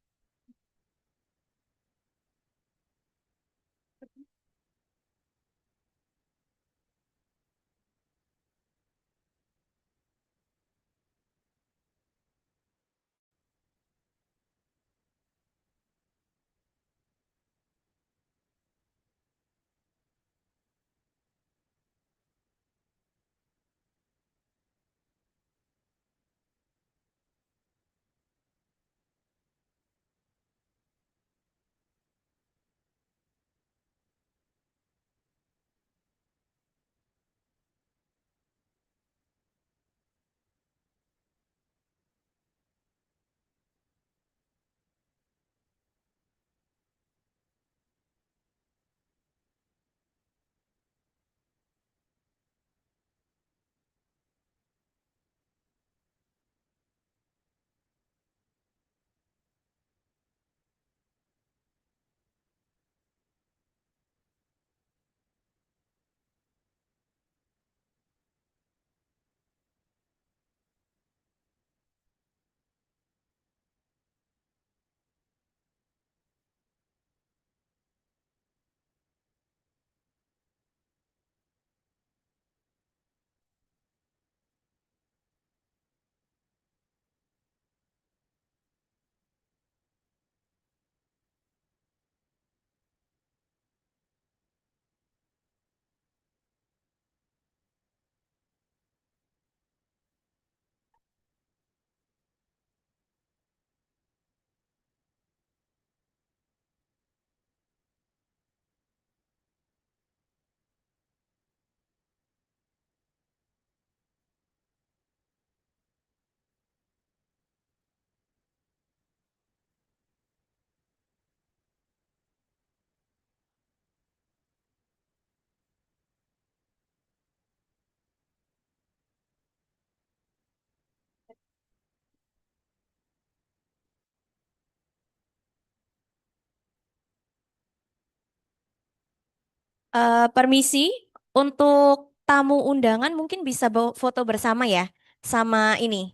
Permisi, untuk tamu undangan mungkin bisa bawa foto bersama ya, sama ini.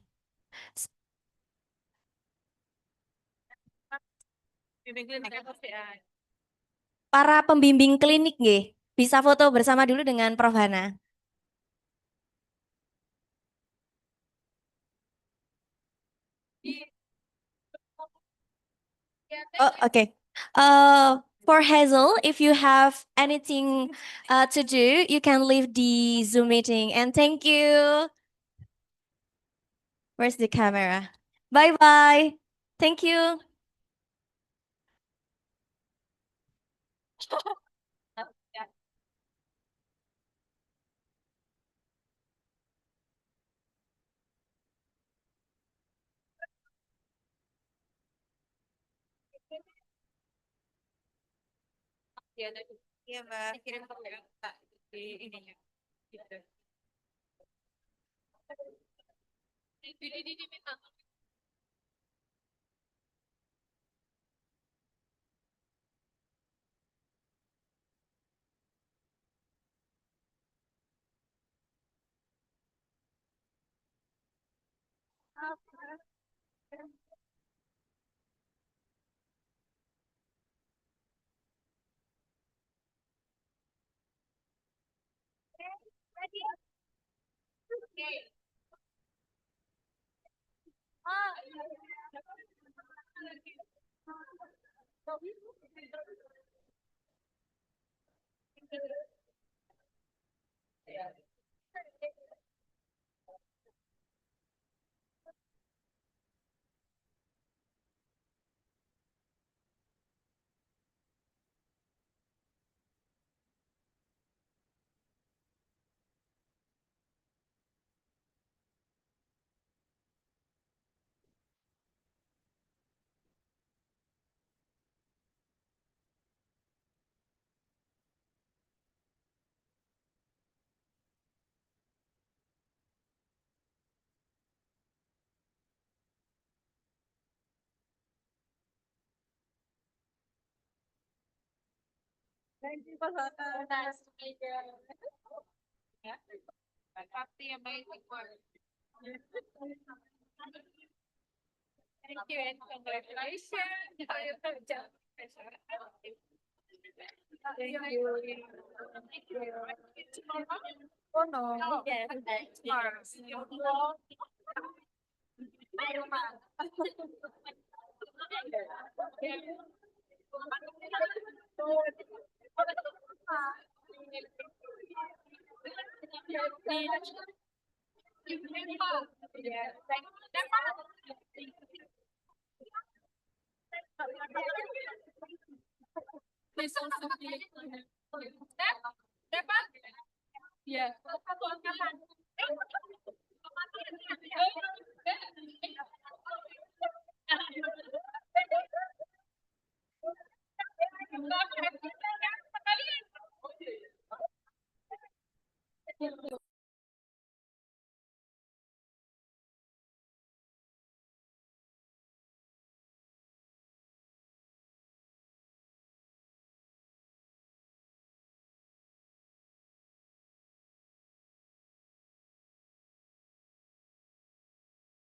Para pembimbing klinik nggih, bisa foto bersama dulu dengan Prof. Hana. Oh, okay. For Hazel, if you have anything to do, you can leave the Zoom meeting. And thank you. Where's the camera? Bye bye. Thank you. Iya, Mbak. Kirim ke Mbak di ininya. Thank you, Pak Hana. Nice to meet you. Yeah. Happy amazing work. Thank you and congratulations for your job. Thank you. Thank you. Oh no. Yes. Tomorrow. Please also yeah.